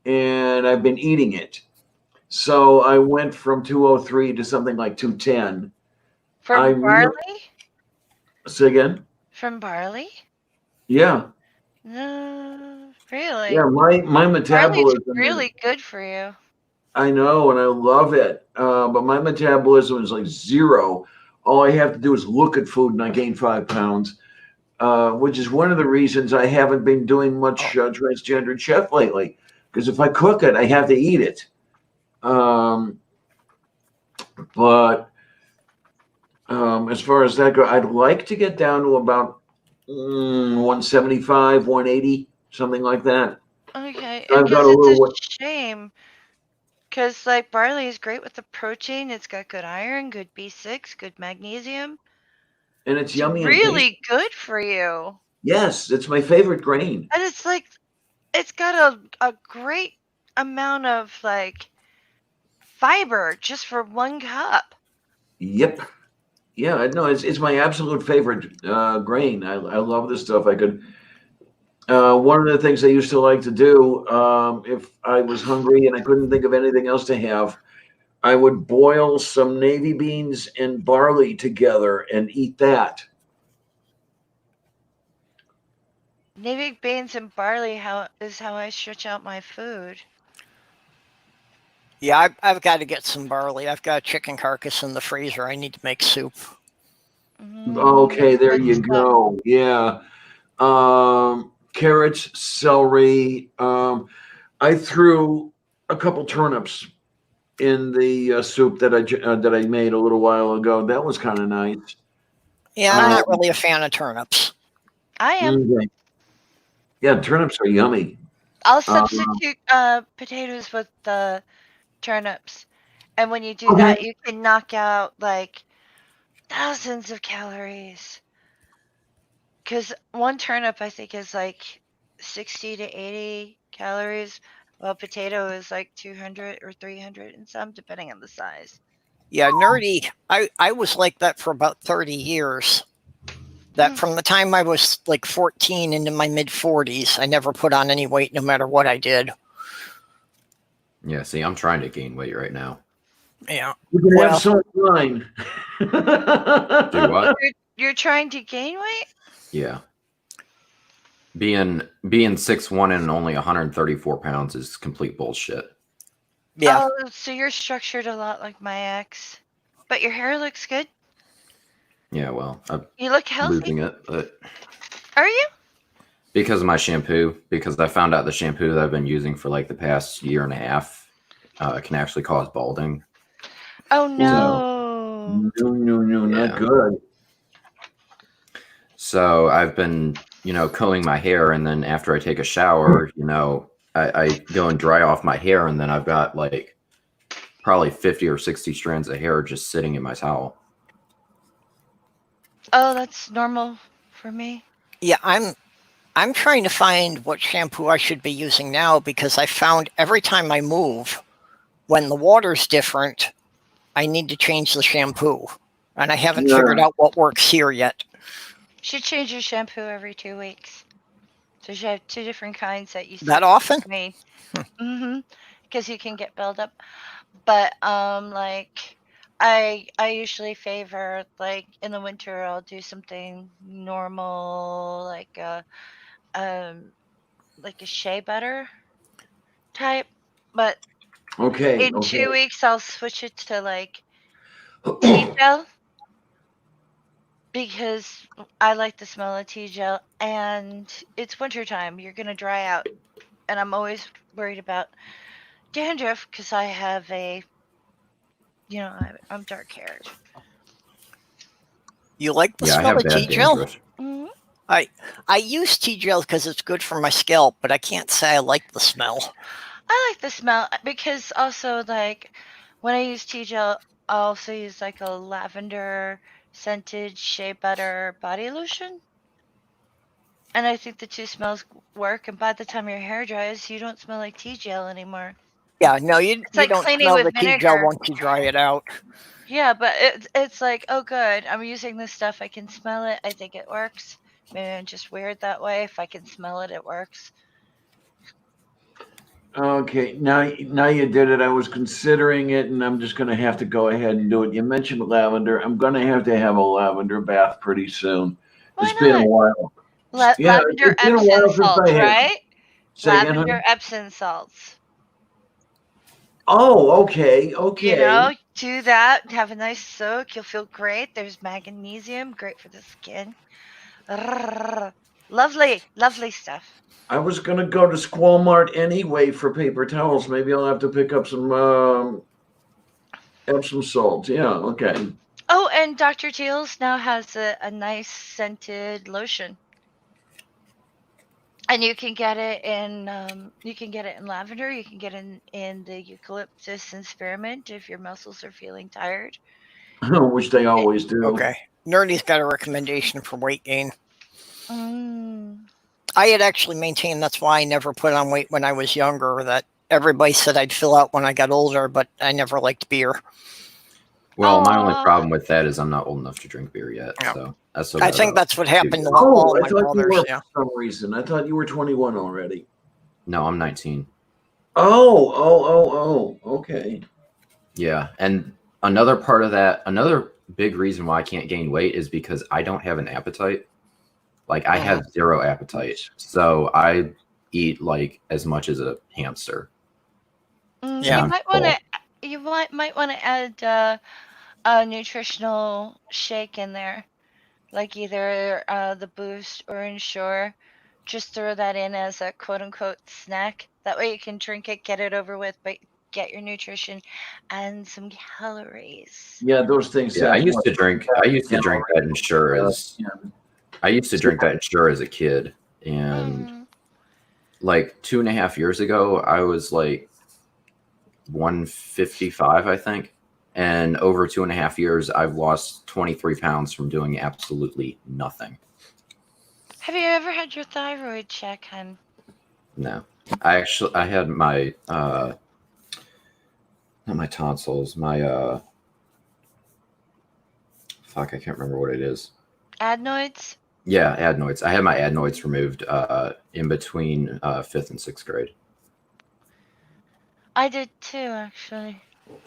Speaker 3: and I've been eating it. So I went from 203 to something like 210.
Speaker 6: From barley?
Speaker 3: Say again?
Speaker 6: From barley?
Speaker 3: Yeah.
Speaker 6: No, really.
Speaker 3: Yeah, my
Speaker 6: Barley's
Speaker 3: metabolism
Speaker 6: really good for you.
Speaker 3: I know, and I love it. But my metabolism is like 0. All I have to do is look at food, and I gain 5 pounds, which is one of the reasons I haven't been doing much transgendered chef lately. Because if I cook it, I have to eat it. But as far as that goes, I'd like to get down to about 175, 180, something like that.
Speaker 6: Okay,
Speaker 3: I've got
Speaker 6: because
Speaker 3: a
Speaker 6: it's
Speaker 3: little.
Speaker 6: a shame. Because like barley is great with the protein. It's got good iron, good B6, good magnesium.
Speaker 3: And it's yummy and
Speaker 6: really good for you.
Speaker 3: Yes, it's my favorite grain.
Speaker 6: And it's like, it's got a great amount of like fiber just for 1 cup.
Speaker 3: Yep. Yeah, no, it's my absolute favorite grain. I love this stuff. I could. One of the things I used to like to do if I was hungry and I couldn't think of anything else to have, I would boil some navy beans and barley together and eat that.
Speaker 6: Navy beans and barley is how I stretch out my food.
Speaker 1: Yeah, I've got to get some barley. I've got a chicken carcass in the freezer. I need to make soup.
Speaker 3: Okay, there you go. Yeah. Carrots, celery. I threw a couple turnips in the soup that I made a little while ago. That was kind of nice.
Speaker 1: Yeah, I'm not really a fan of turnips.
Speaker 6: I am.
Speaker 3: Yeah, turnips are yummy.
Speaker 6: I'll substitute potatoes with the turnips, and when you do that, you can knock out like thousands of calories. Because 1 turnip, I think, is like 60 to 80 calories, while potato is like 200 or 300 and some, depending on the size.
Speaker 1: Yeah, nerdy. I was like that for about 30 years. That from the time I was like 14 into my mid 40s, I never put on any weight no matter what I did.
Speaker 7: Yeah, see, I'm trying to gain weight right now.
Speaker 1: Yeah.
Speaker 3: You can have some wine.
Speaker 7: Do what?
Speaker 6: You're trying to gain weight?
Speaker 7: Yeah. Being 6'1" and only 134 pounds is complete bullshit.
Speaker 1: Yeah.
Speaker 6: Oh, so you're structured a lot like my ex. But your hair looks good.
Speaker 7: Yeah, well,
Speaker 6: you look healthy.
Speaker 7: Losing it, but
Speaker 6: are you?
Speaker 7: Because of my shampoo. Because I found out the shampoo that I've been using for like the past year and a half can actually cause balding.
Speaker 6: Oh no!
Speaker 3: No, not good.
Speaker 7: So I've been, combing my hair, and then after I take a shower, I go and dry off my hair, and then I've got like probably 50 or 60 strands of hair just sitting in my towel.
Speaker 6: Oh, that's normal for me.
Speaker 1: Yeah, I'm trying to find what shampoo I should be using now, because I found every time I move, when the water's different, I need to change the shampoo. And I haven't figured out what works here yet.
Speaker 6: You should change your shampoo every 2 weeks. So you have 2 different kinds that you
Speaker 1: that often?
Speaker 6: Because you can get buildup. But like I usually favor, like in the winter I'll do something normal, like a shea butter type, But
Speaker 3: Okay.
Speaker 6: in
Speaker 3: Okay.
Speaker 6: 2 weeks, I'll switch it to like tea gel because I like the smell of tea gel, and it's wintertime. You're gonna dry out, and I'm always worried about dandruff because I have I'm dark haired.
Speaker 1: You like the
Speaker 7: Yeah, I
Speaker 1: smell
Speaker 7: have
Speaker 1: of tea
Speaker 7: bad
Speaker 1: gel?
Speaker 7: dandruff.
Speaker 6: Hmm.
Speaker 1: I use tea gel because it's good for my scalp, but I can't say I like the smell.
Speaker 6: I like the smell because also like when I use tea gel, I also use like a lavender scented shea butter body lotion. And I think the two smells work, and by the time your hair dries, you don't smell like tea gel anymore.
Speaker 1: Yeah, no, you
Speaker 6: It's
Speaker 1: you
Speaker 6: like
Speaker 1: don't
Speaker 6: cleaning
Speaker 1: smell
Speaker 6: with
Speaker 1: the tea gel
Speaker 6: vinegar.
Speaker 1: once you dry it out.
Speaker 6: Yeah, but it's like, oh good, I'm using this stuff, I can smell it, I think it works. Maybe I'm just weird that way. If I can smell it, it works.
Speaker 3: Okay, now you did it. I was considering it, and I'm just going to have to go ahead and do it. You mentioned lavender. I'm going to have a lavender bath pretty soon.
Speaker 6: Why
Speaker 3: It's been a
Speaker 6: not?
Speaker 3: while. Yeah,
Speaker 6: Lavender
Speaker 3: it's been a
Speaker 6: Epsom
Speaker 3: while since
Speaker 6: salts,
Speaker 3: I had.
Speaker 6: right?
Speaker 3: Say again,
Speaker 6: Lavender
Speaker 3: honey?
Speaker 6: Epsom salts.
Speaker 3: Oh, okay,
Speaker 6: You
Speaker 3: okay.
Speaker 6: know, do that, have a nice soak, you'll feel great. There's magnesium, great for the skin. Lovely, lovely stuff.
Speaker 3: I was going to go to Squall Mart anyway for paper towels. Maybe I'll have to pick up some Epsom salt. Yeah, okay.
Speaker 6: Oh, and Dr. Teal's now has a nice scented lotion. And you can get it in lavender, you can get it in the eucalyptus and spearmint if your muscles are feeling tired.
Speaker 3: Which they always do.
Speaker 1: Okay. Nerdy's got a recommendation for weight gain.
Speaker 6: Mm.
Speaker 1: I had actually maintained that's why I never put on weight when I was younger. That everybody said I'd fill out when I got older, but I never liked beer.
Speaker 7: Well, my only
Speaker 6: Aw.
Speaker 7: problem with that is I'm not old enough to drink beer yet.
Speaker 1: Yeah.
Speaker 7: So I still
Speaker 1: I
Speaker 7: got
Speaker 1: think
Speaker 7: about
Speaker 1: that's what
Speaker 7: 2
Speaker 1: happened to
Speaker 7: years.
Speaker 1: all
Speaker 3: I
Speaker 1: my
Speaker 3: thought you
Speaker 1: brothers.
Speaker 3: were
Speaker 1: Yeah.
Speaker 3: for some reason. I thought you were 21 already.
Speaker 7: No, I'm 19.
Speaker 3: Oh, okay.
Speaker 7: Yeah, and another part of that, another big reason why I can't gain weight is because I don't have an appetite. Like I have zero appetite, so I eat like as much as a hamster.
Speaker 1: Yeah.
Speaker 6: You might want to add a nutritional shake in there, like either the Boost or Ensure. Just throw that in as a quote unquote snack. That way you can drink it, get it over with, but get your nutrition and some calories.
Speaker 3: Yeah, those things.
Speaker 7: Yeah, I
Speaker 3: have
Speaker 7: used
Speaker 3: what,
Speaker 7: to drink. I used to drink that Ensure as.
Speaker 3: yeah.
Speaker 7: I used to drink that Ensure as a kid, and
Speaker 6: Mm.
Speaker 7: like 2.5 years ago, I was like 155, I think. And over 2.5 years, I've lost 23 pounds from doing absolutely nothing.
Speaker 6: Have you ever had your thyroid check, hun?
Speaker 7: No, I had my not my tonsils, my fuck, I can't remember what it is.
Speaker 6: Adenoids?
Speaker 7: Yeah, adenoids. I had my adenoids removed in between 5th and 6th grade.
Speaker 6: I did too, actually.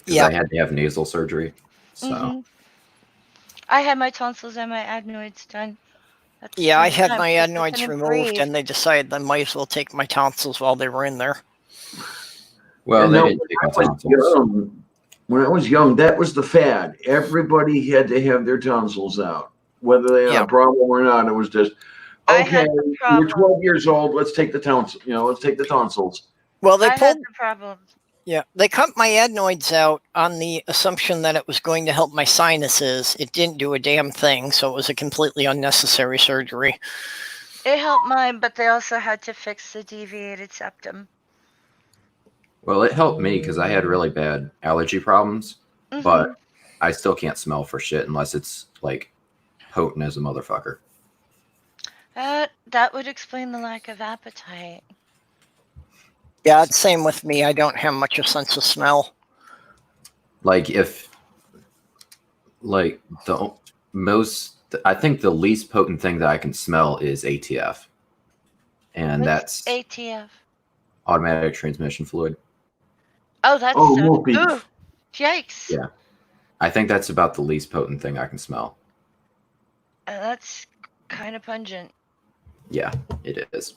Speaker 7: Because I had to have nasal surgery. So
Speaker 6: I had my tonsils and my adenoids done.
Speaker 1: Yeah, I had my
Speaker 6: I
Speaker 1: adenoids
Speaker 6: couldn't
Speaker 1: removed,
Speaker 6: breathe.
Speaker 1: and they decided I might as well take my tonsils while they were in there.
Speaker 7: well,
Speaker 3: And
Speaker 7: they
Speaker 3: now,
Speaker 7: didn't take my tonsils.
Speaker 3: when I was young, that was the fad. Everybody had to have their tonsils out, whether they had a problem or not. It was just
Speaker 6: I
Speaker 3: okay.
Speaker 6: had the
Speaker 3: You're
Speaker 6: problem.
Speaker 3: 12 years old. Let's take the tonsils. Let's take the tonsils.
Speaker 1: Well, they
Speaker 6: I had
Speaker 1: pulled.
Speaker 6: the problem.
Speaker 1: Yeah, they cut my adenoids out on the assumption that it was going to help my sinuses. It didn't do a damn thing, so it was a completely unnecessary surgery.
Speaker 6: It helped mine, but they also had to fix the deviated septum.
Speaker 7: Well, it helped me because I had really bad allergy problems, but I still can't smell for shit unless it's like potent as a motherfucker.
Speaker 6: That would explain the lack of appetite.
Speaker 1: Yeah, it's same with me. I don't have much of a sense of smell.
Speaker 7: Like if, like I think the least potent thing that I can smell is ATF, and
Speaker 6: What's
Speaker 7: that's
Speaker 6: ATF.
Speaker 7: automatic transmission fluid.
Speaker 6: Oh, that's ooh, yikes.
Speaker 7: Yeah, I think that's about the least potent thing I can smell.
Speaker 6: That's kind of pungent.
Speaker 7: Yeah, it is.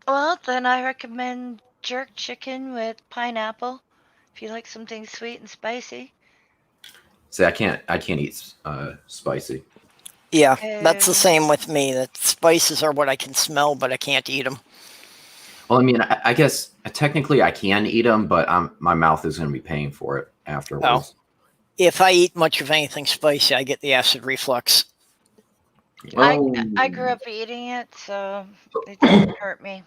Speaker 6: Well, then I recommend jerk chicken with pineapple. If you like something sweet and spicy.
Speaker 7: See, I can't eat spicy.
Speaker 1: Yeah, that's the
Speaker 6: Oh.
Speaker 1: same with me. That spices are what I can smell, but I can't eat them.
Speaker 7: Well, I mean, I guess technically I can eat them, but my mouth is going to be paying for it afterwards.
Speaker 1: If I eat much of anything spicy, I get the acid reflux.
Speaker 3: Oh.
Speaker 6: I grew up eating it, so it didn't hurt me.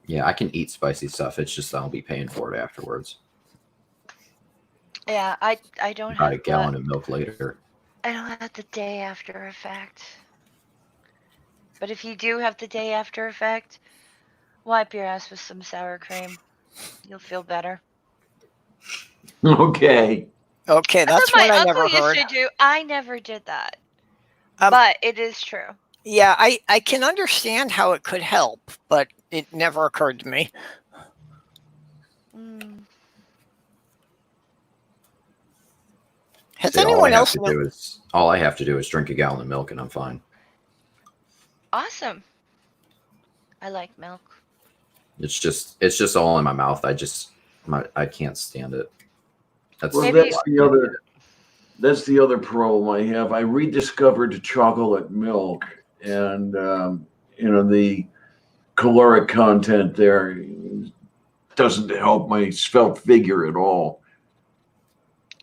Speaker 7: Yeah, I can eat spicy stuff. It's just I'll be paying for it afterwards.
Speaker 6: Yeah, I don't
Speaker 7: About a
Speaker 6: have
Speaker 7: gallon of milk later.
Speaker 6: I don't have the day after effect. But if you do have the day after effect, wipe your ass with some sour cream. You'll feel better.
Speaker 3: Okay.
Speaker 1: Okay, that's
Speaker 6: what
Speaker 1: what
Speaker 6: my
Speaker 1: I
Speaker 6: uncle
Speaker 1: never
Speaker 6: used
Speaker 1: heard.
Speaker 6: to do. I never did that.
Speaker 1: Um,
Speaker 6: but it is true.
Speaker 1: Yeah, I can understand how it could help, but it never occurred to me.
Speaker 6: Mm.
Speaker 1: Has
Speaker 7: See,
Speaker 1: anyone else?
Speaker 7: all I have to do is drink a gallon of milk and I'm fine.
Speaker 6: Awesome. I like milk.
Speaker 7: It's just all in my mouth. I can't stand it.
Speaker 3: Well, that's the other problem I have. I rediscovered chocolate milk, and the caloric content there doesn't help my svelte figure at all.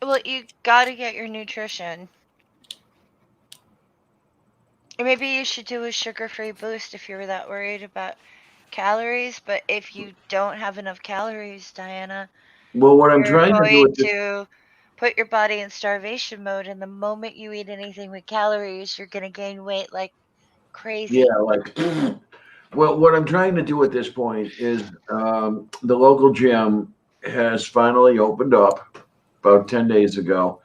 Speaker 6: Well, you got to get your nutrition. Or maybe you should do a sugar-free boost if you were that worried about calories. But if you don't have enough calories, Diana,
Speaker 3: well, what I'm
Speaker 6: you're
Speaker 3: trying to do
Speaker 6: going to put your body in starvation mode, and the moment you eat anything with calories, you're going to gain weight like crazy.
Speaker 3: Yeah, like, well, what I'm trying to do at this point is the local gym has finally opened up about 10 days ago,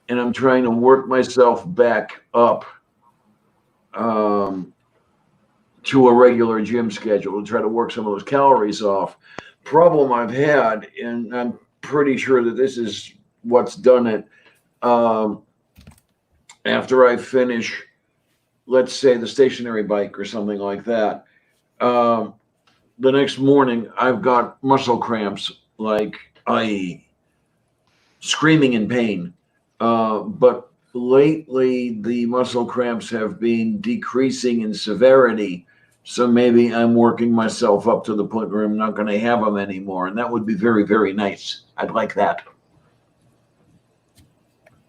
Speaker 3: and I'm trying to work myself back up to a regular gym schedule to try to work some of those calories off. Problem I've had, and I'm pretty sure that this is what's done it, after I finish, let's say, the stationary bike or something like that, the next morning I've got muscle cramps, like screaming in pain. But lately the muscle cramps have been decreasing in severity. So maybe I'm working myself up to the point where I'm not going to have them anymore. And that would be very, very nice. I'd like that.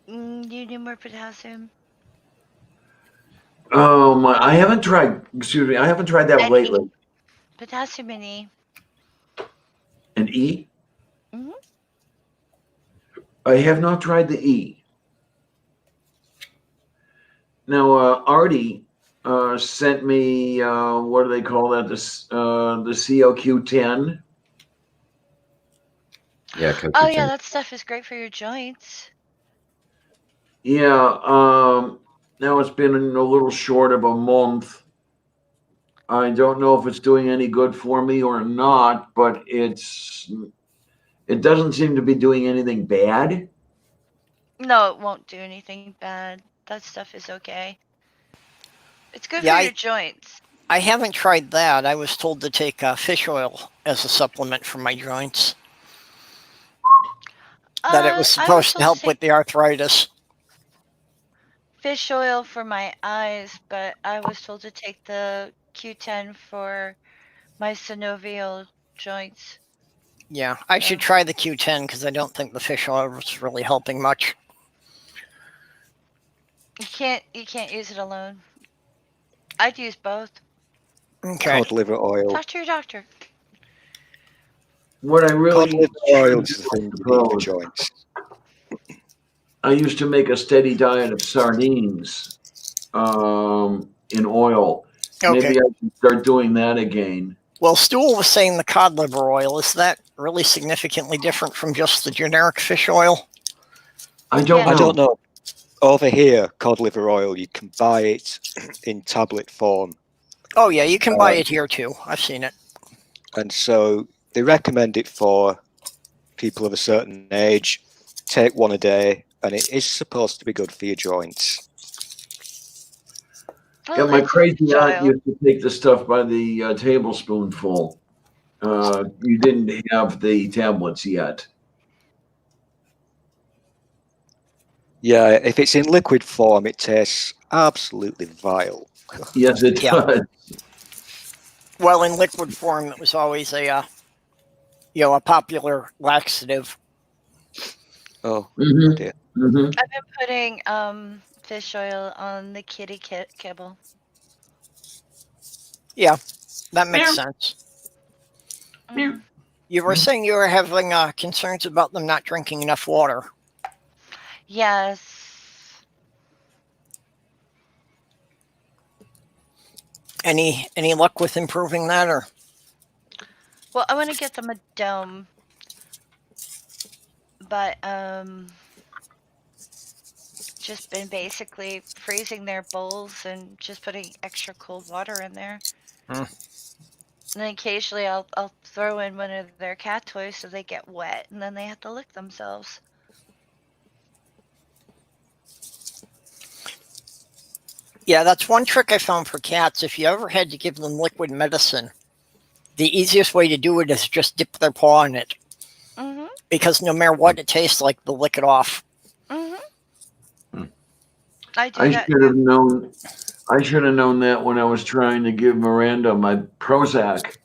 Speaker 6: You need more potassium.
Speaker 3: I haven't tried that lately.
Speaker 6: Potassium and E.
Speaker 3: An E?
Speaker 6: Mm-hmm.
Speaker 3: I have not tried the E. Now, Artie sent me, what do they call that? The COQ10.
Speaker 7: Yeah.
Speaker 6: Oh, yeah, that stuff is great for your joints.
Speaker 3: Yeah. Now it's been a little short of a month. I don't know if it's doing any good for me or not, but it doesn't seem to be doing anything bad.
Speaker 6: No, it won't do anything bad. That stuff is okay. It's good for your joints.
Speaker 1: I haven't tried that. I was told to take fish oil as a supplement for my joints. That it was supposed to help with the arthritis.
Speaker 6: Fish oil for my eyes, but I was told to take the Q10 for my synovial joints.
Speaker 1: Yeah, I should try the Q10 because I don't think the fish oil was really helping much.
Speaker 6: You can't use it alone. I'd use both.
Speaker 1: Okay.
Speaker 4: Cod liver oil.
Speaker 6: Talk to your doctor.
Speaker 3: What I really
Speaker 4: Cod liver oil is the thing to do for joints.
Speaker 3: I used to make a steady diet of sardines in oil.
Speaker 1: Okay.
Speaker 3: Maybe I can start doing that again.
Speaker 1: Well, Stool was saying the cod liver oil. Is that really significantly different from just the generic fish oil?
Speaker 3: I don't know.
Speaker 4: Over here, cod liver oil, you can buy it in tablet form.
Speaker 1: Oh, yeah, you can buy it here too. I've seen it.
Speaker 4: And so they recommend it for people of a certain age. Take one a day, and it is supposed to be good for your joints.
Speaker 3: Yeah, my
Speaker 6: it's
Speaker 3: crazy
Speaker 6: fish
Speaker 3: aunt
Speaker 6: oil.
Speaker 3: used to take the stuff by the tablespoonful. You didn't have the tablets yet.
Speaker 4: Yeah, if it's in liquid form, it tastes absolutely vile.
Speaker 3: Yes, it
Speaker 1: Yeah.
Speaker 3: does.
Speaker 1: Well, in liquid form, it was always a popular laxative.
Speaker 4: Oh,
Speaker 3: Mhm.
Speaker 4: dear.
Speaker 3: Mhm.
Speaker 6: I've been putting fish oil on the kitty kibble.
Speaker 1: Yeah, that makes sense.
Speaker 6: Mm.
Speaker 1: You were saying you were having concerns about them not drinking enough water.
Speaker 6: Yes.
Speaker 1: Any luck with improving that, or?
Speaker 6: Well, I want to get them a dome, but just been basically freezing their bowls and just putting extra cold water in there.
Speaker 1: Hmm.
Speaker 6: And then occasionally I'll throw in one of their cat toys so they get wet and then they have to lick themselves.
Speaker 1: Yeah, that's one trick I found for cats. If you ever had to give them liquid medicine, the easiest way to do it is just dip their paw in it.
Speaker 6: Mm-hmm.
Speaker 1: Because no matter what it tastes like, they'll lick it off.
Speaker 6: Mm-hmm. I do
Speaker 3: I
Speaker 6: that
Speaker 3: should have
Speaker 6: too.
Speaker 3: known. I should have known that when I was trying to give Miranda my Prozac.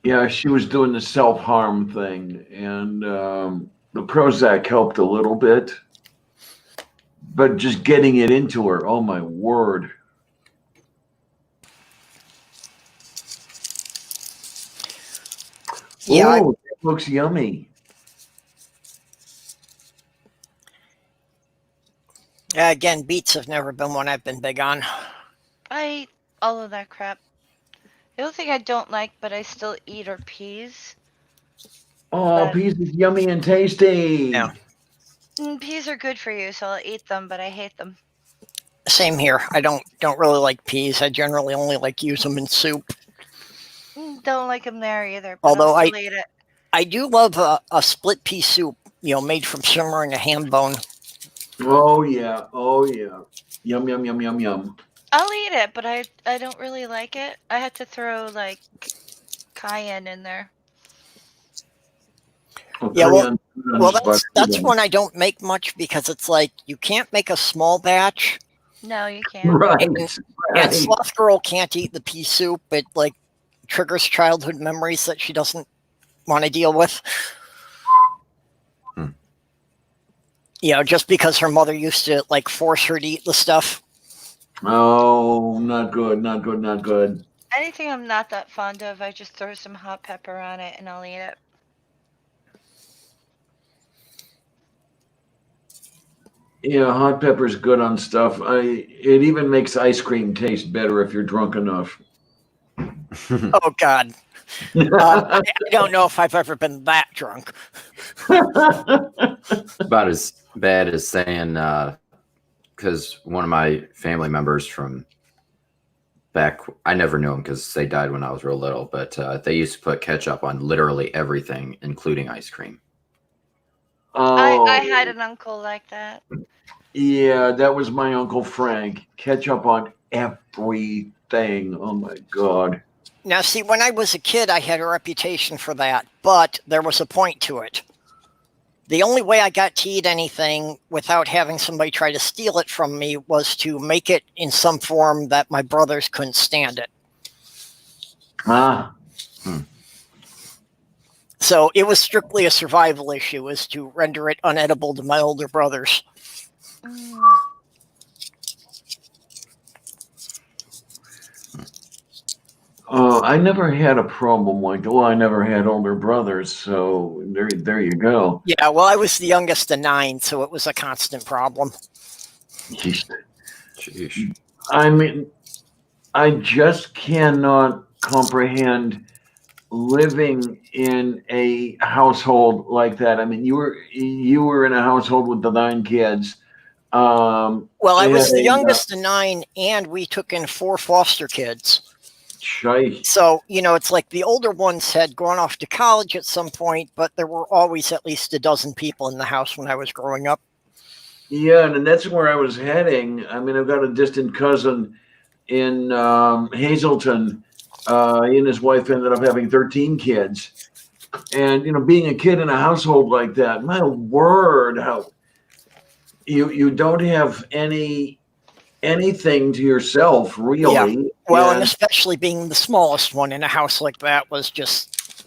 Speaker 3: Yeah, she was doing the self-harm thing, and the Prozac helped a little bit, but just getting it into her, oh my word.
Speaker 1: Yeah,
Speaker 3: Oh, that looks yummy.
Speaker 1: again, beets have never been one I've been big on.
Speaker 6: I eat all of that crap. The only thing I don't like, but I still eat, are peas.
Speaker 3: Oh,
Speaker 6: But
Speaker 3: peas is yummy and tasty.
Speaker 1: Yeah.
Speaker 6: peas are good for you, so I'll eat them, but I hate them.
Speaker 1: Same here. I don't really like peas. I generally only use them in soup.
Speaker 6: Don't like them there either, but
Speaker 1: Although
Speaker 6: I'll still eat it.
Speaker 1: I do love a split pea soup, made from simmering a ham bone.
Speaker 3: Oh yeah, oh yeah. Yum yum yum yum yum.
Speaker 6: I'll eat it, but I don't really like it. I had to throw like cayenne in there.
Speaker 1: Yeah,
Speaker 3: Cayenne
Speaker 1: well,
Speaker 3: spicy
Speaker 1: that's
Speaker 3: then.
Speaker 1: one I don't make much because it's like you can't make a small batch,
Speaker 6: No, you can't.
Speaker 3: Right,
Speaker 1: and
Speaker 3: right.
Speaker 1: Sloth Girl can't eat the pea soup. It triggers childhood memories that she doesn't want to deal with. Just because her mother used to force her to eat the stuff.
Speaker 3: Oh, not good, not good, not good.
Speaker 6: Anything I'm not that fond of, I just throw some hot pepper on it and I'll eat it.
Speaker 3: Yeah, hot pepper's good on stuff. It even makes ice cream taste better if you're drunk enough.
Speaker 1: Oh God, I don't know if I've ever been that drunk.
Speaker 7: About as bad as saying, because one of my family members from back, I never knew him because they died when I was real little, but they used to put ketchup on literally everything, including ice cream.
Speaker 3: Oh,
Speaker 6: I had an uncle like that.
Speaker 3: yeah, that was my Uncle Frank. Ketchup on everything. Oh my God.
Speaker 1: Now, see, when I was a kid, I had a reputation for that, but there was a point to it. The only way I got to eat anything without having somebody try to steal it from me was to make it in some form that my brothers couldn't stand it.
Speaker 3: Ah.
Speaker 1: So it was strictly a survival issue, was to render it unedible to my older brothers.
Speaker 3: I never had a problem like that. Well, I never had older brothers, so there you go.
Speaker 1: Yeah, well, I was the youngest of 9, so it was a constant problem.
Speaker 7: Sheesh.
Speaker 3: I mean, I just cannot comprehend living in a household like that. I mean, you were in a household with the 9 kids.
Speaker 1: Well, I was the youngest of 9, and we took in 4 foster kids.
Speaker 3: Shy.
Speaker 1: So, it's like the older ones had gone off to college at some point, but there were always at least a dozen people in the house when I was growing up.
Speaker 3: Yeah, and that's where I was heading. I mean, I've got a distant cousin in Hazleton. He and his wife ended up having 13 kids. And, being a kid in a household like that, my word, how you don't have anything to yourself, really.
Speaker 1: Yeah. Well, and especially being the smallest one in a house like that was just...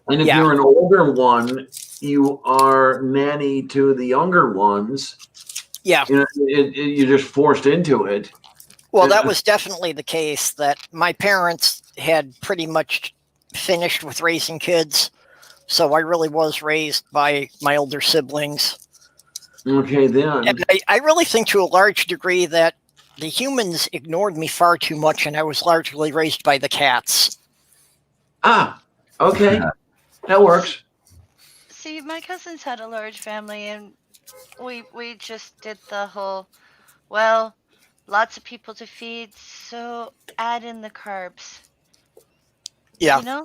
Speaker 3: And if you're an older one, you are nanny to the younger ones.
Speaker 1: Yeah.
Speaker 3: You're just forced into it.
Speaker 1: Well, that was definitely the case, that my parents had pretty much finished with raising kids. So I really was raised by my older siblings.
Speaker 3: Okay, then.
Speaker 1: And I really think to a large degree that the humans ignored me far too much, and I was largely raised by the cats.
Speaker 3: Ah, okay. That works.
Speaker 6: See, my cousins had a large family, and we just did the whole, well, lots of people to feed, so add in the carbs.
Speaker 1: Yeah.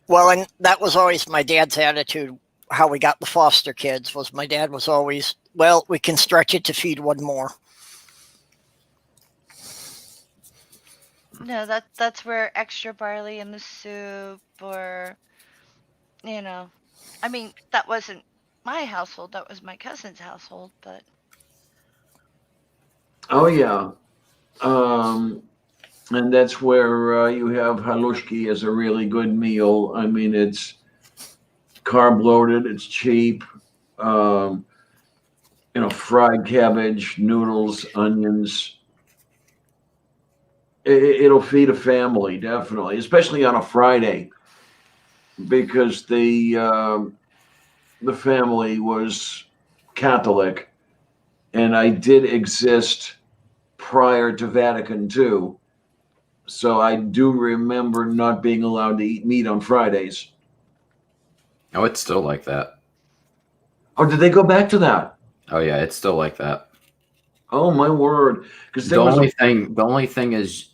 Speaker 1: Well, and that was always my dad's attitude. How we got the foster kids was my dad was always, well, we can stretch it to feed one more.
Speaker 6: No, that's where extra barley in the soup, or, I mean, that wasn't my household, that was my cousin's household, but.
Speaker 3: Oh, yeah. And that's where you have halushki as a really good meal. I mean, it's carb loaded, it's cheap. Fried cabbage, noodles, onions. It'll feed a family, definitely, especially on a Friday, because the family was Catholic, and I did exist prior to Vatican II. So I do remember not being allowed to eat meat on Fridays.
Speaker 7: Oh, it's still like that.
Speaker 3: Oh, did they go back to that?
Speaker 7: Oh yeah, it's still like that.
Speaker 3: Oh my word! Because
Speaker 7: the only thing is,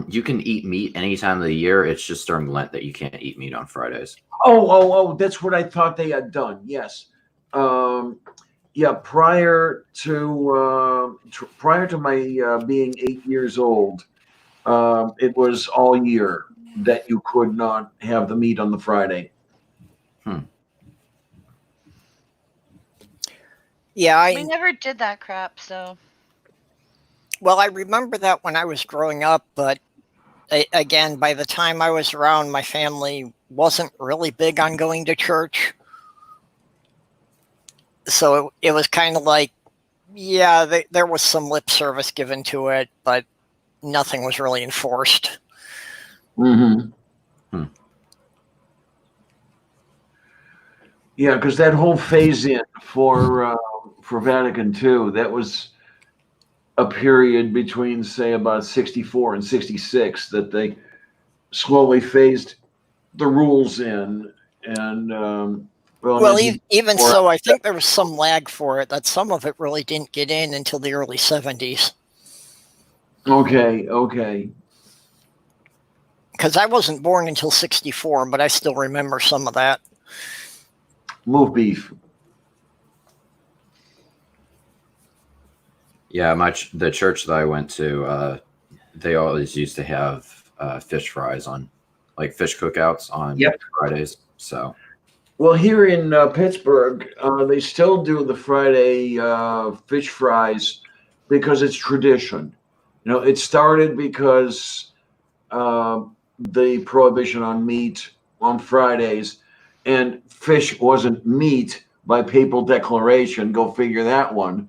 Speaker 7: you can eat meat any time of the year. It's just during Lent that you can't eat meat on Fridays.
Speaker 3: Oh! That's what I thought they had done. Yes. Yeah. Prior to my being 8 years old, it was all year that you could not have the meat on the Friday.
Speaker 1: Yeah,
Speaker 6: we never did that crap, so.
Speaker 1: Well, I remember that when I was growing up, but again, by the time I was around, my family wasn't really big on going to church. So it was kind of like, yeah, there was some lip service given to it, but nothing was really enforced.
Speaker 3: Mm-hmm. Yeah, because that whole phase in for Vatican II, that was a period between, say, about 64 and 66 that they slowly phased the rules in. And
Speaker 1: even so, I think there was some lag for it, that some of it really didn't get in until the early 70s.
Speaker 3: Okay.
Speaker 1: Because I wasn't born until 64, but I still remember some of that.
Speaker 3: Move beef.
Speaker 7: Yeah, the church that I went to, they always used to have fish fries on, like fish cookouts on Fridays. So,
Speaker 3: well, here in Pittsburgh, they still do the Friday fish fries because it's tradition. It started because the prohibition on meat on Fridays, and fish wasn't meat by papal declaration. Go figure that one.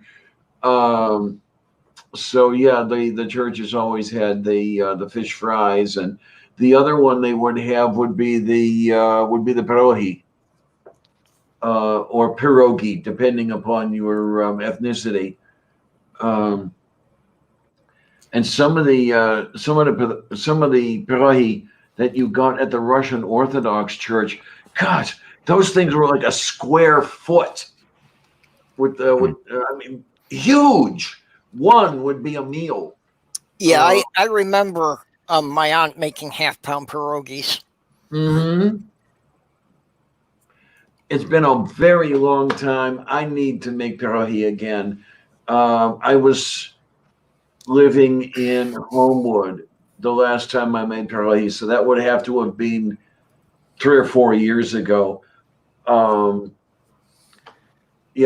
Speaker 3: So yeah, the churches always had the fish fries, and the other one they would have would be the pierogi or pierogi, depending upon your ethnicity. And some of the pierogi that you got at the Russian Orthodox Church, God, those things were like a square foot. Huge. One would be a meal.
Speaker 1: Yeah, I remember my aunt making half-pound pierogies.
Speaker 3: Mm-hmm. It's been a very long time. I need to make pierogi again. I was living in Homewood the last time I made pierogi, so that would have to have been 3 or 4 years ago. Yeah,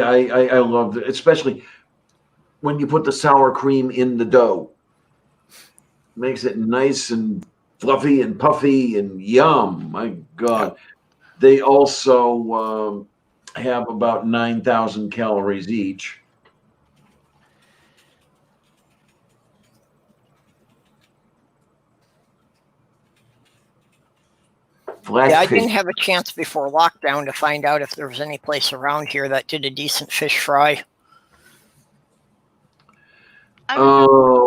Speaker 3: I loved it, especially when you put the sour cream in the dough. Makes it nice and fluffy and puffy and yum. My God. They also have about 9,000 calories each. Flat
Speaker 1: Yeah, I
Speaker 3: fish.
Speaker 1: didn't have a chance before lockdown to find out if there was any place around here that did a decent fish fry.
Speaker 6: I don't know.
Speaker 3: Oh,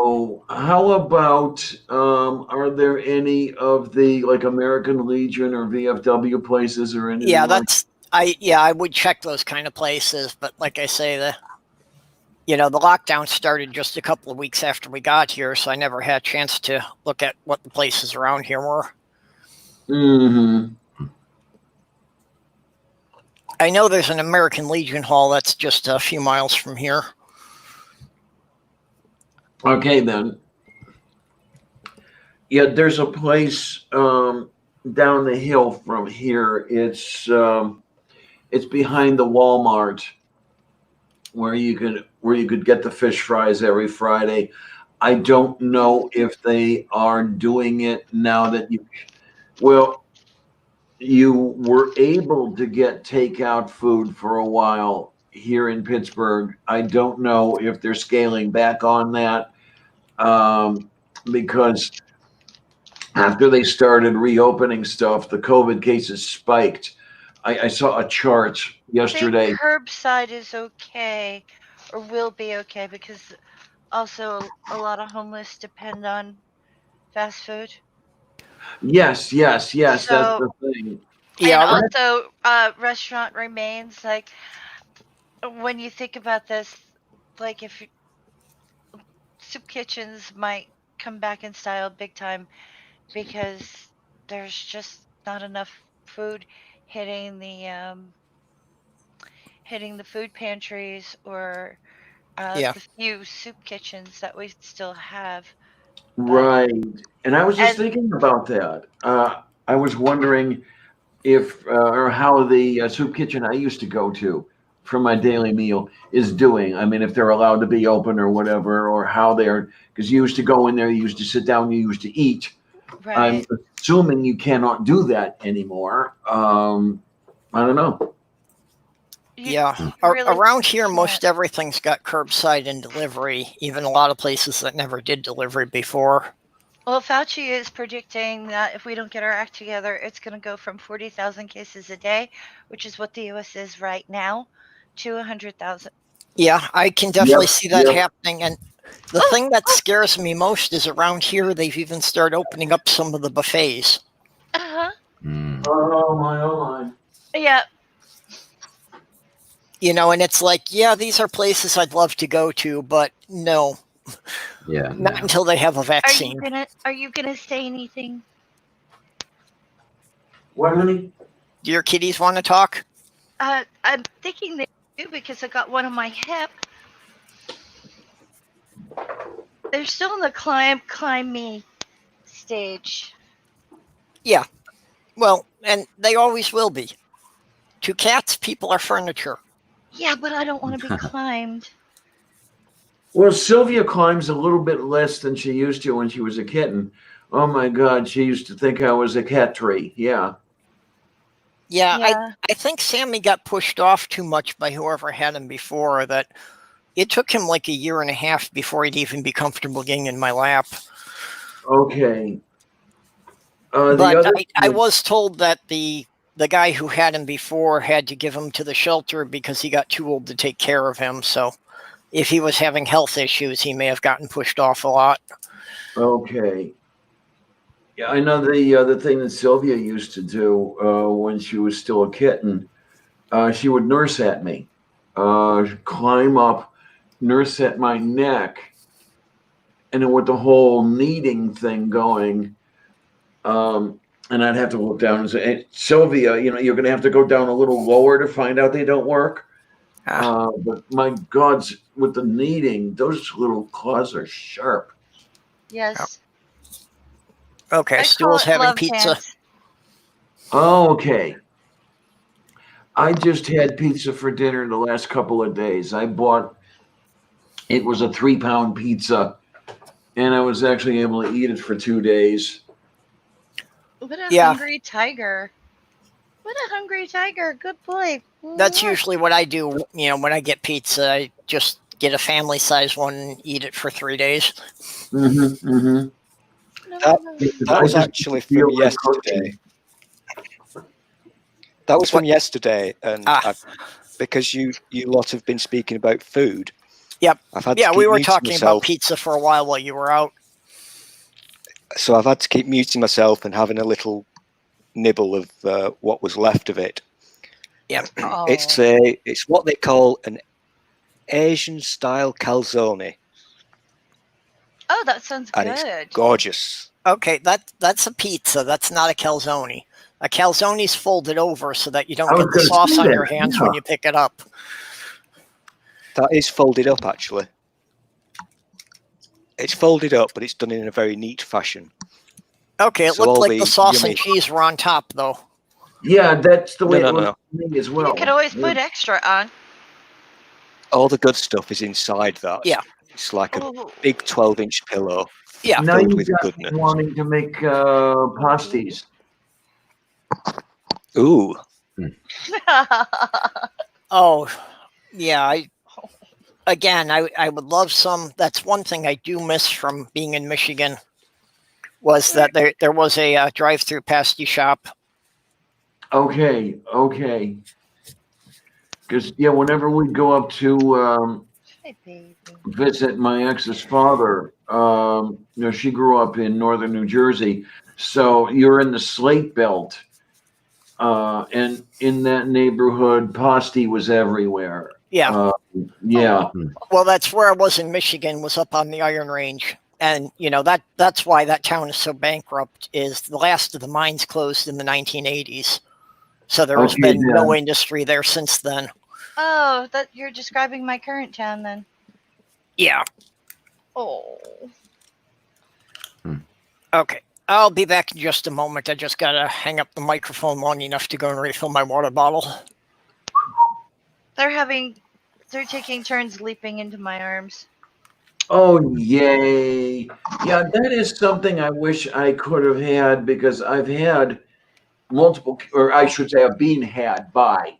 Speaker 3: how about are there any of the like American Legion or VFW places or anything?
Speaker 1: Yeah,
Speaker 3: like
Speaker 1: I would check those kind of places, but like I say, the lockdown started just a couple of weeks after we got here, so I never had a chance to look at what the places around here were.
Speaker 3: Mm-hmm.
Speaker 1: I know there's an American Legion Hall that's just a few miles from here.
Speaker 3: Okay, then. Yeah, there's a place down the hill from here. It's behind the Walmart where you could get the fish fries every Friday. I don't know if they are doing it now that you were able to get takeout food for a while here in Pittsburgh. I don't know if they're scaling back on that because after they started reopening stuff, the COVID cases spiked. I saw a chart yesterday.
Speaker 6: I think curbside is okay, or will be okay, because also a lot of homeless depend on fast food.
Speaker 3: Yes. That's
Speaker 6: So,
Speaker 3: the thing.
Speaker 1: Yeah,
Speaker 6: and also restaurant remains. Like when you think about this, like if soup kitchens might come back in style big time because there's just not enough food hitting the food pantries or
Speaker 1: yeah.
Speaker 6: the few soup kitchens that we still have. But
Speaker 3: Right. And I was just
Speaker 6: and
Speaker 3: thinking about that. I was wondering if or how the soup kitchen I used to go to for my daily meal is doing. I mean, if they're allowed to be open or whatever, or how they're, because you used to go in there, you used to sit down, you used to eat. I'm
Speaker 6: right,
Speaker 3: assuming you cannot do that anymore. I don't know.
Speaker 6: you
Speaker 1: Yeah.
Speaker 6: really
Speaker 1: Around here,
Speaker 6: can't.
Speaker 1: most everything's got curbside and delivery, even a lot of places that never did delivery before.
Speaker 6: Well, Fauci is predicting that if we don't get our act together, it's going to go from 40,000 cases a day, which is what the U.S. is right now, to 100,000.
Speaker 1: Yeah, I can definitely
Speaker 3: Yep,
Speaker 1: see that
Speaker 3: yep.
Speaker 1: happening. And the thing that scares me most is around here, they've even started opening up some of the buffets.
Speaker 6: Uh-huh.
Speaker 7: Mm.
Speaker 3: Oh my.
Speaker 6: Yeah.
Speaker 1: And it's like, yeah, these are places I'd love to go to, but no,
Speaker 7: Yeah.
Speaker 1: not
Speaker 7: No.
Speaker 1: until they have a
Speaker 6: Are
Speaker 1: vaccine.
Speaker 6: you gonna say anything?
Speaker 3: What, honey?
Speaker 1: Do your kitties want to talk?
Speaker 6: I'm thinking they do because I got one on my hip. They're still in the climb me stage.
Speaker 1: Yeah. Well, and they always will be. To cats, people are furniture.
Speaker 6: Yeah, but I don't want to be climbed.
Speaker 3: Well, Sylvia climbs a little bit less than she used to when she was a kitten. Oh my God, she used to think I was a cat tree. Yeah.
Speaker 1: Yeah,
Speaker 6: Yeah.
Speaker 1: I think Sammy got pushed off too much by whoever had him before, that it took him like a year and a half before he'd even be comfortable getting in my lap.
Speaker 3: Okay.
Speaker 1: But I was told that the guy who had him before had to give him to the shelter because he got too old to take care of him. So if he was having health issues, he may have gotten pushed off a lot.
Speaker 3: Okay. Yeah, I know the thing that Sylvia used to do when she was still a kitten. She would nurse at me, climb up, nurse at my neck, and then with the whole kneading thing going, and I'd have to look down and say, hey, Sylvia, you're going to have to go down a little lower to find out they don't work. But my God, with the kneading, those little claws are sharp.
Speaker 6: Yes.
Speaker 1: Okay,
Speaker 6: I call
Speaker 1: Stool's
Speaker 6: it
Speaker 1: having
Speaker 6: glove
Speaker 1: pizza.
Speaker 6: hands.
Speaker 3: Oh, okay. I just had pizza for dinner the last couple of days. It was a 3-pound pizza, and I was actually able to eat it for 2 days.
Speaker 6: What a
Speaker 1: Yeah.
Speaker 6: hungry tiger. What a hungry tiger. Good boy.
Speaker 1: That's
Speaker 6: Mwah.
Speaker 1: usually what I do. When I get pizza, I just get a family size one and eat it for 3 days.
Speaker 3: Mm-hmm, mm-hmm.
Speaker 4: That was actually from yesterday. That was from yesterday, and because you lot have been speaking about food.
Speaker 1: Yep.
Speaker 4: I've had to keep
Speaker 1: we were
Speaker 4: muting
Speaker 1: talking
Speaker 4: myself.
Speaker 1: about pizza for a while you were out.
Speaker 4: So I've had to keep muting myself and having a little nibble of what was left of it.
Speaker 1: Yeah.
Speaker 6: Oh.
Speaker 4: It's what they call an Asian style calzone.
Speaker 6: Oh, that sounds
Speaker 4: And
Speaker 6: good.
Speaker 4: it's gorgeous.
Speaker 1: Okay, that's a pizza. That's not a calzone. A calzone's folded over so that you don't
Speaker 3: I
Speaker 1: get
Speaker 3: was
Speaker 1: the
Speaker 3: gonna
Speaker 1: sauce
Speaker 3: say
Speaker 1: on
Speaker 3: that,
Speaker 1: your hands
Speaker 3: yeah.
Speaker 1: when you pick it up.
Speaker 4: That is folded up, actually. It's folded up, but it's done in a very neat fashion.
Speaker 1: Okay, it
Speaker 4: So
Speaker 1: looked
Speaker 4: all
Speaker 1: like
Speaker 4: the
Speaker 1: the sauce
Speaker 4: yummy-
Speaker 1: and cheese were on top, though.
Speaker 3: Yeah, that's the way
Speaker 4: No,
Speaker 3: it
Speaker 4: no,
Speaker 3: looks to me as well.
Speaker 6: You could always put extra on.
Speaker 4: All the good stuff is inside that.
Speaker 1: Yeah.
Speaker 4: It's like a
Speaker 6: Ooh.
Speaker 4: big 12-inch pillow
Speaker 1: Yeah.
Speaker 3: Now
Speaker 4: filled
Speaker 3: you
Speaker 4: with
Speaker 3: got me
Speaker 4: goodness.
Speaker 3: wanting to make pasties.
Speaker 4: Ooh.
Speaker 1: Oh, yeah. I would love some. That's one thing I do miss from being in Michigan was that there was a drive-through pasty shop.
Speaker 3: Okay. Because whenever we go up to
Speaker 6: Hey, baby.
Speaker 3: visit my ex's father, she grew up in northern New Jersey, so you're in the Slate Belt, and in that neighborhood, pasty was everywhere.
Speaker 1: Yeah.
Speaker 3: Yeah.
Speaker 1: Well, that's where I was in Michigan, was up on the Iron Range. And, that's why that town is so bankrupt, is the last of the mines closed in the 1980s. So there has been no industry there since then.
Speaker 6: Oh, that you're describing my current town then.
Speaker 1: Yeah.
Speaker 6: Oh.
Speaker 1: Okay. I'll be back in just a moment. I just got to hang up the microphone long enough to go and refill my water bottle.
Speaker 6: They're taking turns leaping into my arms.
Speaker 3: Oh, yay. Yeah, that is something I wish I could have had, because I've had multiple, or I should say I've been had by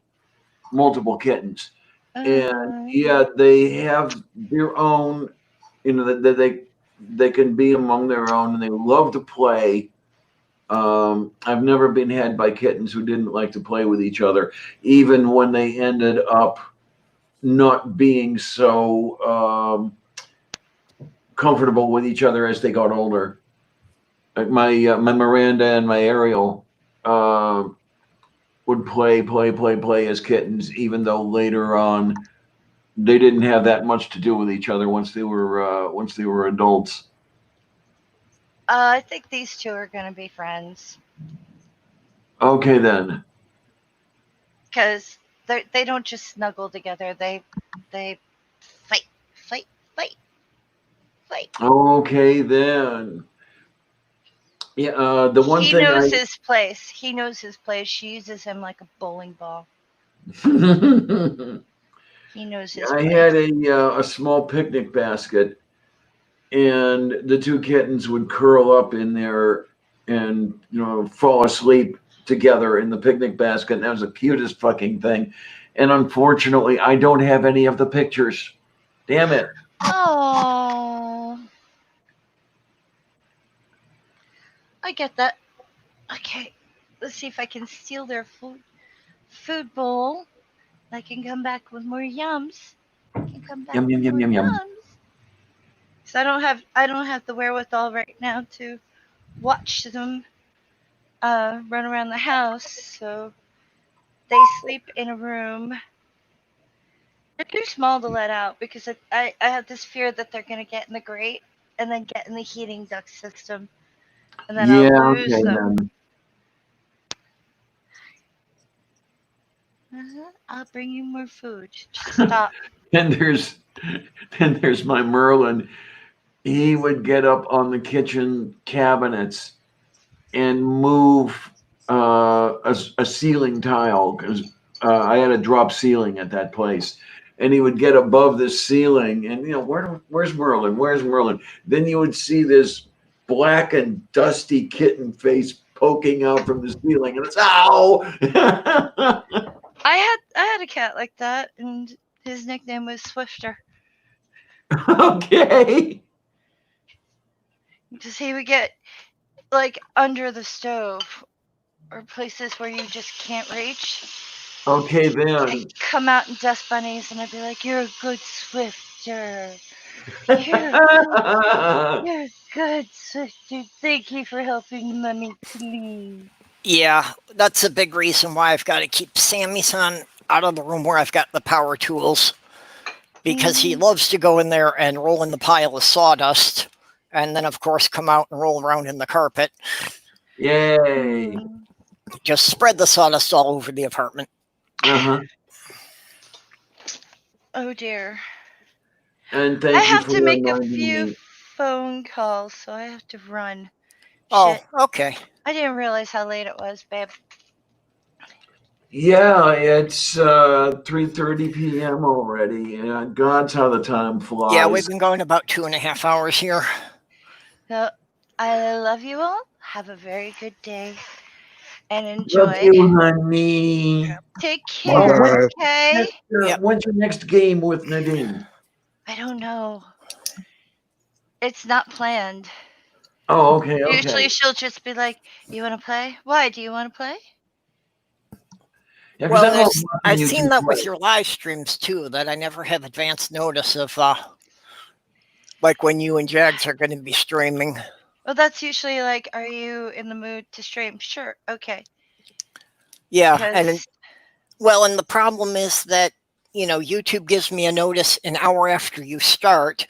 Speaker 3: multiple kittens. And they have their own, that they can be among their own, and they love to play. I've never been had by kittens who didn't like to play with each other, even when they ended up not being so comfortable with each other as they got older. Like my Miranda and my Ariel would play as kittens, even though later on they didn't have that much to do with each other once they were adults.
Speaker 6: I think these two are going to be friends.
Speaker 3: Okay then.
Speaker 6: Because they don't just snuggle together. They fight.
Speaker 3: Okay then. Yeah, the one
Speaker 6: He
Speaker 3: thing
Speaker 6: knows his place. He knows his place. She uses him like a bowling ball. He knows his
Speaker 3: I
Speaker 6: place.
Speaker 3: had a small picnic basket, and the two kittens would curl up in there and fall asleep together in the picnic basket. And that was the cutest fucking thing. And unfortunately, I don't have any of the pictures. Damn it.
Speaker 6: Oh, I get that. Okay, let's see if I can steal their food bowl. I can come back with more yums.
Speaker 3: Yum.
Speaker 6: So I don't have the wherewithal right now to watch them run around the house. So they sleep in a room. They're too small to let out because I have this fear that they're gonna get in the grate and then get in the heating duct system. And then
Speaker 3: Yeah,
Speaker 6: I'll lose
Speaker 3: okay
Speaker 6: them.
Speaker 3: then.
Speaker 6: I'll bring you more food. Just stop.
Speaker 3: Then there's my Merlin. He would get up on the kitchen cabinets and move a ceiling tile because I had a drop ceiling at that place. And he would get above the ceiling and, where's Merlin? Where's Merlin? Then you would see this black and dusty kitten face poking out from the ceiling. And it's, ow!
Speaker 6: I had a cat like that, and his nickname was Swifter.
Speaker 3: Okay.
Speaker 6: Because he would get, like, under the stove or places where you just can't reach.
Speaker 3: Okay, then.
Speaker 6: I'd come out in dust bunnies, and I'd be like, "You're a good Swifter. You're a good Swifter. Thank you for helping Mummy clean."
Speaker 1: Yeah, that's a big reason why I've got to keep Sammy-san out of the room where I've got the power tools. Because he loves to go in there and roll in the pile of sawdust. And then, of course, come out and roll around in the carpet.
Speaker 3: Yay.
Speaker 1: Just spread the sawdust all over the apartment.
Speaker 3: Uh-huh.
Speaker 6: Oh, dear.
Speaker 3: And thank
Speaker 6: I
Speaker 3: you
Speaker 6: have
Speaker 3: for
Speaker 6: to make a
Speaker 3: reminding
Speaker 6: few
Speaker 3: me.
Speaker 6: phone calls, so I have to run.
Speaker 1: Oh,
Speaker 6: Shit.
Speaker 1: okay.
Speaker 6: I didn't realize how late it was, babe.
Speaker 3: Yeah, it's 3:30 p.m. already. And God's how the time flies.
Speaker 1: Yeah, we've been going about 2.5 hours here.
Speaker 6: So, I love you all. Have a very good day. And
Speaker 3: Love
Speaker 6: enjoy.
Speaker 3: you, honey.
Speaker 6: Take care, okay?
Speaker 3: When's your next game with Nadine?
Speaker 6: I don't know. It's not planned.
Speaker 3: Oh, okay.
Speaker 6: Usually she'll just be like, "You want to play? Why? Do you want to play?"
Speaker 3: Yeah, 'cause
Speaker 1: Well,
Speaker 3: I'm
Speaker 1: I've
Speaker 3: watching
Speaker 1: seen
Speaker 3: you
Speaker 1: that
Speaker 3: play.
Speaker 1: with your live streams, too, that I never have advance notice of, like, when you and Jags are going to be streaming.
Speaker 6: Well, that's usually like, "Are you in the mood to stream?" Sure, okay.
Speaker 1: Yeah,
Speaker 6: Because
Speaker 1: and the problem is that, YouTube gives me a notice an hour after you start.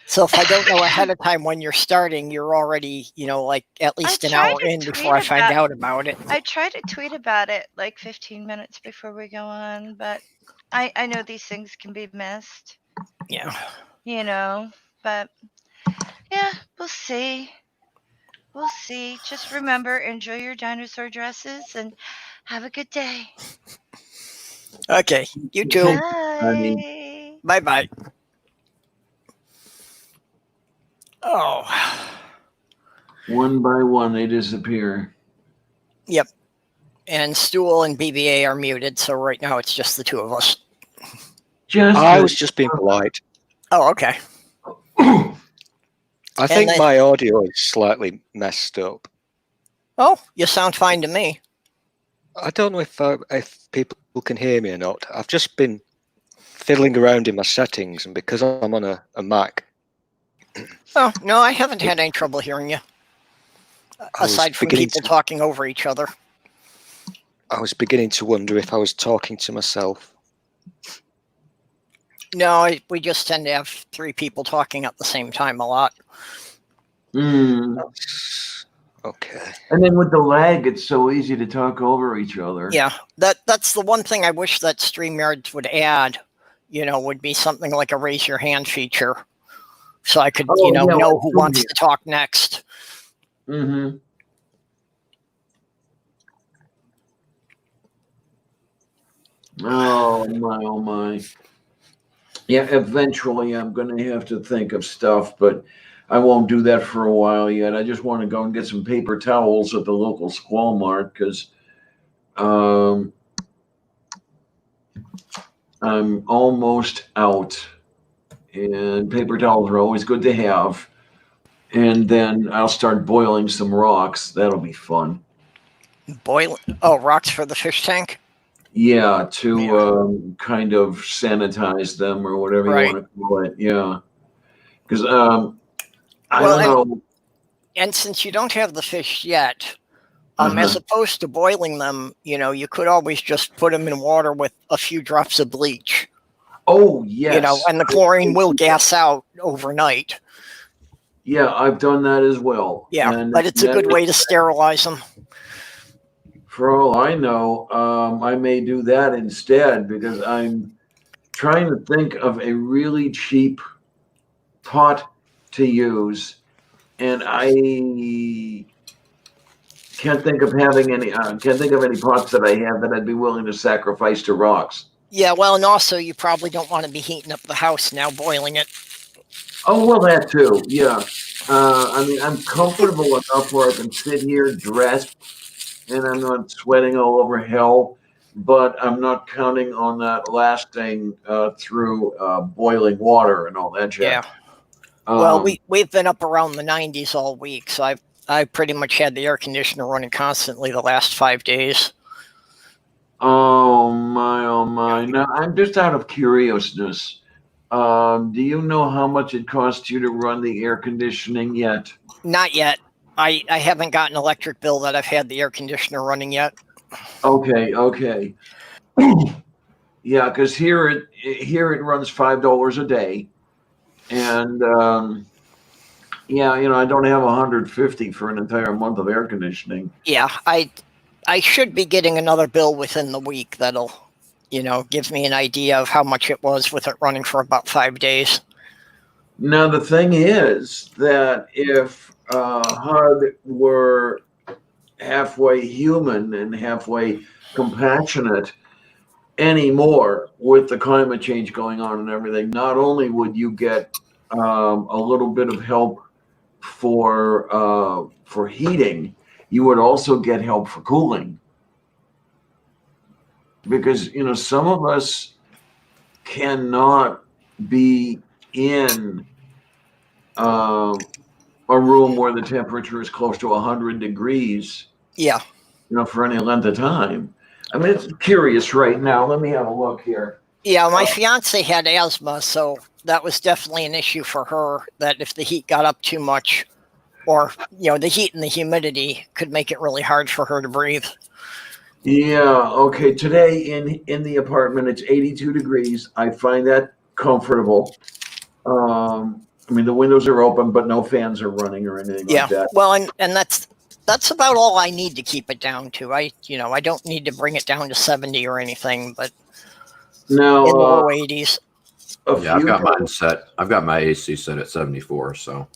Speaker 1: So if I don't know ahead of time when you're starting, you're already, like at least an hour in before I find out about it.
Speaker 6: I try to tweet about it like 15 minutes before we go on, but I know these things can be missed.
Speaker 1: Yeah.
Speaker 6: But yeah, we'll see. We'll see. Just remember, enjoy your dinosaur dresses and have a good day.
Speaker 1: Okay. You too.
Speaker 6: Bye.
Speaker 1: Bye-bye. Oh.
Speaker 3: One by one, they disappear.
Speaker 1: Yep. And Stool and BBA are muted, so right now it's just the two of us.
Speaker 4: I was just being polite.
Speaker 1: Oh, okay.
Speaker 4: I think my audio is slightly messed up.
Speaker 1: Oh, you sound fine to me.
Speaker 4: I don't know if people can hear me or not. I've just been fiddling around in my settings, and because I'm on a Mac.
Speaker 1: Oh, no, I haven't had any trouble hearing you. Aside from people talking over each other.
Speaker 4: I was beginning to wonder if I was talking to myself.
Speaker 1: No, we just tend to have 3 people talking at the same time a lot.
Speaker 4: Okay.
Speaker 3: And then with the lag, it's so easy to talk over each other.
Speaker 1: Yeah, that's the one thing I wish that StreamYard would add, would be something like a raise your hand feature. So I could, know who wants to talk next.
Speaker 3: Mm-hmm. Oh my. Yeah, eventually I'm going to have to think of stuff, but I won't do that for a while yet. I just want to go and get some paper towels at the local Squall Mart because I'm almost out. And paper towels are always good to have. And then I'll start boiling some rocks. That'll be fun.
Speaker 1: Rocks for the fish tank?
Speaker 3: Yeah, to kind of sanitize them or whatever you want to call it. Yeah. Because I don't know.
Speaker 1: And since you don't have the fish yet, as opposed to boiling them, you could always just put them in water with a few drops of bleach.
Speaker 3: Oh, yes.
Speaker 1: You know, and the chlorine will gas out overnight.
Speaker 3: Yeah, I've done that as well.
Speaker 1: Yeah,
Speaker 3: And
Speaker 1: but it's a good way to sterilize them.
Speaker 3: For all I know, I may do that instead because I'm trying to think of a really cheap pot to use, and I can't think of having any. Can't think of any pots that I have that I'd be willing to sacrifice to rocks.
Speaker 1: Yeah, well, and also you probably don't want to be heating up the house now, boiling it.
Speaker 3: Oh, well, that too. Yeah. I mean, I'm comfortable enough where I can sit here dressed and I'm not sweating all over hell, but I'm not counting on that lasting through boiling water and all that shit.
Speaker 1: Yeah. Well, we've been up around the 90s all week, so I pretty much had the air conditioner running constantly the last 5 days.
Speaker 3: Oh my, oh my. Now, I'm just out of curiousness. Do you know how much it costs you to run the air conditioning yet?
Speaker 1: Not yet. I haven't got an electric bill that I've had the air conditioner running yet.
Speaker 3: Okay, okay. Yeah, because here it runs $5 a day, and yeah, you know, I don't have 150 for an entire month of air conditioning.
Speaker 1: Yeah, I should be getting another bill within the week that'll, you know, give me an idea of how much it was with it running for about 5 days.
Speaker 3: Now, the thing is that if HUD were halfway human and halfway compassionate anymore with the climate change going on and everything, not only would you get a little bit of help for heating, you would also get help for cooling. Because, you know, some of us cannot be in a room where the temperature is close to 100 degrees.
Speaker 1: Yeah.
Speaker 3: You know, for any length of time. I mean, it's curious right now. Let me have a look here.
Speaker 1: Yeah, my fiance had asthma, so that was definitely an issue for her, that if the heat got up too much, or, you know, the heat and the humidity could make it really hard for her to breathe.
Speaker 3: Yeah, okay. Today in the apartment, it's 82 degrees. I find that comfortable. I mean, the windows are open, but no fans are running or anything like that.
Speaker 1: Well, and that's about all I need to keep it down to. I don't need to bring it down to 70 or anything, but
Speaker 3: now,
Speaker 1: in the low 80s.
Speaker 7: Yeah, I've got mine set. I've got my AC set at 74. So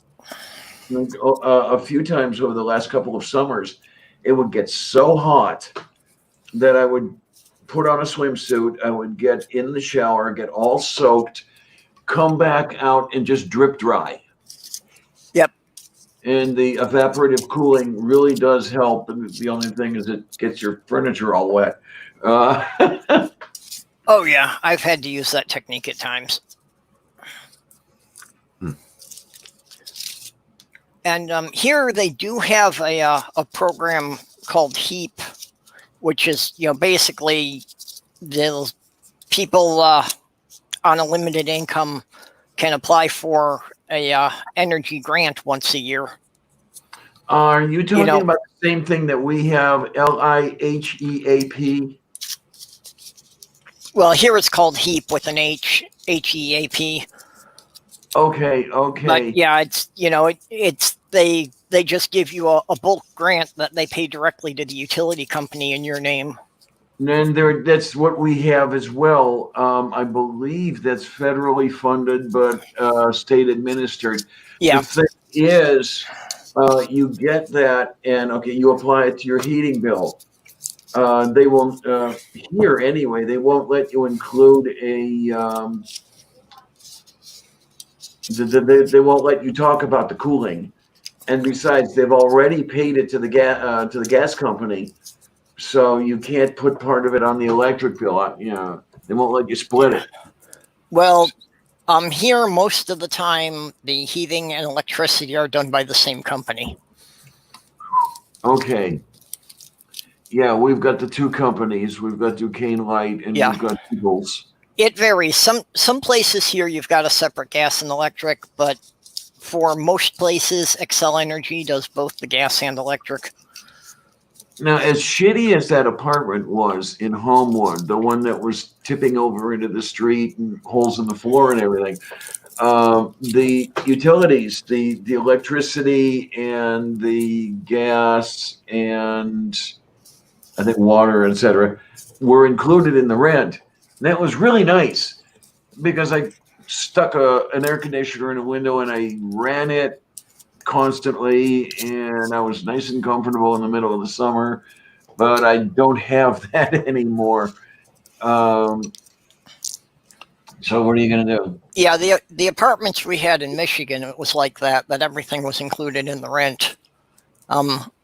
Speaker 3: a few times over the last couple of summers, it would get so hot that I would put on a swimsuit. I would get in the shower, get all soaked, come back out and just drip dry.
Speaker 1: Yep.
Speaker 3: And the evaporative cooling really does help. The only thing is it gets your furniture all wet.
Speaker 1: Oh, yeah. I've had to use that technique at times. And here they do have a program called HEAP, which is, you know, basically the people on a limited income can apply for a energy grant once a year.
Speaker 3: Are you talking about the same thing that we have, LIHEAP?
Speaker 1: Well, here it's called HEAP with an H, HEAP.
Speaker 3: Okay.
Speaker 1: But yeah, it's, you know, it's they just give you a bulk grant that they pay directly to the utility company in your name.
Speaker 3: And that's what we have as well. I believe that's federally funded, but state administered.
Speaker 1: Yeah.
Speaker 3: The thing is, you get that, and you apply it to your heating bill. They will here anyway. They won't let you include a. They won't let you talk about the cooling, and besides, they've already paid it to the gas company, so you can't put part of it on the electric bill. You know, they won't let you split it.
Speaker 1: Well, here most of the time the heating and electricity are done by the same company.
Speaker 3: Okay. Yeah, we've got the two companies. We've got Duquesne Light and we've got Eagles.
Speaker 1: It varies. Some places here you've got a separate gas and electric, but for most places, Excel Energy does both the gas and electric.
Speaker 3: Now, as shitty as that apartment was in Homewood, the one that was tipping over into the street and holes in the floor and everything, the utilities, the electricity and the gas and I think water, etc., were included in the rent. And that was really nice because I stuck an air conditioner in a window and I ran it constantly, and I was nice and comfortable in the middle of the summer. But I don't have that anymore. So what are you going to do?
Speaker 1: Yeah, the apartments we had in Michigan, it was like that everything was included in the rent.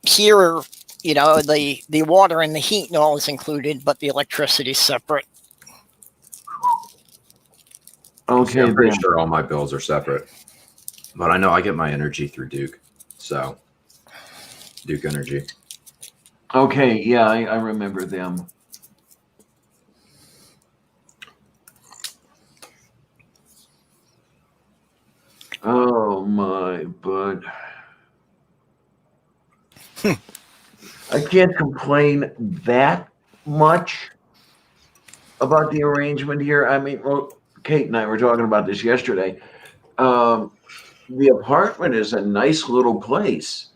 Speaker 1: Here, you know, the water and the heat and all is included, but the electricity is separate.
Speaker 3: Okay,
Speaker 7: I'm pretty
Speaker 3: then.
Speaker 7: sure all my bills are separate. But I know I get my energy through Duke. So, Duke Energy.
Speaker 3: Okay, yeah, I remember them. Oh my, but I can't complain that much about the arrangement here. I mean, well, Kate and I were talking about this yesterday. The apartment is a nice little place.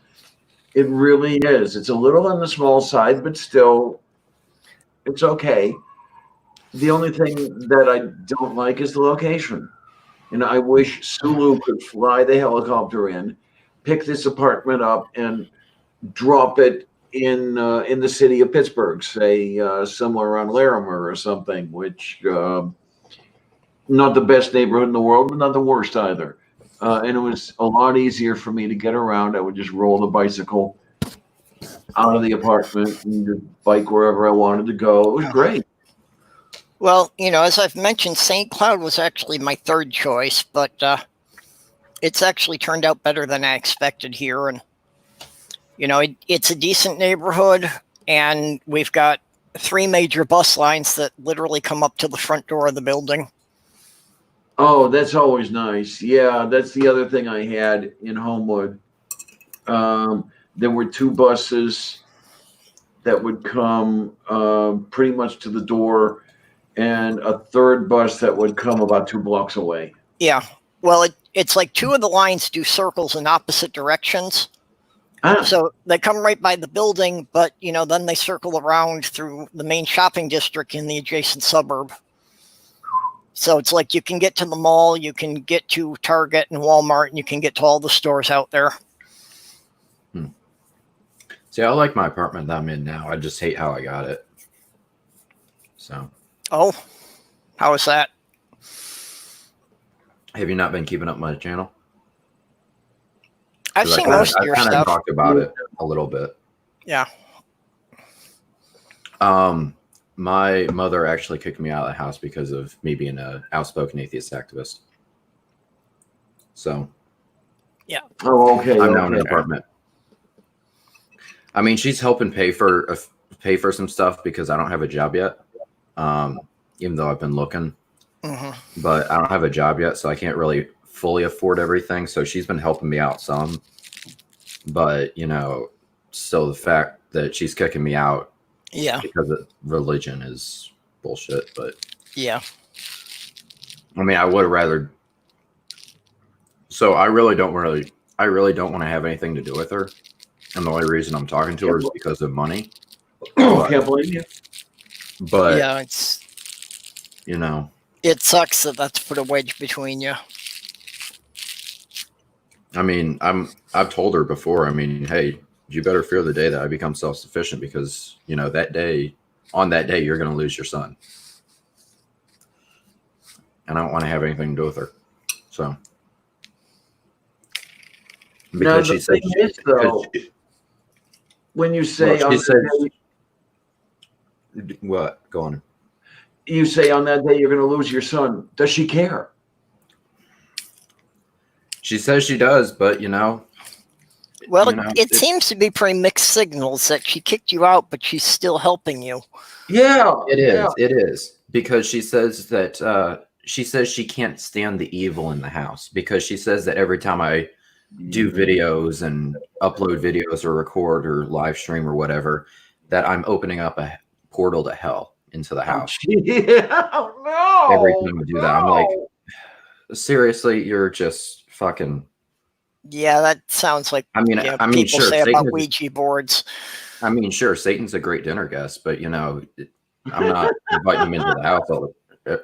Speaker 3: It really is. It's a little on the small side, but still, it's okay. The only thing that I don't like is the location. And I wish Sulu could fly the helicopter in, pick this apartment up, and drop it in the city of Pittsburgh, say somewhere around Larimer or something, which not the best neighborhood in the world, but not the worst either. And it was a lot easier for me to get around. I would just roll the bicycle out of the apartment and just bike wherever I wanted to go. It was great.
Speaker 1: Well, you know, as I've mentioned, St. Cloud was actually my third choice, but it's actually turned out better than I expected here. And, you know, it's a decent neighborhood, and we've got 3 major bus lines that literally come up to the front door of the building.
Speaker 3: Oh, that's always nice. Yeah, that's the other thing I had in Homewood. There were 2 buses that would come pretty much to the door, and a third bus that would come about 2 blocks away.
Speaker 1: Yeah. Well, it's like 2 of the lines do circles in opposite directions. So they come right by the building, but, you know, then they circle around through the main shopping district in the adjacent suburb. So it's like you can get to the mall, you can get to Target and Walmart, and you can get to all the stores out there.
Speaker 7: See, I like my apartment that I'm in now. I just hate how I got it. So.
Speaker 1: Oh, how is that?
Speaker 7: Have you not been keeping up my channel?
Speaker 1: I've seen most of your
Speaker 7: I kind
Speaker 1: stuff.
Speaker 7: of talked about it a little bit.
Speaker 1: Yeah.
Speaker 7: My mother actually kicked me out of the house because of me being an outspoken atheist activist. So.
Speaker 1: Yeah.
Speaker 3: Oh, okay.
Speaker 7: I'm now in an apartment. I mean, she's helping pay for some stuff because I don't have a job yet. Even though I've been looking, but I don't have a job yet, so I can't really fully afford everything. So she's been helping me out some, but you know, so the fact that she's kicking me out, because of religion is bullshit. But
Speaker 1: yeah,
Speaker 7: I mean, I would rather. So I really don't want to have anything to do with her, and the only reason I'm talking to her is because of money.
Speaker 3: Can't blame you.
Speaker 7: But
Speaker 1: yeah, it's,
Speaker 7: you know,
Speaker 1: it sucks that that's put a wedge between you.
Speaker 7: I mean, I've told her before, I mean, hey, you better fear the day that I become self-sufficient because, you know, on that day, you're going to lose your son. And I don't want to have anything to do with her. So.
Speaker 3: Because now, the thing is, though, when you say
Speaker 7: what? Go on.
Speaker 3: You say on that day you're going to lose your son. Does she care?
Speaker 7: She says she does, but you know.
Speaker 1: Well, it seems to be pretty mixed signals that she kicked you out, but she's still helping you.
Speaker 3: Yeah,
Speaker 7: it is. Yeah. It is because she says that she can't stand the evil in the house because she says that every time I do videos and upload videos or record or live stream or whatever, that I'm opening up a portal to hell into the house.
Speaker 3: Yeah. Oh, no.
Speaker 7: Every time I do that, I'm like, seriously, you're just fucking.
Speaker 1: Yeah, that sounds like
Speaker 7: I mean,
Speaker 1: people
Speaker 7: sure,
Speaker 1: say
Speaker 7: Satan
Speaker 1: about
Speaker 7: is,
Speaker 1: Ouija boards.
Speaker 7: I mean, sure, Satan's a great dinner guest, but I'm not inviting him into the house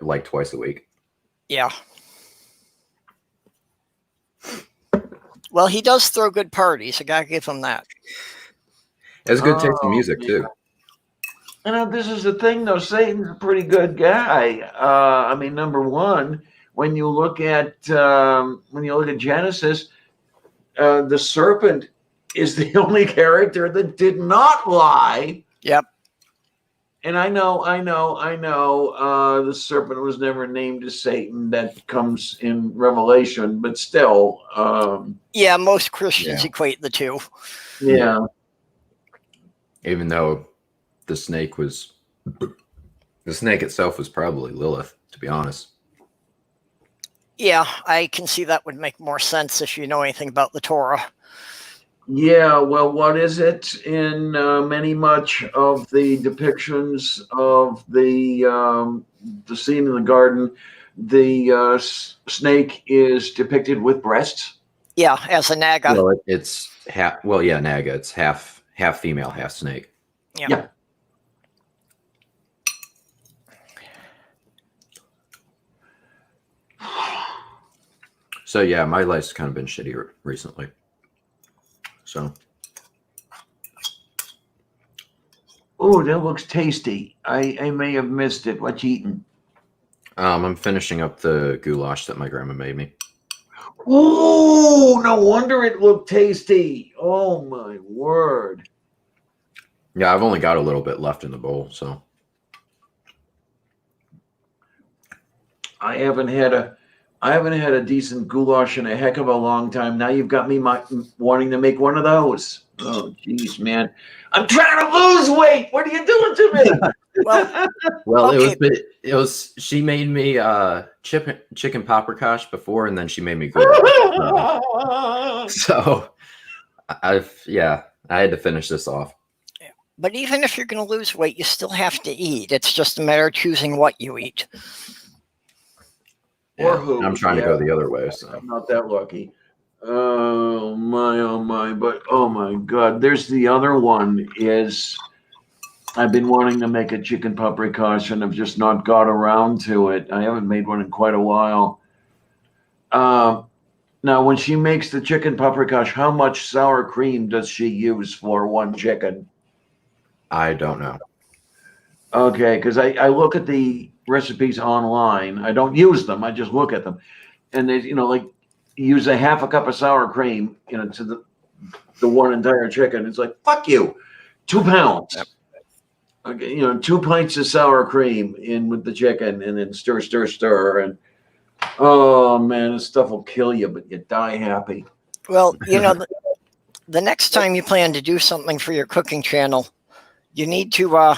Speaker 7: like twice a week.
Speaker 1: Yeah. Well, he does throw good parties. I gotta give him that.
Speaker 7: It's good taste in music too.
Speaker 3: This is the thing, though. Satan's a pretty good guy. I mean, number one, when you look at Genesis, the serpent is the only character that did not lie.
Speaker 1: Yep.
Speaker 3: And I know. The serpent was never named as Satan. That comes in Revelation, but still.
Speaker 1: Yeah, most Christians equate the two.
Speaker 3: Yeah.
Speaker 7: Even though the snake itself was probably Lilith, to be honest.
Speaker 1: Yeah, I can see that would make more sense if you know anything about the Torah.
Speaker 3: Yeah, well, what is it in much of the depictions of the scene in the garden? The snake is depicted with breasts.
Speaker 1: Yeah, as a Naga.
Speaker 7: Well, it's half. Well, yeah, Naga. It's half female, half snake.
Speaker 1: Yeah.
Speaker 7: So yeah, my life's kind of been shitty recently. So.
Speaker 3: Oh, that looks tasty. I may have missed it. What you eating?
Speaker 7: I'm finishing up the goulash that my grandma made me.
Speaker 3: Oh, no wonder it looked tasty. Oh my word.
Speaker 7: Yeah, I've only got a little bit left in the bowl, so.
Speaker 3: I haven't had a decent goulash in a heck of a long time. Now you've got me wanting to make one of those. Oh, geez, man. I'm trying to lose weight. What are you doing to me?
Speaker 7: Well,
Speaker 1: okay.
Speaker 7: it was. She made me chicken paprikash before, and then she made me goulash. So, I had to finish this off.
Speaker 1: But even if you're going to lose weight, you still have to eat. It's just a matter of choosing what you eat.
Speaker 3: Or who?
Speaker 7: I'm trying to go the other way. So
Speaker 3: I'm not that lucky. Oh my! But oh my God, there's the other one. Is I've been wanting to make a chicken paprikash and I've just not got around to it. I haven't made one in quite a while. Now, when she makes the chicken paprikash, how much sour cream does she use for one chicken?
Speaker 7: I don't know.
Speaker 3: Okay, because I look at the recipes online. I don't use them. I just look at them, and they use a half a cup of sour cream to the one entire chicken. It's like, fuck you, 2 pounds.
Speaker 1: Yep.
Speaker 3: Okay, 2 pints of sour cream in with the chicken, and then stir, and oh man, this stuff will kill you, but you die happy.
Speaker 1: Well, the next time you plan to do something for your cooking channel, you need to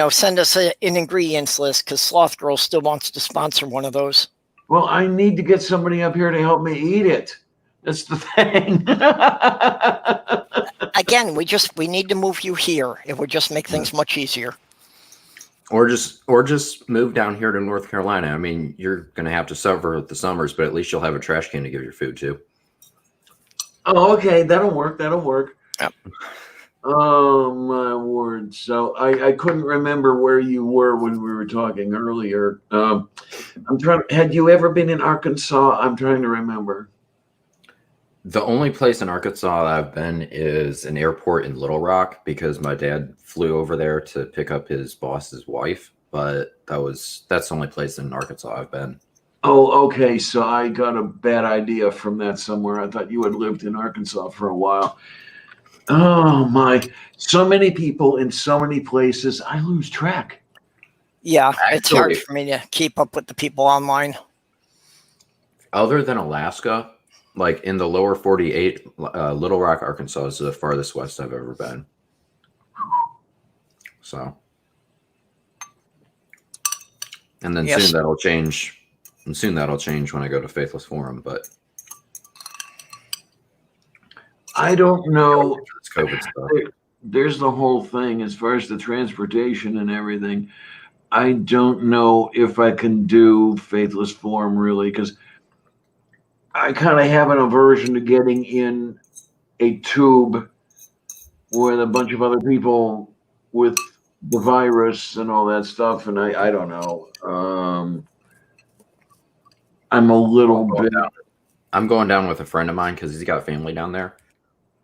Speaker 1: send us an ingredients list, because Sloth Girl still wants to sponsor one of those.
Speaker 3: Well, I need to get somebody up here to help me eat it. That's the thing.
Speaker 1: Again, we need to move you here. It would just make things much easier.
Speaker 7: Or just move down here to North Carolina. I mean, you're gonna have to suffer the summers, but at least you'll have a trash can to give your food to.
Speaker 3: Oh, okay, that'll work.
Speaker 1: Yep.
Speaker 3: Oh my word! So I couldn't remember where you were when we were talking earlier. Had you ever been in Arkansas? I'm trying to remember.
Speaker 7: The only place in Arkansas that I've been is an airport in Little Rock, because my dad flew over there to pick up his boss's wife. But that's the only place in Arkansas I've been.
Speaker 3: Oh, okay. So I got a bad idea from that somewhere. I thought you had lived in Arkansas for a while. Oh my! So many people in so many places. I lose track.
Speaker 1: Yeah, it's hard for me to keep up with the people online.
Speaker 7: Other than Alaska, like in the lower 48, Little Rock, Arkansas is the farthest west I've ever been. So, and then soon that'll change. And soon that'll change when I go to Faithless Forum. But
Speaker 3: I don't know.
Speaker 7: It's COVID stuff.
Speaker 3: There's the whole thing as far as the transportation and everything. I don't know if I can do faithless form really, because I kind of have an aversion to getting in a tube with a bunch of other people with the virus and all that stuff, and I don't know. I'm a little bit
Speaker 7: I'm going down with a friend of mine because he's got family down there,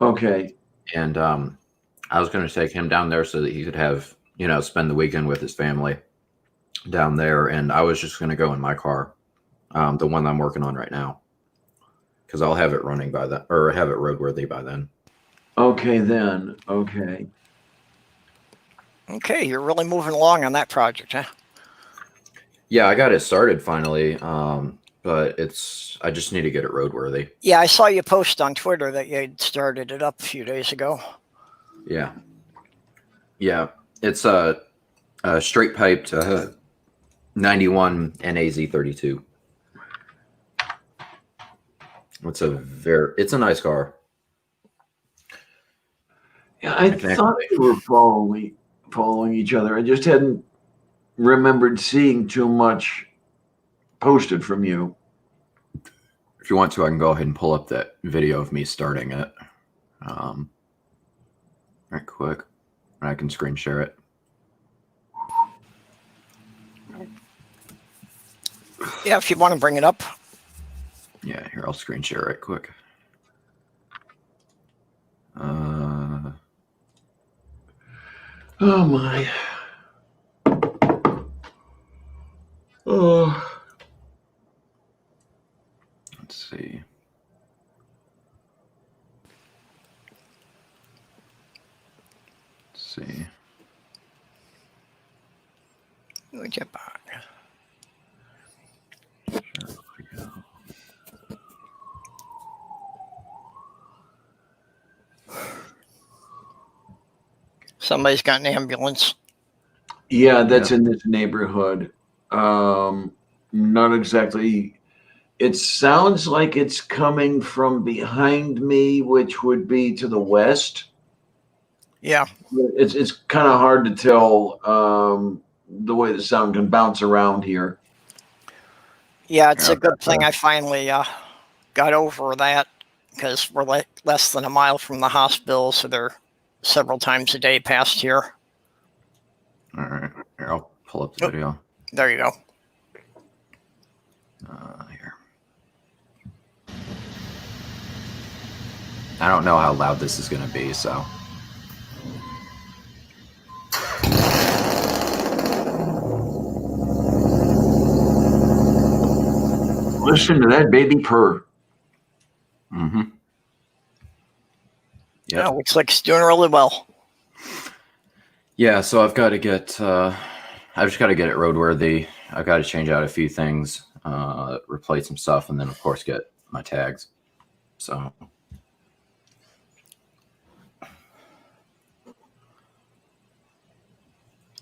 Speaker 3: okay.
Speaker 7: and I was going to take him down there so that he could have, spend the weekend with his family down there, and I was just going to go in my car, the one I'm working on right now, because I'll have it running by then, or have it roadworthy by then.
Speaker 3: Okay, then. Okay.
Speaker 1: Okay, you're really moving along on that project, huh?
Speaker 7: Yeah, I got it started finally, but I just need to get it roadworthy.
Speaker 1: Yeah, I saw you post on Twitter that you had started it up a few days ago.
Speaker 7: Yeah. Yeah, it's a straight piped 91 NAZ 32. It's a nice car.
Speaker 3: Yeah, I thought we were following each other. I just hadn't remembered seeing too much posted from you.
Speaker 7: If you want to, I can go ahead and pull up that video of me starting it right quick, and I can screen share it.
Speaker 1: Yeah, if you want to bring it up.
Speaker 7: Yeah, here, I'll screen share right quick.
Speaker 3: Oh my. Oh.
Speaker 7: Let's see. Let's see.
Speaker 1: Would you back?
Speaker 7: Sure, we go.
Speaker 1: Somebody's got an ambulance.
Speaker 3: Yeah, that's in this neighborhood. Not exactly. It sounds like it's coming from behind me, which would be to the west.
Speaker 1: Yeah.
Speaker 3: It's kind of hard to tell the way the sound can bounce around here.
Speaker 1: Yeah, it's a good thing I finally got over that, because we're less than a mile from the hospital, so they're several times a day past here.
Speaker 7: All right, here, I'll pull up the video.
Speaker 1: There you go.
Speaker 7: Here. I don't know how loud this is going to be, so.
Speaker 3: Listen to that baby purr.
Speaker 7: Mm-hmm.
Speaker 1: Yeah, looks like it's doing really well.
Speaker 7: Yeah, so I've got to get, I've just got to get it roadworthy. I've got to change out a few things, replace some stuff, and then of course get my tags. So.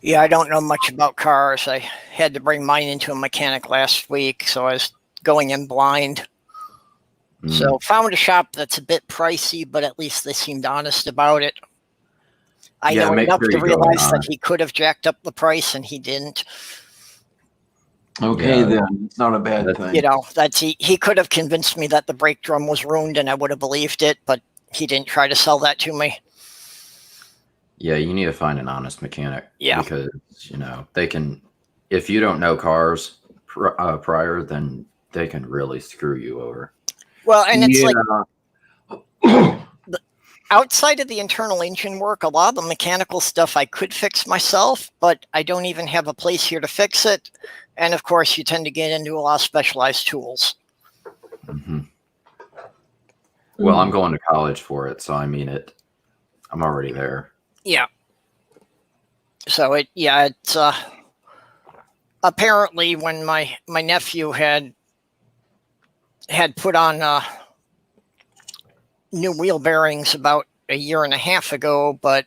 Speaker 1: Yeah, I don't know much about cars. I had to bring mine into a mechanic last week, so I was going in blind. So found a shop that's a bit pricey, but at least they seemed honest about it. I know enough to realize that he could have jacked up the price, and he didn't.
Speaker 3: Okay, then it's not a bad thing.
Speaker 1: You know, he could have convinced me that the brake drum was ruined, and I would have believed it, but he didn't try to sell that to me.
Speaker 7: Yeah, you need to find an honest mechanic.
Speaker 1: Yeah,
Speaker 7: because they can. If you don't know cars prior, then they can really screw you over.
Speaker 1: Well, and it's outside of the internal engine work, a lot of the mechanical stuff I could fix myself, but I don't even have a place here to fix it. And of course, you tend to get into a lot of specialized tools.
Speaker 7: Mm-hmm. Well, I'm going to college for it, so I mean it. I'm already there.
Speaker 1: Yeah. So it's apparently when my nephew had put on new wheel bearings about a year and a half ago, but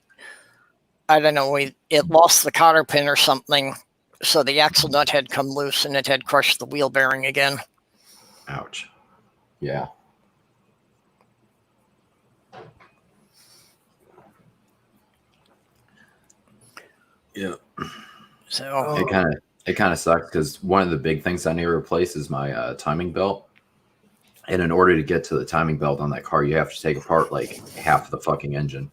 Speaker 1: I don't know, it lost the cotter pin or something, so the axle nut had come loose and it had crushed the wheel bearing again.
Speaker 7: Ouch. Yeah. Yeah.
Speaker 1: So
Speaker 7: It kind of sucks because one of the big things I need to replace is my timing belt. And in order to get to the timing belt on that car, you have to take apart like half the fucking engine.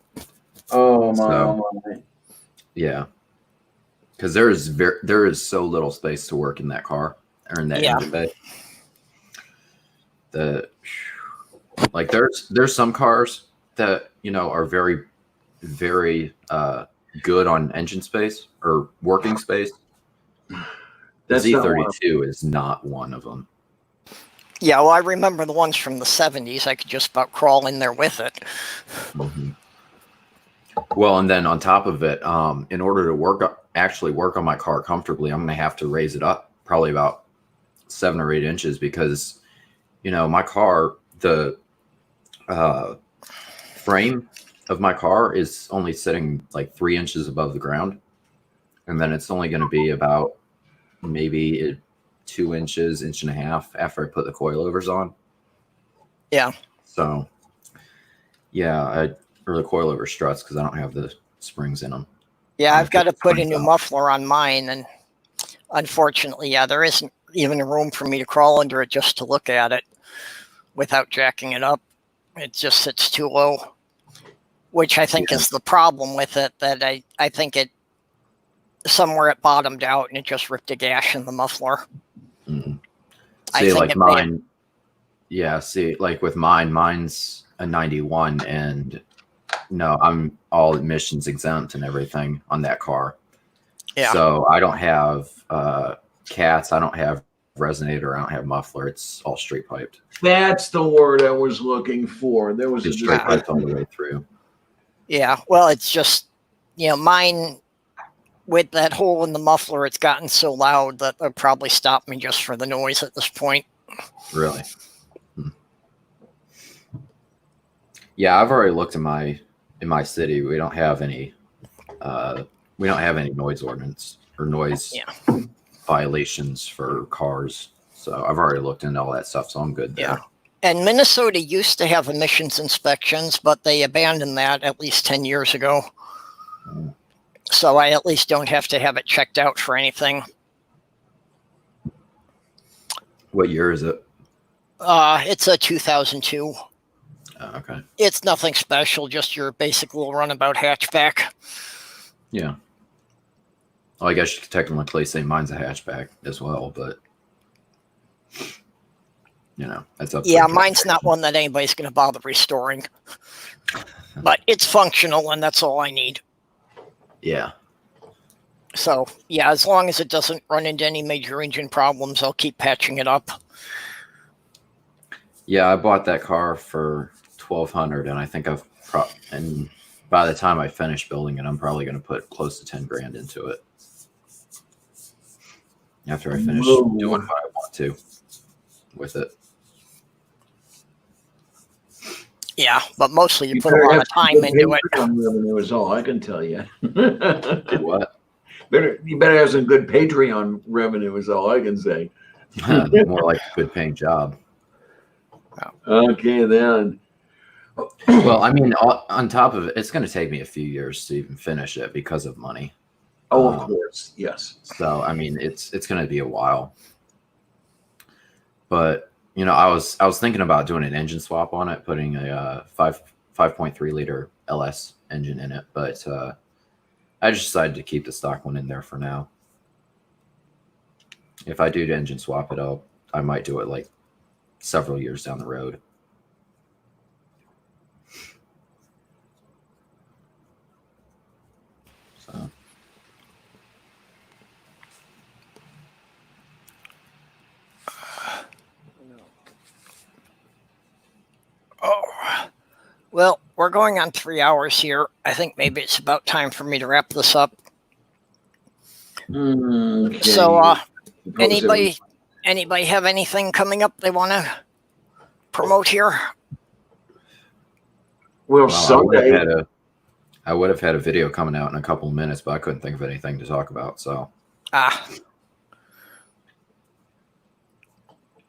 Speaker 3: Oh my!
Speaker 7: So,
Speaker 3: Oh my.
Speaker 7: Yeah, because there is so little space to work in that car or in that engine bay. There's some cars that are very, very good on engine space or working space. The Z32 is not one of them.
Speaker 1: Yeah, well, I remember the ones from the 70s. I could just about crawl in there with it.
Speaker 7: Mm-hmm. Well, and then on top of it, in order to actually work on my car comfortably, I'm going to have to raise it up probably about 7 or 8 inches because, my car, the frame of my car is only sitting like 3 inches above the ground. And then it's only going to be about maybe 2 inches, 1.5 inches after I put the coilovers on.
Speaker 1: Yeah.
Speaker 7: So, yeah, or the coilover struts because I don't have the springs in them.
Speaker 1: Yeah, I've got to put a new muffler on mine, and unfortunately, there isn't even room for me to crawl under it just to look at it without jacking it up. It just sits too low, which I think is the problem with it, that I think it somewhere it bottomed out and it just ripped a gash in the muffler.
Speaker 7: Mm-hmm. See, like mine, with mine's a 91 and no, I'm all emissions exempt and everything on that car. Yeah. So I don't have cats, I don't have resonator, I don't have muffler. It's all straight piped.
Speaker 3: That's the word I was looking for. There was
Speaker 7: a straight piped all the way through.
Speaker 1: Yeah, well, it's just mine with that hole in the muffler. It's gotten so loud that they'll probably stop me just for the noise at this point.
Speaker 7: Really? Yeah, I've already looked in my city. We don't have any noise ordinance or noise violations for cars. So I've already looked into all that stuff, so I'm good there.
Speaker 1: Yeah. And Minnesota used to have emissions inspections, but they abandoned that at least 10 years ago. So I at least don't have to have it checked out for anything.
Speaker 7: What year is it?
Speaker 1: It's a 2002.
Speaker 7: Okay.
Speaker 1: It's nothing special, just your basic little runabout hatchback.
Speaker 7: Yeah. Well, I guess you could technically say mine's a hatchback as well, but that's up.
Speaker 1: Yeah, mine's not one that anybody's going to bother restoring, but it's functional, and that's all I need.
Speaker 7: Yeah.
Speaker 1: So yeah, as long as it doesn't run into any major engine problems, I'll keep patching it up.
Speaker 7: Yeah, I bought that car for $1,200, and I think and by the time I finish building it, I'm probably going to put close to 10 grand into it. After I finish doing what I want to with it.
Speaker 1: Yeah, but mostly you put a lot of time into it.
Speaker 3: Revenue is all I can tell you.
Speaker 7: What?
Speaker 3: You better have some good Patreon revenue is all I can say.
Speaker 7: More like a good paying job.
Speaker 3: Okay, then.
Speaker 7: Well, I mean, on top of it, it's going to take me a few years to even finish it because of money.
Speaker 3: Oh, of course, yes.
Speaker 7: So, I mean, it's going to be a while. But I was thinking about doing an engine swap on it, putting a 5.3 liter LS engine in it, but I just decided to keep the stock one in there for now. If I do the engine swap it up, I might do it like several years down the road. So.
Speaker 1: Oh, well, we're going on 3 hours here. I think maybe it's about time for me to wrap this up.
Speaker 3: Okay.
Speaker 1: So, anybody have anything coming up they want to promote here?
Speaker 3: Well, Sunday.
Speaker 7: I would have had a video coming out in a couple of minutes, but I couldn't think of anything to talk about. So.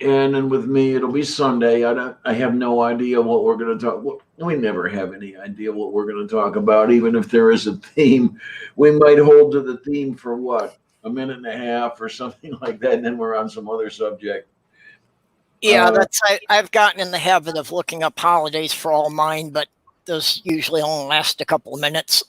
Speaker 3: And then with me, it'll be Sunday. I have no idea what we're going to talk. We never have any idea what we're going to talk about, even if there is a theme. We might hold to the theme for what, a minute and a half or something like that, and then we're on some other subject.
Speaker 1: Yeah, I've gotten in the habit of looking up holidays for all mine, but those usually only last a couple of minutes.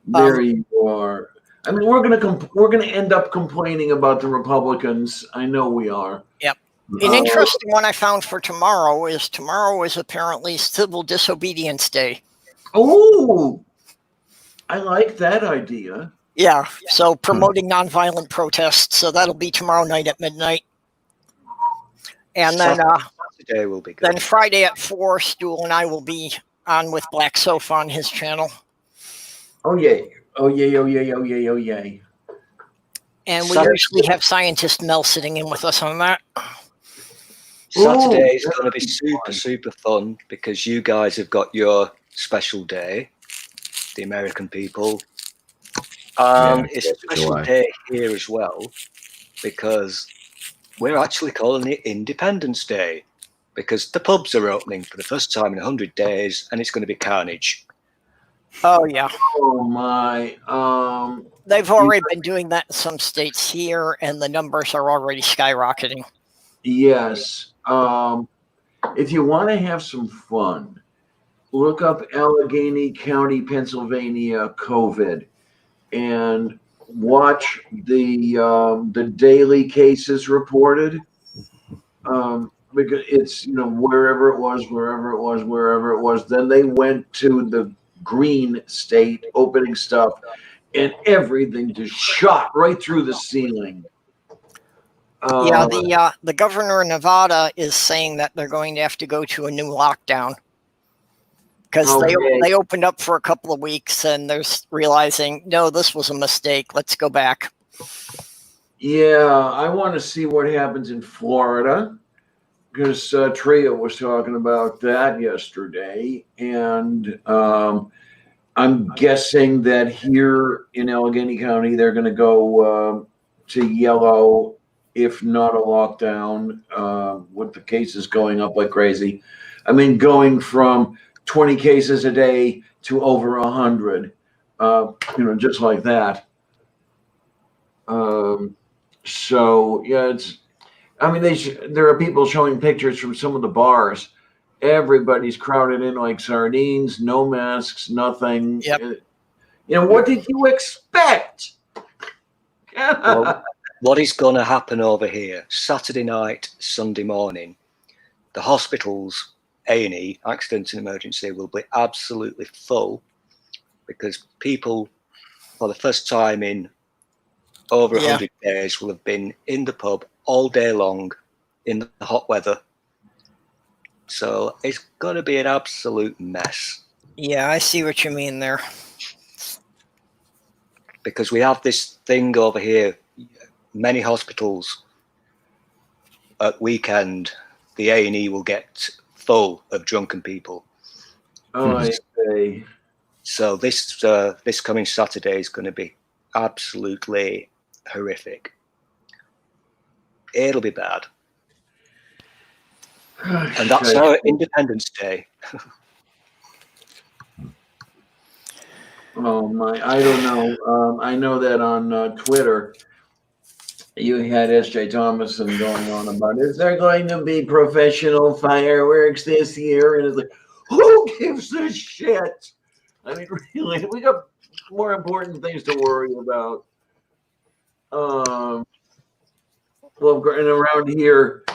Speaker 3: There you are. I mean, we're gonna end up complaining about the Republicans. I know we are.
Speaker 1: Yep. An interesting one I found for tomorrow is apparently Civil Disobedience Day.
Speaker 3: Oh, I like that idea.
Speaker 1: Yeah, so promoting nonviolent protests. So that'll be tomorrow night at midnight. And then
Speaker 4: Saturday will be good.
Speaker 1: Then Friday at 4, Stool and I will be on with Black Sofa on his channel.
Speaker 3: Oh yay! Oh yay! Oh yay! Oh yay! Oh yay!
Speaker 1: And we usually have Scientist Mel sitting in with us on that.
Speaker 4: Saturday is going to be super fun because you guys have got your special day, the American people. It's a special day here as well because we're actually calling it Independence Day because the pubs are opening for the first time in 100 days and it's going to be carnage.
Speaker 1: Oh, yeah.
Speaker 3: Oh, my.
Speaker 1: They've already been doing that in some states here, and the numbers are already skyrocketing.
Speaker 3: Yes. If you want to have some fun, look up Allegheny County, Pennsylvania COVID and watch the daily cases reported. Because it's, wherever it was. Then they went to the green state opening stuff and everything just shot right through the ceiling.
Speaker 1: The governor of Nevada is saying that they're going to have to go to a new lockdown because they opened up for a couple of weeks and they're realizing, no, this was a mistake. Let's go back.
Speaker 3: Yeah, I want to see what happens in Florida because Tria was talking about that yesterday. And I'm guessing that here in Allegheny County, they're going to go to yellow, if not a lockdown, with the cases going up like crazy. I mean, going from 20 cases a day to over 100, just like that. So yeah, there are people showing pictures from some of the bars. Everybody's crowded in like sardines, no masks, nothing.
Speaker 1: Yep.
Speaker 3: What did you expect?
Speaker 4: Well, what is going to happen over here Saturday night, Sunday morning, the hospitals, A&E, accident and emergency, will be absolutely full because people, for the first time in over 100 days, will have been in the pub all day long in the hot weather. So it's going to be an absolute mess.
Speaker 1: Yeah, I see what you mean there.
Speaker 4: Because we have this thing over here, many hospitals at weekend, the A&E will get full of drunken people.
Speaker 3: Oh, I see.
Speaker 4: So this coming Saturday is going to be absolutely horrific. It'll be bad. And that's our Independence Day.
Speaker 3: Oh my! I don't know. I know that on Twitter, you had S.J. Thomason going on about, is there going to be professional fireworks this year? And it's like, who gives a shit? I mean, really, we got more important things to worry about. Well, and around here,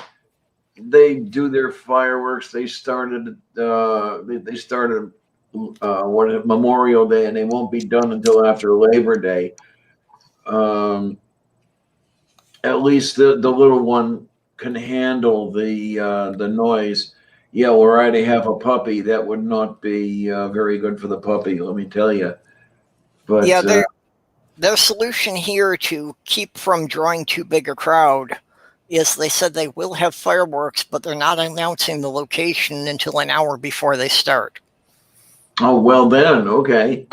Speaker 3: they do their fireworks. They started. They started Memorial Day, and they won't be done until after Labor Day. At least the little one can handle the noise. Yeah, we already have a puppy. That would not be very good for the puppy, let me tell you. But
Speaker 1: yeah, their solution here to keep from drawing too big a crowd is they said they will have fireworks, but they're not announcing the location until an hour before they start.
Speaker 3: Oh, well then, okay.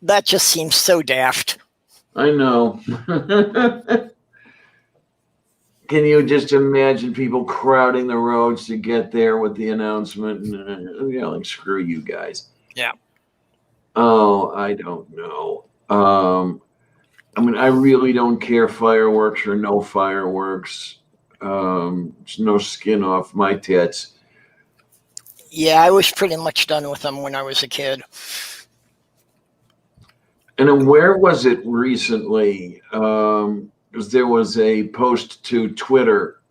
Speaker 1: That just seems so daft.
Speaker 3: I know. Can you just imagine people crowding the roads to get there with the announcement? And, like, screw you guys.
Speaker 1: Yeah.
Speaker 3: Oh, I don't know. I mean, I really don't care, fireworks or no fireworks. There's no skin off my tits.
Speaker 1: Yeah, I was pretty much done with them when I was a kid.
Speaker 3: And then where was it recently? Because there was a post to Twitter.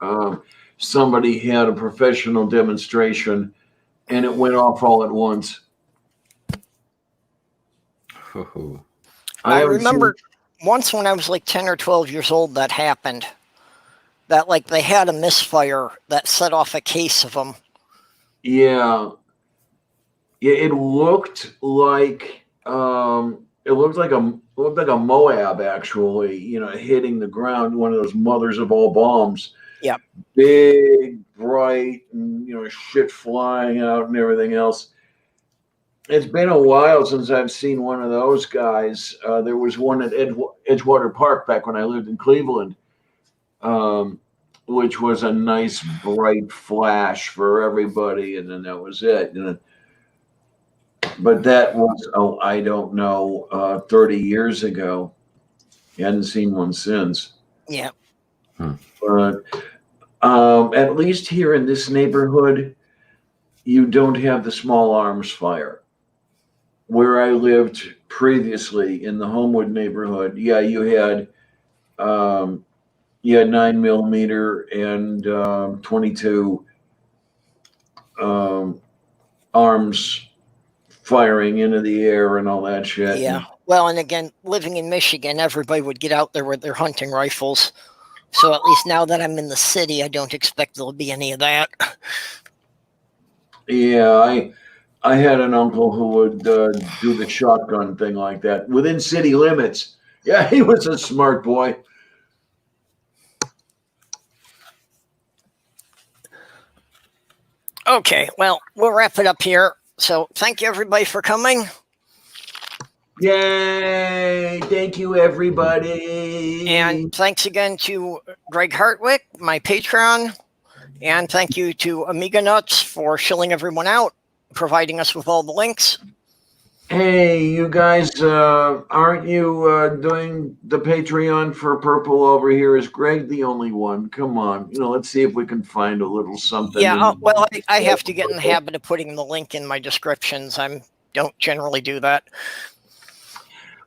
Speaker 3: Somebody had a professional demonstration, and it went off all at once.
Speaker 7: Oh.
Speaker 1: I remember once when I was like 10 or 12 years old that happened. That like they had a misfire that set off a case of them.
Speaker 3: Yeah. Yeah, it looked like a Moab actually, hitting the ground, one of those mothers of all bombs.
Speaker 1: Yep.
Speaker 3: Big, bright, and shit flying out and everything else. It's been a while since I've seen one of those guys. There was one at Edgewater Park back when I lived in Cleveland, which was a nice bright flash for everybody, and then that was it. But that was, I don't know, 30 years ago. You hadn't seen one since.
Speaker 1: Yeah.
Speaker 3: But at least here in this neighborhood, you don't have the small arms fire. Where I lived previously in the Homewood neighborhood, yeah, you had 9mm and 22 arms firing into the air and all that shit.
Speaker 1: Yeah. Well, and again, living in Michigan, everybody would get out there with their hunting rifles. So at least now that I'm in the city, I don't expect there'll be any of that.
Speaker 3: Yeah, I had an uncle who would do the shotgun thing like that within city limits. Yeah, he was a smart boy.
Speaker 1: Okay, well, we'll wrap it up here. So thank you, everybody, for coming.
Speaker 3: Yay! Thank you, everybody.
Speaker 1: And thanks again to Greg Hartwick, my Patreon. And thank you to Amiga Nuts for shilling everyone out, providing us with all the links.
Speaker 3: Hey, you guys, aren't you doing the Patreon for Purple over here? Is Greg the only one? Come on, let's see if we can find a little something.
Speaker 1: Yeah, well, I have to get in the habit of putting the link in my descriptions. I don't generally do that.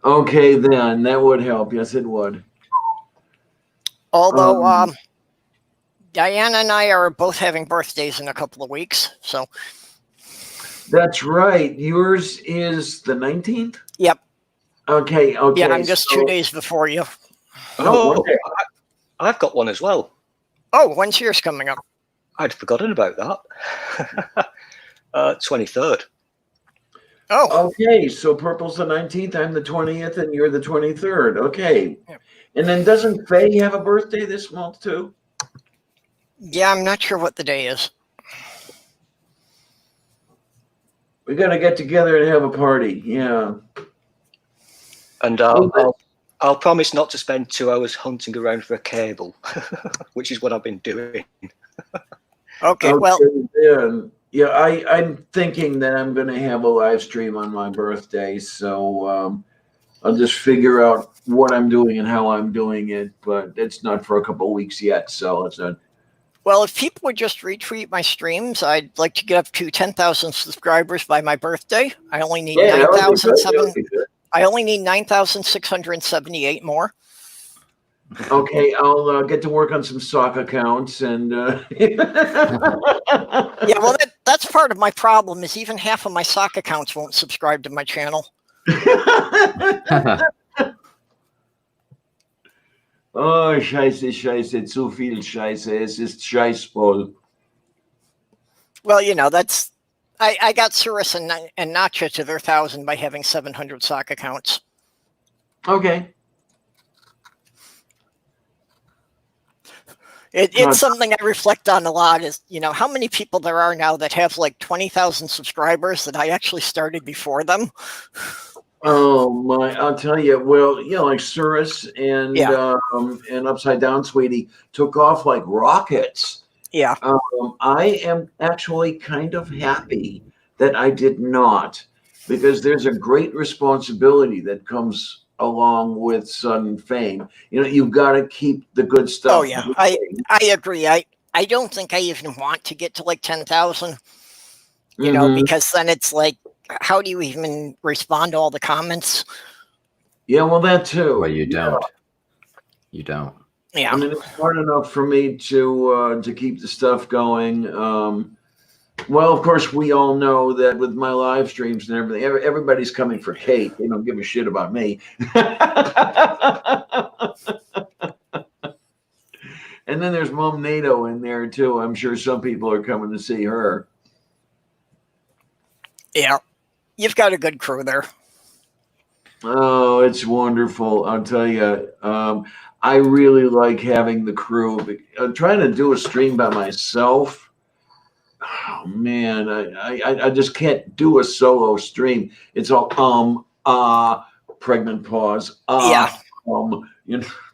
Speaker 3: Okay, then, that would help. Yes, it would.
Speaker 1: Although, Diana and I are both having birthdays in a couple of weeks, so...
Speaker 3: That's right. Yours is the 19th?
Speaker 1: Yep.
Speaker 3: Okay.
Speaker 1: Yeah, I'm just 2 days before you.
Speaker 4: Oh, I've got one as well.
Speaker 1: Oh, when's yours coming up?
Speaker 4: I'd forgotten about that. 23rd.
Speaker 1: Oh.
Speaker 3: Okay, so Purple's the 19th, I'm the 20th, and you're the 23rd. Okay.
Speaker 1: Yeah.
Speaker 3: And then doesn't Faye have a birthday this month, too?
Speaker 1: Yeah, I'm not sure what the day is.
Speaker 3: We got to get together and have a party. Yeah.
Speaker 4: And I'll promise not to spend 2 hours hunting around for a cable, which is what I've been doing.
Speaker 1: Okay, well.
Speaker 3: Yeah, I'm thinking that I'm going to have a live stream on my birthday, so I'll just figure out what I'm doing and how I'm doing it, but it's not for a couple of weeks yet, so it's not.
Speaker 1: Well, if people would just retweet my streams, I'd like to get up to 10,000 subscribers by my birthday. I only need 9,678 more.
Speaker 3: Okay, I'll get to work on some sock accounts and.
Speaker 1: Yeah, well, that's part of my problem. Is even half of my sock accounts won't subscribe to my channel.
Speaker 3: Oh, Scheiße, zu viel Scheiße, es ist scheißvoll.
Speaker 1: Well, that's... I got Cirrus and Nacha to their 1,000 by having 700 sock accounts.
Speaker 3: Okay.
Speaker 1: It's something I reflect on a lot is, how many people there are now that have like 20,000 subscribers that I actually started before them.
Speaker 3: Oh my! I'll tell you. Well, like Cirrus and
Speaker 1: Yeah.
Speaker 3: and Upside Down, Sweetie, took off like rockets.
Speaker 1: Yeah.
Speaker 3: I am actually kind of happy that I did not, because there's a great responsibility that comes along with sudden fame. You've got to keep the good stuff.
Speaker 1: Oh yeah, I agree. I don't think I even want to get to like 10,000. Because then it's like, how do you even respond to all the comments?
Speaker 3: Yeah, well, that too.
Speaker 7: Well, you don't. You don't.
Speaker 1: Yeah.
Speaker 3: I mean, it's hard enough for me to keep the stuff going. Well, of course, we all know that with my live streams and everything, everybody's coming for Kate. They don't give a shit about me. And then there's Mom NATO in there too. I'm sure some people are coming to see her.
Speaker 1: Yeah. You've got a good crew there.
Speaker 3: Oh, it's wonderful. I'll tell you. I really like having the crew. I'm trying to do a stream by myself. Oh man, I just can't do a solo stream. It's all pregnant pause.
Speaker 1: Yeah.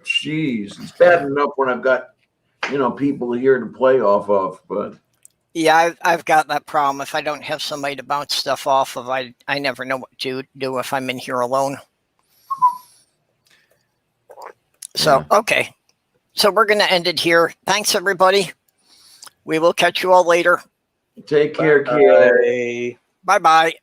Speaker 3: Jeez, it's bad enough when I've got people here to play off of, but
Speaker 1: yeah, I've got that problem. If I don't have somebody to bounce stuff off of, I never know what to do if I'm in here alone. So, okay. So we're going to end it here. Thanks, everybody. We will catch you all later.
Speaker 3: Take care, kid.
Speaker 1: Bye-bye.